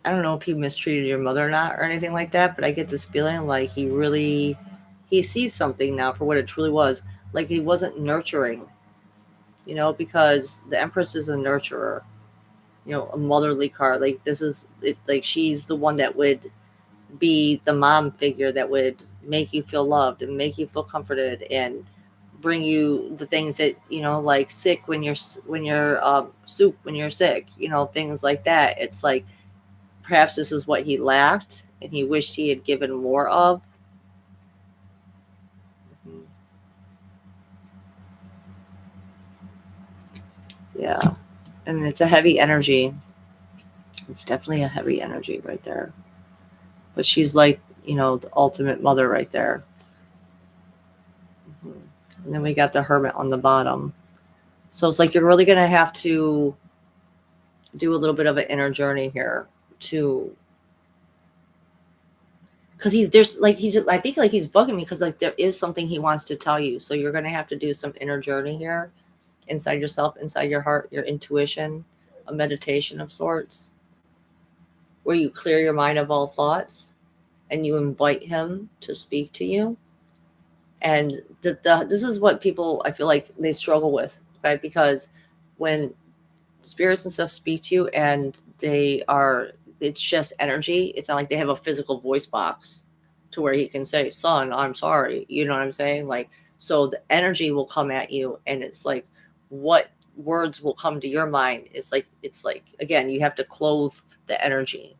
I don't know if he mistreated your mother or not or anything like that, but I get this feeling like he sees something now for what it truly was. Like he wasn't nurturing, because the Empress is a nurturer, a motherly card. Like this is it, like she's the one that would be the mom figure that would make you feel loved and make you feel comforted and bring you the things that like sick when you're soup when you're sick, things like that. It's like perhaps this is what he lacked and he wished he had given more of. Yeah, and it's a heavy energy. It's definitely a heavy energy right there, but she's like the ultimate mother right there. And then we got the Hermit on the bottom. So it's like you're really going to have to do a little bit of an inner journey here because I think like he's bugging me because like there is something he wants to tell you. So you're going to have to do some inner journey here inside yourself, inside your heart, your intuition, a meditation of sorts where you clear your mind of all thoughts and you invite him to speak to you. And this is what people, I feel like they struggle with, right? Because when spirits and stuff speak to you and it's just energy. It's not like they have a physical voice box to where he can say, son, I'm sorry. You know what I'm saying? Like, so the energy will come at you and it's like, what words will come to your mind. It's like, again, you have to clothe the energy.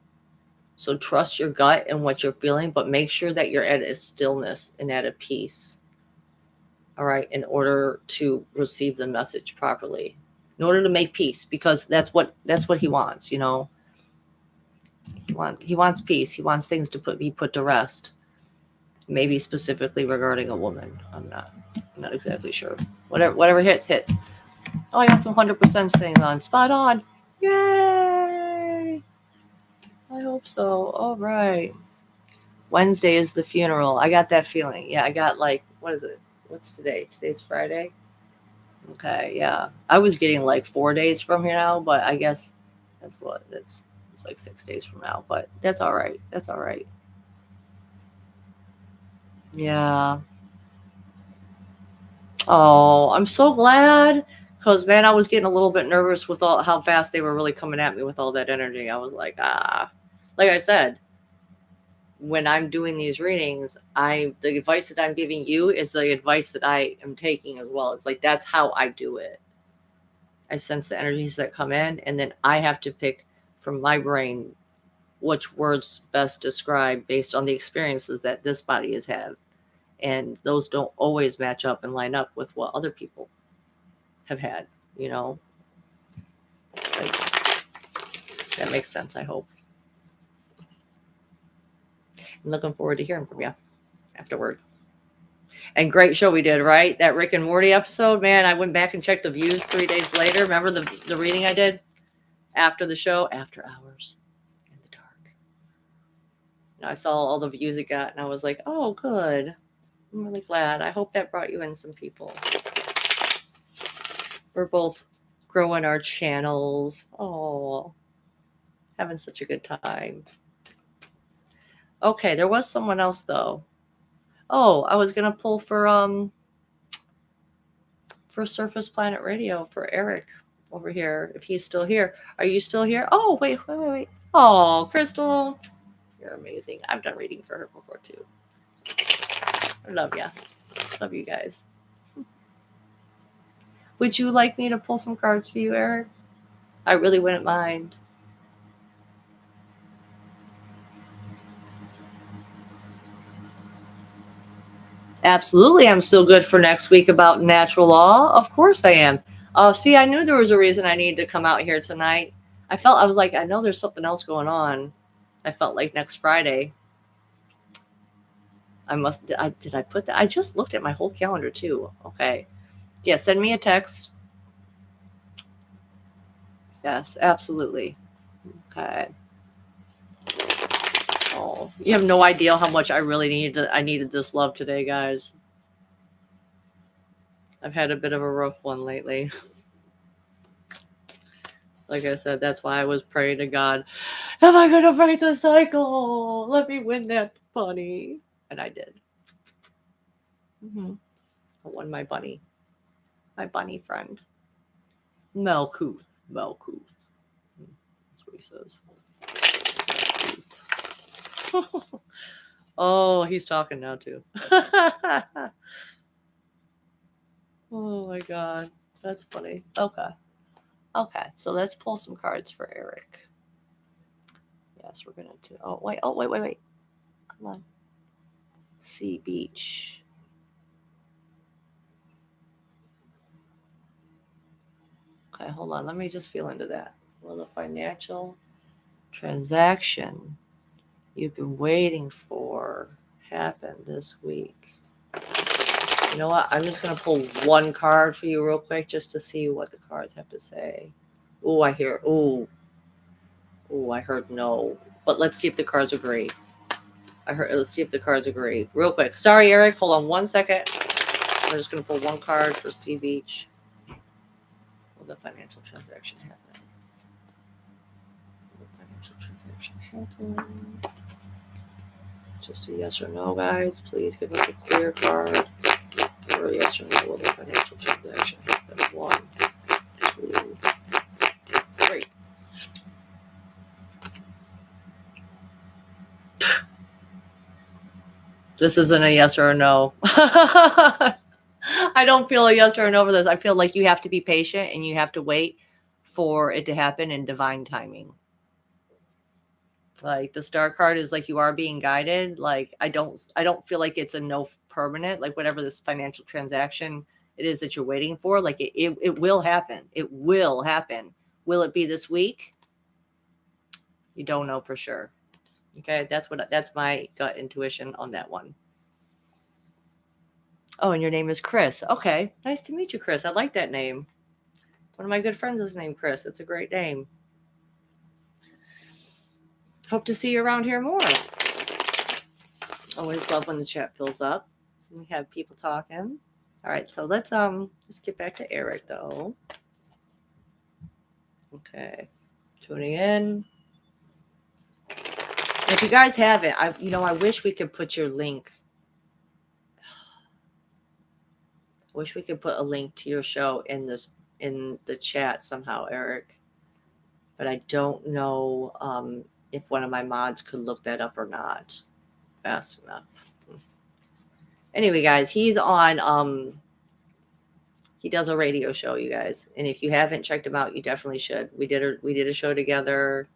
So trust your gut and what you're feeling, but make sure that you're at a stillness and at a peace. All right, in order to receive the message properly, in order to make peace, because that's what he wants. You know, he wants peace. He wants things to be put to rest. Maybe specifically regarding a woman. I'm not exactly sure. Whatever hits. Oh, I got some 100% things on. Spot on. Yay! I hope so. All right. Wednesday is the funeral. I got that feeling. Yeah, I got like, what is it? What's today? Today's Friday. Okay, yeah. I was getting like 4 days from here now, but I guess it's like 6 days from now, but that's all right. That's all right. Yeah. Oh, I'm so glad, because man, I was getting a little bit nervous with all how fast they were really coming at me with all that energy. I was like, like I said, when I'm doing these readings, the advice that I'm giving you is the advice that I am taking as well. It's like, that's how I do it. I sense the energies that come in, and then I have to pick from my brain which words best describe based on the experiences that this body has had. And those don't always match up and line up with what other people have had, you know. Like, that makes sense, I hope. I'm looking forward to hearing from you afterward. And great show we did, right? That Rick and Morty episode, man. I went back and checked the views 3 days later. Remember the reading I did after the show, after hours in the dark. And I saw all the views it got, and I was like, oh, good. I'm really glad. I hope that brought you in some people. We're both growing our channels. Oh, having such a good time. Okay, there was someone else though. Oh, I was gonna pull for Surface Planet Radio for Eric over here, if he's still here. Are you still here? Oh, wait. Oh, Crystal, you're amazing. I've done reading for her before too. I love ya. Love you guys. Would you like me to pull some cards for you, Eric? I really wouldn't mind. Absolutely, I'm still good for next week about natural law. Of course I am. Oh, see, I knew there was a reason I needed to come out here tonight. I was like, I know there's something else going on. I felt like next Friday. Did I put that? I just looked at my whole calendar too. Okay. Yeah, send me a text. Yes, absolutely. Okay. Oh, you have no idea how much I really needed this love today, guys. I've had a bit of a rough one lately. Like I said, that's why I was praying to God, am I going to break the cycle? Let me win that bunny. And I did. I won my bunny friend. Melkuth. That's what he says. Oh, he's talking now too. Oh my God. That's funny. Okay, so let's pull some cards for Eric. Yes, we're going to. Oh, wait. Come on. Sea Beach. Okay, hold on. Let me just feel into that. Will the financial transaction you've been waiting for happen this week? You know what? I'm just going to pull one card for you real quick just to see what the cards have to say. Oh, I hear. Oh, I heard no. But let's see if the cards agree. Let's see if the cards agree. Real quick. Sorry, Eric. Hold on 1 second. I'm just going to pull one card for Sea Beach. Will the financial transaction happen? Will the financial transaction happen? Just a yes or no, guys. Please give us a clear card. Or yes or no, will the financial transaction happen? 1, 2, 3. This isn't a yes or a no. I I don't feel a yes or a no for this. I feel like you have to be patient and you have to wait for it to happen in divine timing. Like the star card is like you are being guided. Like I don't feel like it's a no permanent, like whatever this financial transaction it is that you're waiting for, like it will happen. It will happen. Will it be this week? You don't know for sure. Okay, that's my gut intuition on that one. Oh, and your name is Chris. Okay, nice to meet you, Chris. I like that name. One of my good friends is named Chris. It's a great name. Hope to see you around here more. Always love when the chat fills up. We have people talking. All right, so let's get back to Eric though. Okay, tuning in. If you guys have it, I wish we could put your link. I wish we could put a link to your show in the chat somehow, Eric. But I don't know if one of my mods could look that up or not fast enough. Anyway, guys, he's on he does a radio show, you guys. And if you haven't checked him out, you definitely should. We did a show together.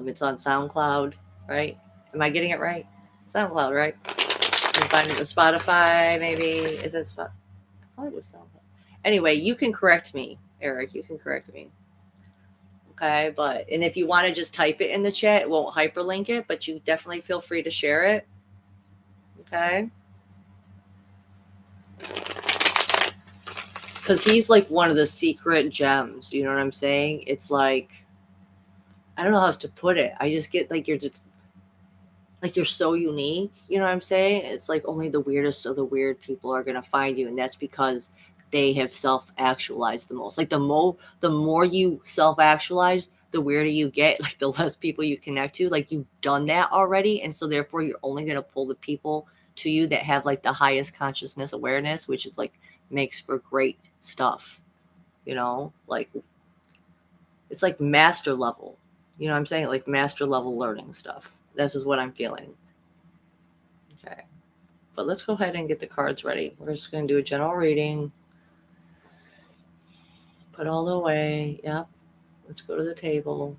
It's on SoundCloud, right? Am I getting it right? SoundCloud, right? You can find it on Spotify, maybe. Is it Spotify? I thought it was SoundCloud. Anyway, you can correct me, Eric. You can correct me. Okay, and if you want to just type it in the chat, it won't hyperlink it, but you definitely feel free to share it. Okay. Because he's like one of the secret gems. You know what I'm saying? It's like, I don't know how else to put it. I just get like you're so unique. You know what I'm saying? It's like only the weirdest of the weird people are going to find you. And that's because they have self-actualized the most. Like the more you self-actualize, the weirder you get, like the less people you connect to. Like you've done that already. And so therefore you're only going to pull the people to you that have like the highest consciousness awareness, which is like makes for great stuff. Like it's like master level. You know what I'm saying? Like master level learning stuff. This is what I'm feeling. Okay. But let's go ahead and get the cards ready. We're just going to do a general reading. Put all the way. Yep. Let's go to the table.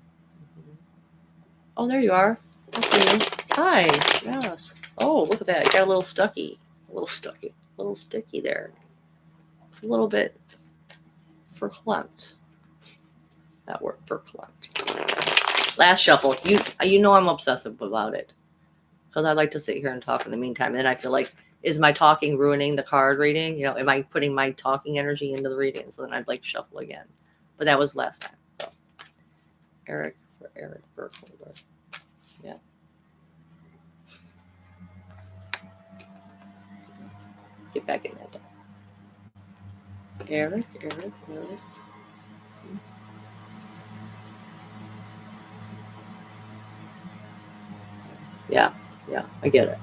Oh, there you are. Okay. Hi. Yes. Oh, look at that. Got a little stucky. A little sticky there. A little bit verklempt. That word, verklempt. Last shuffle. You know I'm obsessive about it. Because I like to sit here and talk in the meantime. And then I feel like, is my talking ruining the card reading? Am I putting my talking energy into the reading? So then I'd like shuffle again. But that was last time. So Eric Burkholder. Yeah. Get back in that. Eric. Yeah, I get it.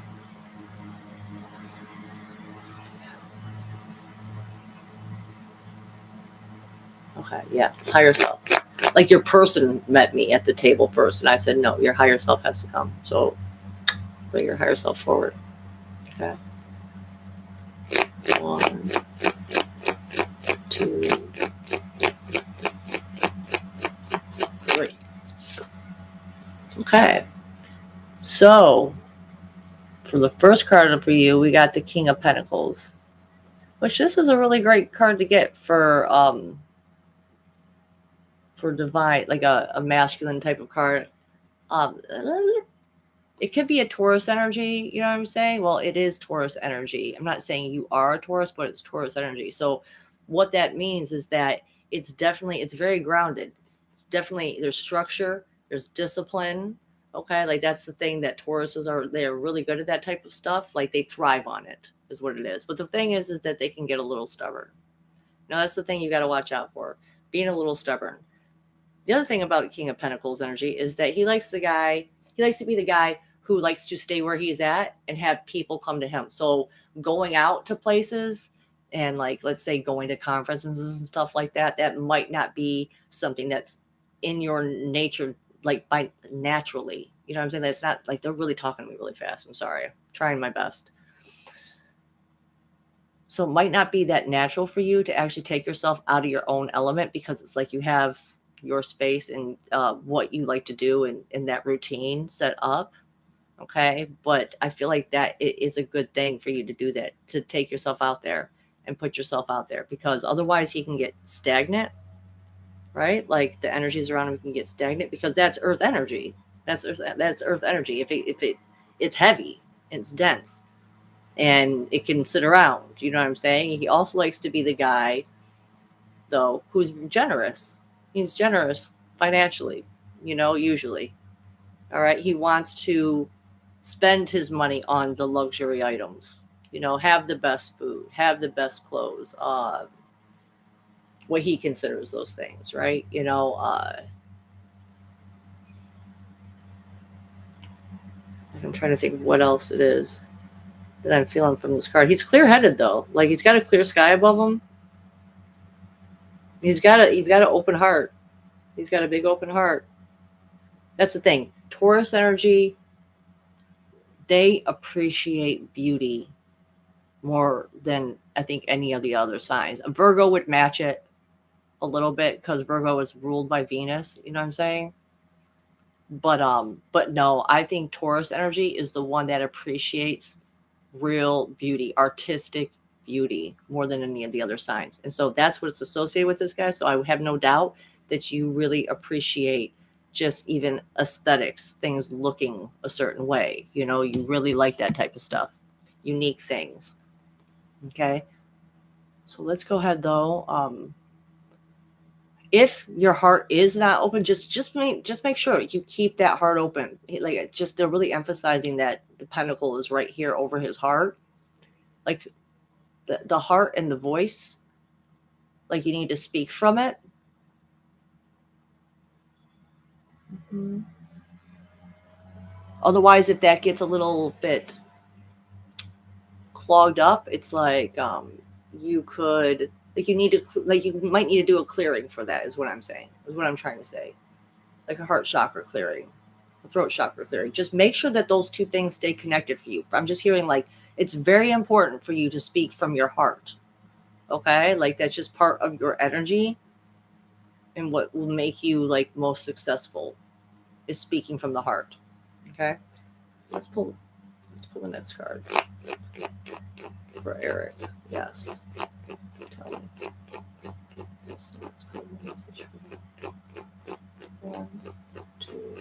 Okay, yeah, higher self. Like your person met me at the table first, and I said, no, your higher self has to come. So bring your higher self forward. Okay. 1, 2, 3. Okay. So for the first card for you, we got the King of Pentacles, which this is a really great card to get for divine, like a masculine type of card. It could be a Taurus energy, you know what I'm saying? Well, it is Taurus energy. I'm not saying you are a Taurus, but it's Taurus energy. So what that means is that it's very grounded. It's definitely, there's structure, there's discipline. Okay. Like that's the thing that Tauruses they're really good at that type of stuff. Like they thrive on it is what it is. But the thing is that they can get a little stubborn. Now that's the thing you got to watch out for, being a little stubborn. The other thing about King of Pentacles energy is that he likes to be the guy who likes to stay where he's at and have people come to him. So going out to places and like, let's say going to conferences and stuff like that, that might not be something that's in your nature, like by naturally, you know what I'm saying? That's not like, they're really talking to me really fast. I'm sorry. I'm trying my best. So it might not be that natural for you to actually take yourself out of your own element, because it's like you have your space and what you like to do in that routine set up. Okay. But I feel like that it is a good thing for you to do that, to take yourself out there and put yourself out there, because otherwise he can get stagnant, right? Like the energies around him can get stagnant, because that's earth energy. That's earth energy. It's heavy, it's dense, and it can sit around. You know what I'm saying? He also likes to be the guy, though, who's generous. He's generous financially, usually. All right. He wants to spend his money on the luxury items, have the best food, have the best clothes, what he considers those things, right? I'm trying to think of what else it is that I'm feeling from this card. He's clear-headed though. Like he's got a clear sky above him. He's got an open heart. He's got a big open heart. That's the thing. Taurus energy, they appreciate beauty more than I think any of the other signs. A Virgo would match it a little bit because Virgo is ruled by Venus. You know what I'm saying? But no, I think Taurus energy is the one that appreciates real beauty, artistic beauty, more than any of the other signs. And so that's what it's associated with this guy. So I have no doubt that you really appreciate just even aesthetics, things looking a certain way. You really like that type of stuff, unique things. Okay. So let's go ahead though. If your heart is not open, just make sure you keep that heart open. Like just they're really emphasizing that the pentacle is right here over his heart. Like the heart and the voice, like you need to speak from it. Mm-hmm. Otherwise, if that gets a little bit clogged up, it's like you could you might need to do a clearing for that, is what I'm saying. Is what I'm trying to say. Like a heart chakra clearing, a throat chakra clearing. Just make sure that those two things stay connected for you. I'm just hearing like it's very important for you to speak from your heart. Okay? Like that's just part of your energy, and what will make you like most successful is speaking from the heart. Okay? Let's pull the next card for Eric. Yes. Tell me. Let's pull the message for you. 1, 2,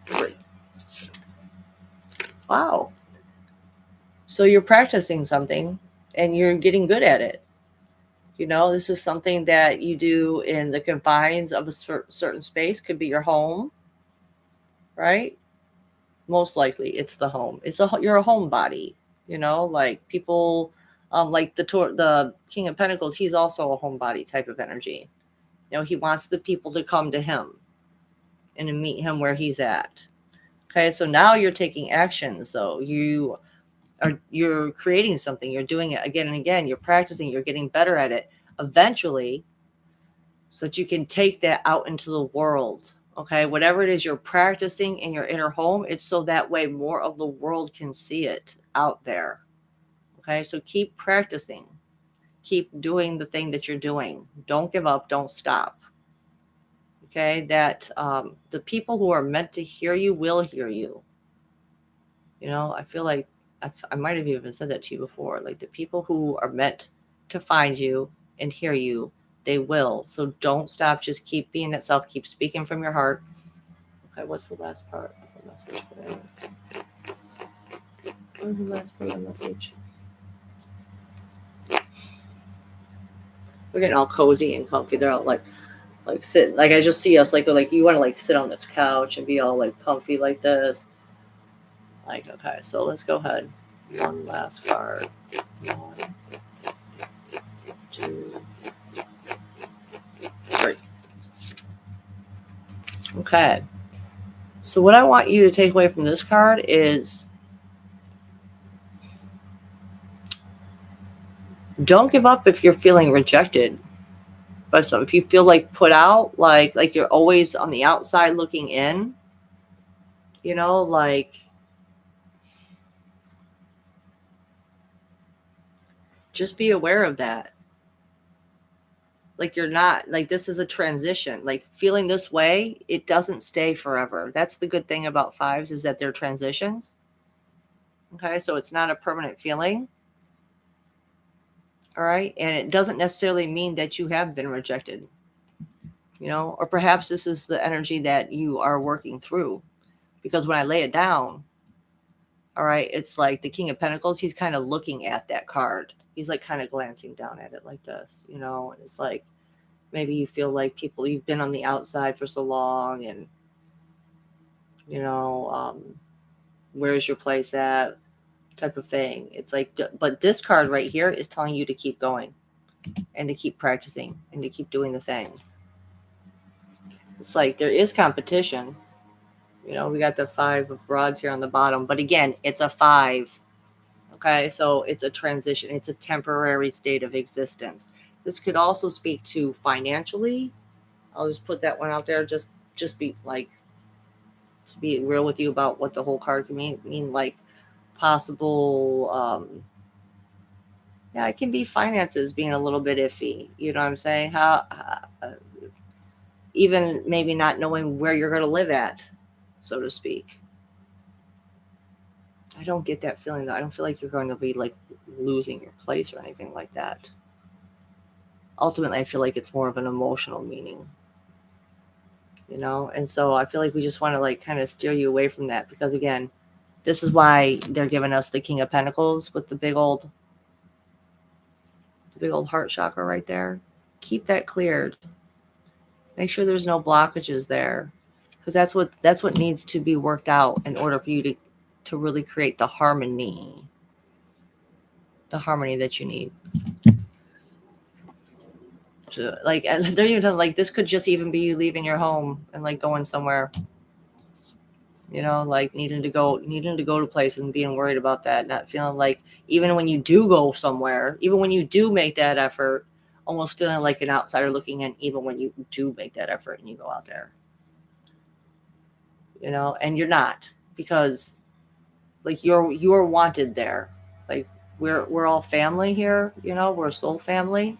3. Wow. So you're practicing something and you're getting good at it. This is something that you do in the confines of a certain space. Could be your home, right? Most likely it's the home. You're a homebody, like people, like the King of Pentacles, he's also a homebody type of energy. He wants the people to come to him and to meet him where he's at. Okay, so now you're taking actions though. You're creating something, you're doing it again and again, you're practicing, you're getting better at it eventually, so that you can take that out into the world. Okay, whatever it is you're practicing in your inner home, it's so that way more of the world can see it out there. Okay, so keep practicing, keep doing the thing that you're doing. Don't give up, don't stop. Okay, that the people who are meant to hear you will hear you. I feel like I might have even said that to you before. Like the people who are meant to find you and hear you, they will. So don't stop. Just keep being that self. Keep speaking from your heart. Okay, what's the last part of the message for Eric? What's the last part of the message? We're getting all cozy and comfy. They're all like sit. Like I just see us like you want to like sit on this couch and be all like comfy like this. Like, okay, so let's go ahead. One last card. 1, 2, 3. Okay. So what I want you to take away from this card is don't give up if you're feeling rejected by some. If you feel like put out, like you're always on the outside looking in, like Just be aware of that. Like, you're not, like, this is a transition. Like, feeling this way, it doesn't stay forever. That's the good thing about fives, is that they're transitions. Okay, so it's not a permanent feeling. All right, and it doesn't necessarily mean that you have been rejected, you know, or perhaps this is the energy that you are working through. Because when I lay it down, all right, it's like the King of Pentacles, he's kind of looking at that card. He's like kind of glancing down at it like this, you know, and it's like, maybe you feel like people, you've been on the outside for so long, and, you know, where's your place at, type of thing. It's like, but this card right here is telling you to keep going and to keep practicing and to keep doing the thing. It's like there is competition. You know, we got the 5 of rods here on the bottom, but again, it's a 5. Okay, so it's a transition. It's a temporary state of existence. This could also speak to financially. I'll just put that one out there. Just be like, to be real with you about what the whole card can mean like possible. Yeah, it can be finances being a little bit iffy. You know what I'm saying? Even maybe not knowing where you're going to live at, so to speak. I don't get that feeling though. I don't feel like you're going to be like losing your place or anything like that. Ultimately, I feel like it's more of an emotional meaning, you know? And so I feel like we just want to like kind of steer you away from that, because again, this is why they're giving us the King of Pentacles with the big old heart chakra right there. Keep that cleared. Make sure there's no blockages there, because that's what needs to be worked out in order for you to really create the harmony that you need. To, like, and they're even like, this could just even be you leaving your home and like going somewhere, you know, like needing to go to a place and being worried about that, not feeling like, even when you do go somewhere, even when you do make that effort, almost feeling like an outsider looking in, even when you do make that effort and you go out there, you know, and you're not, because like you're wanted there. Like, we're all family here, you know, we're a soul family,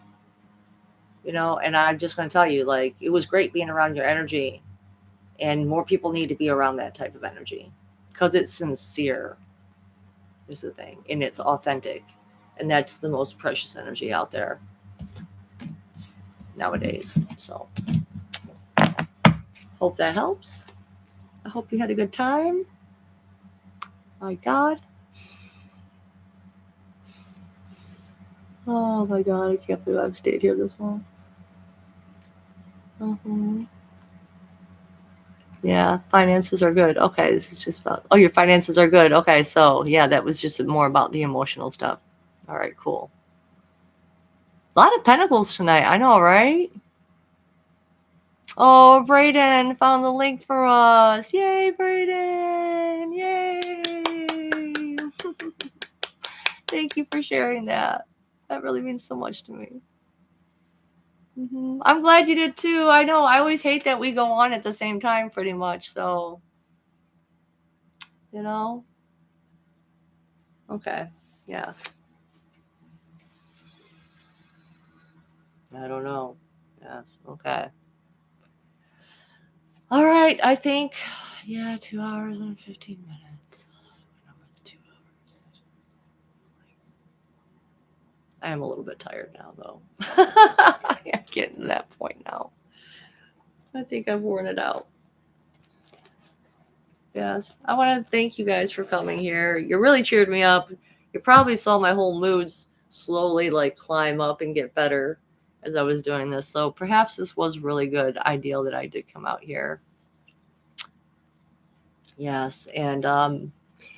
you know, and I'm just going to tell you, like, it was great being around your energy, and more people need to be around that type of energy, because it's sincere is the thing, and it's authentic, and that's the most precious energy out there nowadays. So hope that helps. I hope you had a good time. My God. Oh my God, I can't believe I've stayed here this long. Yeah, finances are good. Okay, this is just about, oh, your finances are good. Okay, so yeah, that was just more about the emotional stuff. All right, cool. A lot of pentacles tonight. I know, right? Oh, Brayden found the link for us. Yay, Brayden. Yay. Thank you for sharing that. That really means so much to me. I'm glad you did too. I know, I always hate that we go on at the same time pretty much. So, you know. Okay. Yes. I don't know. Yes. Okay. All right. I think, yeah, 2 hours and 15 minutes. I went over the 2 hours. I am a little bit tired now, though. I'm getting to that point now. I think I've worn it out. Yes. I want to thank you guys for coming here. You really cheered me up. You probably saw my whole moods slowly like climb up and get better as I was doing this. So perhaps this was really good idea that I did come out here. Yes. And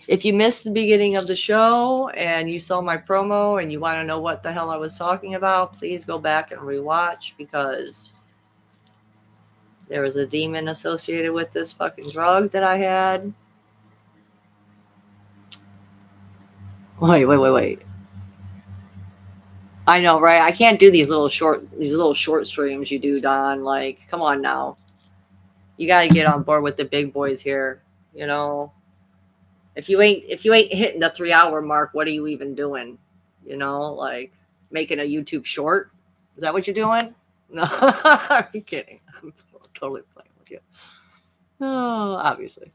if you missed the beginning of the show and you saw my promo and you want to know what the hell I was talking about, please go back and rewatch, because there was a demon associated with this fucking drug that I had. Wait. I know, right? I can't do these little short streams you do, Don. Like, come on now. You got to get on board with the big boys here, you know. If you ain't hitting the 3 hour mark, what are you even doing? You know, like, making a YouTube short? Is that what you're doing? No, I'm kidding. I'm totally playing with you. No, obviously.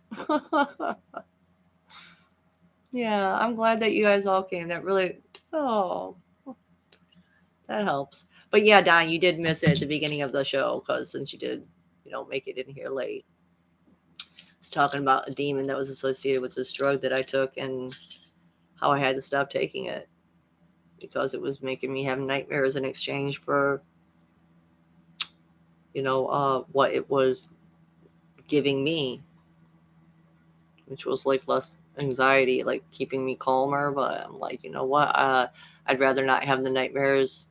Yeah, I'm glad that you guys all came. That really, oh, that helps. But yeah, Don, you did miss it at the beginning of the show because since you did, make it in here late. It's talking about a demon that was associated with this drug that I took and how I had to stop taking it because it was making me have nightmares in exchange for, what it was giving me, which was like less anxiety, like keeping me calmer. But I'm like, you know what? I'd rather not have the nightmares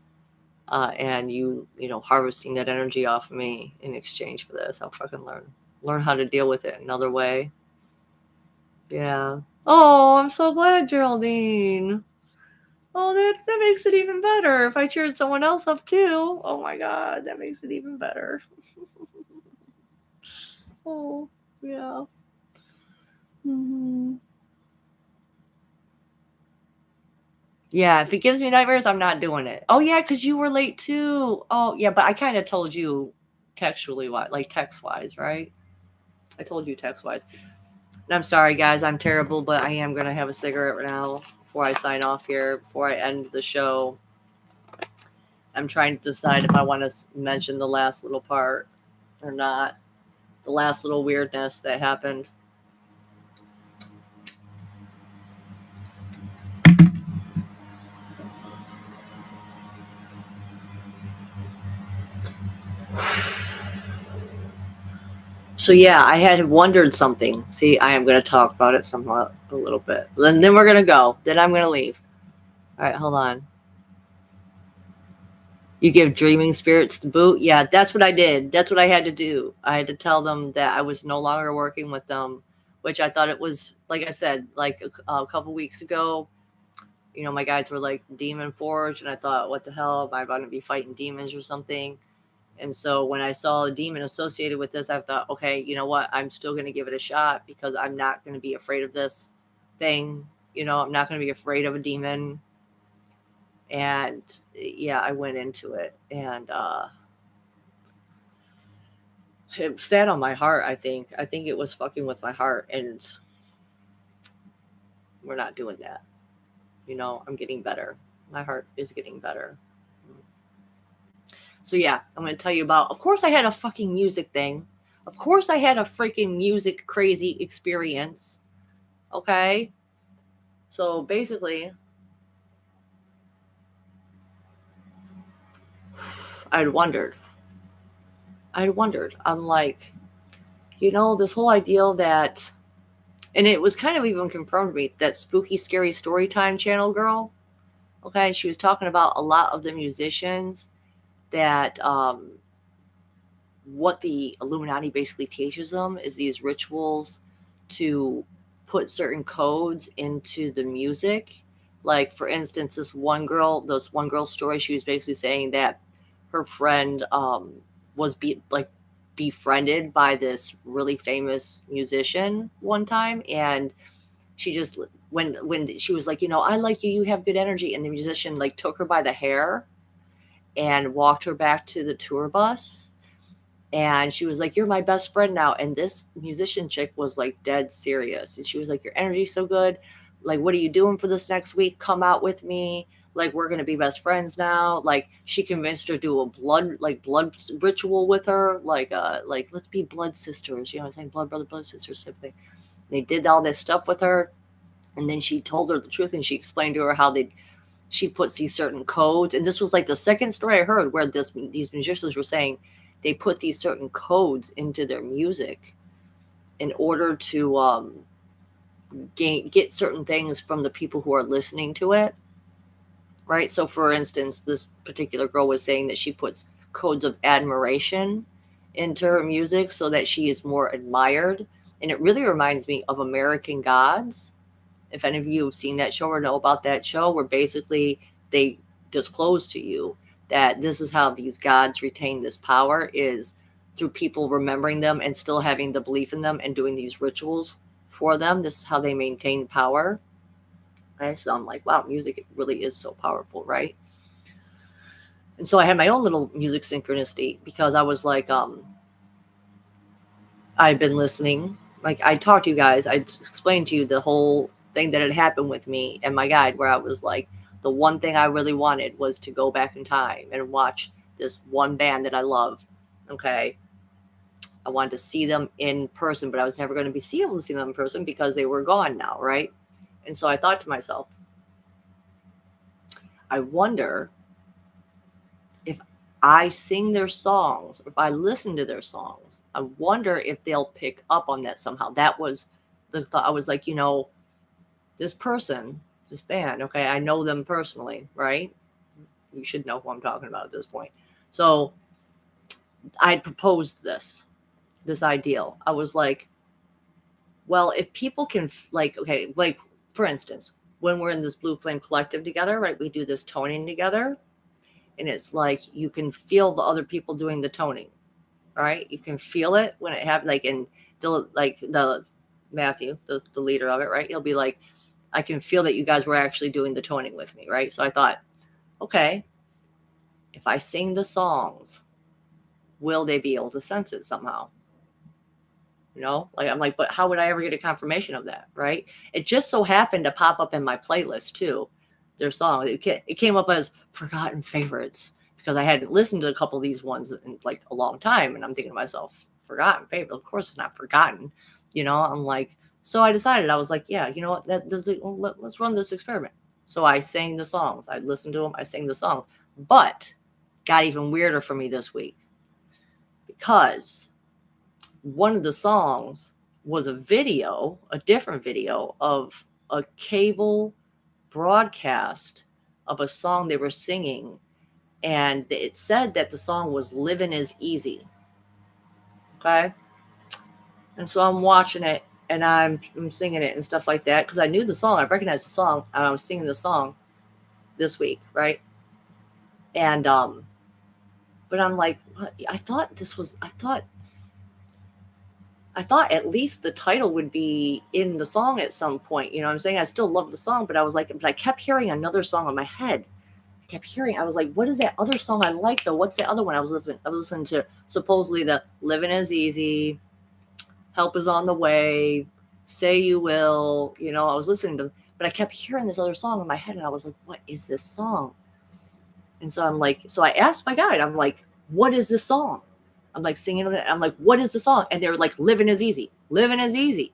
and you harvesting that energy off of me in exchange for this. I'll fucking learn how to deal with it another way. Yeah. Oh, I'm so glad, Geraldine. Oh, that makes it even better. If I cheered someone else up too. Oh my God, that makes it even better. Oh, yeah. Mm-hmm. Yeah, if it gives me nightmares, I'm not doing it. Oh yeah, because you were late too. Oh yeah, but I kind of told you textually like text wise, right? I told you text wise. I'm sorry, guys. I'm terrible, but I am going to have a cigarette right now before I sign off here, before I end the show. I'm trying to decide if I want to mention the last little part or not. The last little weirdness that happened. So yeah, I had wondered something. See, I am going to talk about it somewhat a little bit. Then we're going to go. Then I'm going to leave. All right, hold on. You give dreaming spirits the boot? Yeah, that's what I did. That's what I had to do. I had to tell them that I was no longer working with them, which I thought it was, like I said, like a couple weeks ago. My guides were like Demon Forge, and I thought, what the hell? Am I about to be fighting demons or something? And so when I saw a demon associated with this, I thought, okay, you know what? I'm still going to give it a shot because I'm not going to be afraid of this thing. I'm not going to be afraid of a demon. And yeah, I went into it and it sat on my heart. I think it was fucking with my heart, and we're not doing that. I'm getting better. My heart is getting better. So yeah, I'm going to tell you about, of course I had a fucking music thing. Of course I had a freaking music crazy experience. Okay. So basically, I'd wondered. I'm like, this whole idea that, and it was kind of even confirmed to me, that spooky, scary story time channel girl. Okay. She was talking about a lot of the musicians that, what the Illuminati basically teaches them is these rituals to put certain codes into the music. Like, for instance, this one girl story, she was basically saying that her friend was befriended by this really famous musician one time, and she just when she was like, I like you have good energy, and the musician like took her by the hair and walked her back to the tour bus. And she was like, you're my best friend now. And this musician chick was like dead serious. And she was like, your energy's so good. Like, what are you doing for this next week? Come out with me. Like, we're going to be best friends now. Like, she convinced her to do a blood ritual with her. Like, let's be blood sisters. You know what I'm saying? Blood brother, blood sisters type thing. They did all this stuff with her. And then she told her the truth. And she explained to her how she puts these certain codes. And this was like the second story I heard where these musicians were saying, they put these certain codes into their music in order to get certain things from the people who are listening to it, right? So for instance, this particular girl was saying that she puts codes of admiration into her music so that she is more admired. And it really reminds me of American Gods. If any of you have seen that show or know about that show, where basically they disclose to you that this is how these gods retain this power, is through people remembering them and still having the belief in them and doing these rituals for them. This is how they maintain power. Right? So I'm like, wow, music really is so powerful, right? And so I had my own little music synchronicity because I was like, I've been listening. Like I talked to you guys, I explained to you the whole thing that had happened with me and my guide, where I was like, the one thing I really wanted was to go back in time and watch this one band that I love. Okay. I wanted to see them in person, but I was never going to be able to see them in person because they were gone now, right? And so I thought to myself, I wonder if I sing their songs, or if I listen to their songs, I wonder if they'll pick up on that somehow. That was the thought. I was like, this person, this band, okay, I know them personally, right? You should know who I'm talking about at this point. So I proposed this ideal. I was like, well, if people can, like, okay, like for instance, when we're in this Blue Flame Collective together, right, we do this toning together, and it's like you can feel the other people doing the toning, right? You can feel it when it happens, like in the Matthew, the leader of it, right? He'll be like, I can feel that you guys were actually doing the toning with me, right? So I thought, okay, if I sing the songs, will they be able to sense it somehow? Like I'm like, but how would I ever get a confirmation of that, right? It just so happened to pop up in my playlist too, their song. It came up as forgotten favorites because I hadn't listened to a couple of these ones in like a long time, and I'm thinking to myself, forgotten favorite? Of course, it's not forgotten. I'm like, so I decided, I was like, yeah, you know what? Let's run this experiment. So I sang the songs. I listened to them. I sang the songs, but got even weirder for me this week because one of the songs was a different video of a cable broadcast of a song they were singing. And it said that the song was Living is Easy. Okay. And so I'm watching it and I'm singing it and stuff like that because I knew the song. I recognized the song and I was singing the song this week. Right. And, but I'm like, what? I thought at least the title would be in the song at some point. You know what I'm saying? I still love the song, but I was like, but I kept hearing another song in my head. I was like, what is that other song I like though? What's the other one? I was listening to supposedly the Living is Easy, Help is on the Way, Say You Will. I was listening to, but I kept hearing this other song in my head, and I was like, what is this song? And so I asked my guide, I'm like, what is this song? I'm like singing it. I'm like, what is the song? And they were like, Living is Easy, Living is Easy,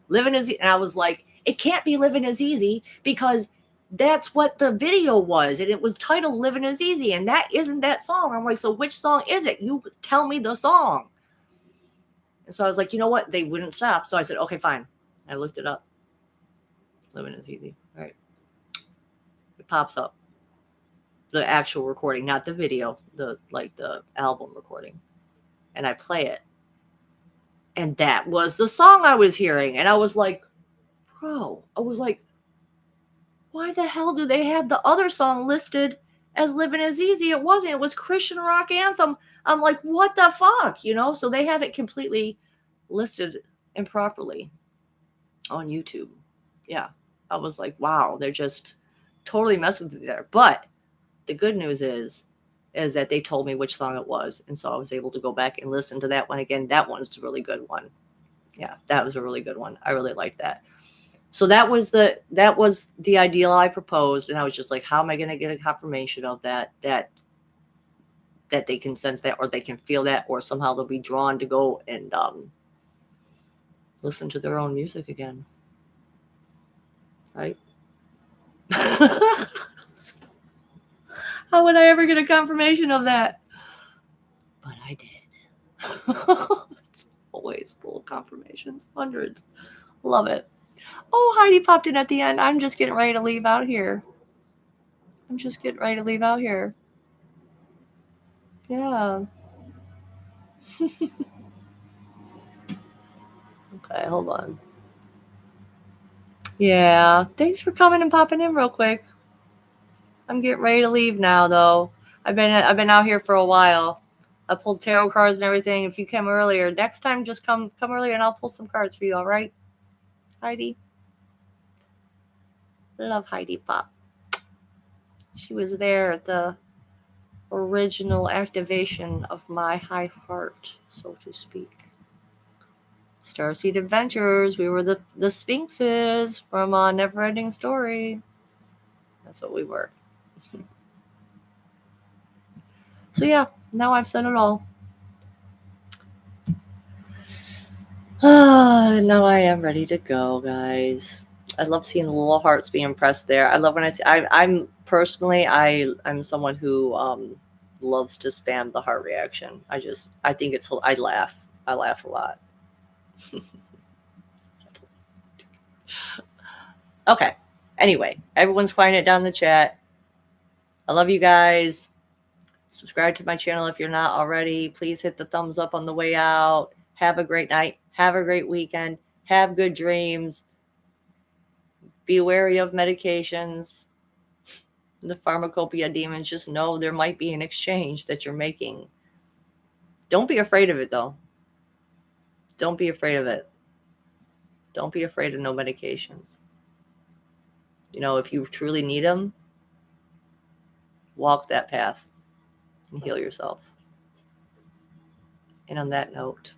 Living is Easy. And I was like, it can't be Living is Easy because that's what the video was. And it was titled Living is Easy. And that isn't that song. I'm like, so which song is it? You tell me the song. And so I was like, you know what? They wouldn't stop. So I said, okay, fine. I looked it up. Living is Easy. All right. It pops up. The actual recording, not the video, the album recording. And I play it. And that was the song I was hearing. And I was like, why the hell do they have the other song listed as Living is Easy? It wasn't. It was Christian rock anthem. I'm like, what the fuck? So they have it completely listed improperly on YouTube. Yeah. I was like, wow, they're just totally messing with me there. But the good news is that they told me which song it was. And so I was able to go back and listen to that one again. That one's a really good one. Yeah, that was a really good one. I really liked that. So that was the ideal I proposed. And I was just like, how am I going to get a confirmation of that they can sense that, or they can feel that, or somehow they'll be drawn to go and listen to their own music again. Right? How would I ever get a confirmation of that? But I did. It's always full of confirmations. Hundreds. Love it. Oh, Heidi popped in at the end. I'm just getting ready to leave out here. Yeah. Okay, hold on. Yeah. Thanks for coming and popping in real quick. I'm getting ready to leave now, though. I've been out here for a while. I pulled tarot cards and everything. If you came earlier, next time just come earlier and I'll pull some cards for you. All right, Heidi. Love Heidi Pop. She was there at the original activation of my high heart, so to speak. Starseed Adventures. We were the Sphinxes from Neverending Story. That's what we were. So yeah, now I've said it all. Now I am ready to go, guys. I love seeing the little hearts being pressed there. I love when I see. I'm personally, I'm someone who loves to spam the heart reaction. I think it's. I laugh. I laugh a lot. Okay. Anyway, everyone's quieting it down in the chat. I love you guys. Subscribe to my channel if you're not already. Please hit the thumbs up on the way out. Have a great night. Have a great weekend. Have good dreams. Be wary of medications. The Pharmacopeia demons, just know there might be an exchange that you're making. Don't be afraid of it, though. Don't be afraid of it. Don't be afraid of no medications. You know, if you truly need them, walk that path and heal yourself. And on that note,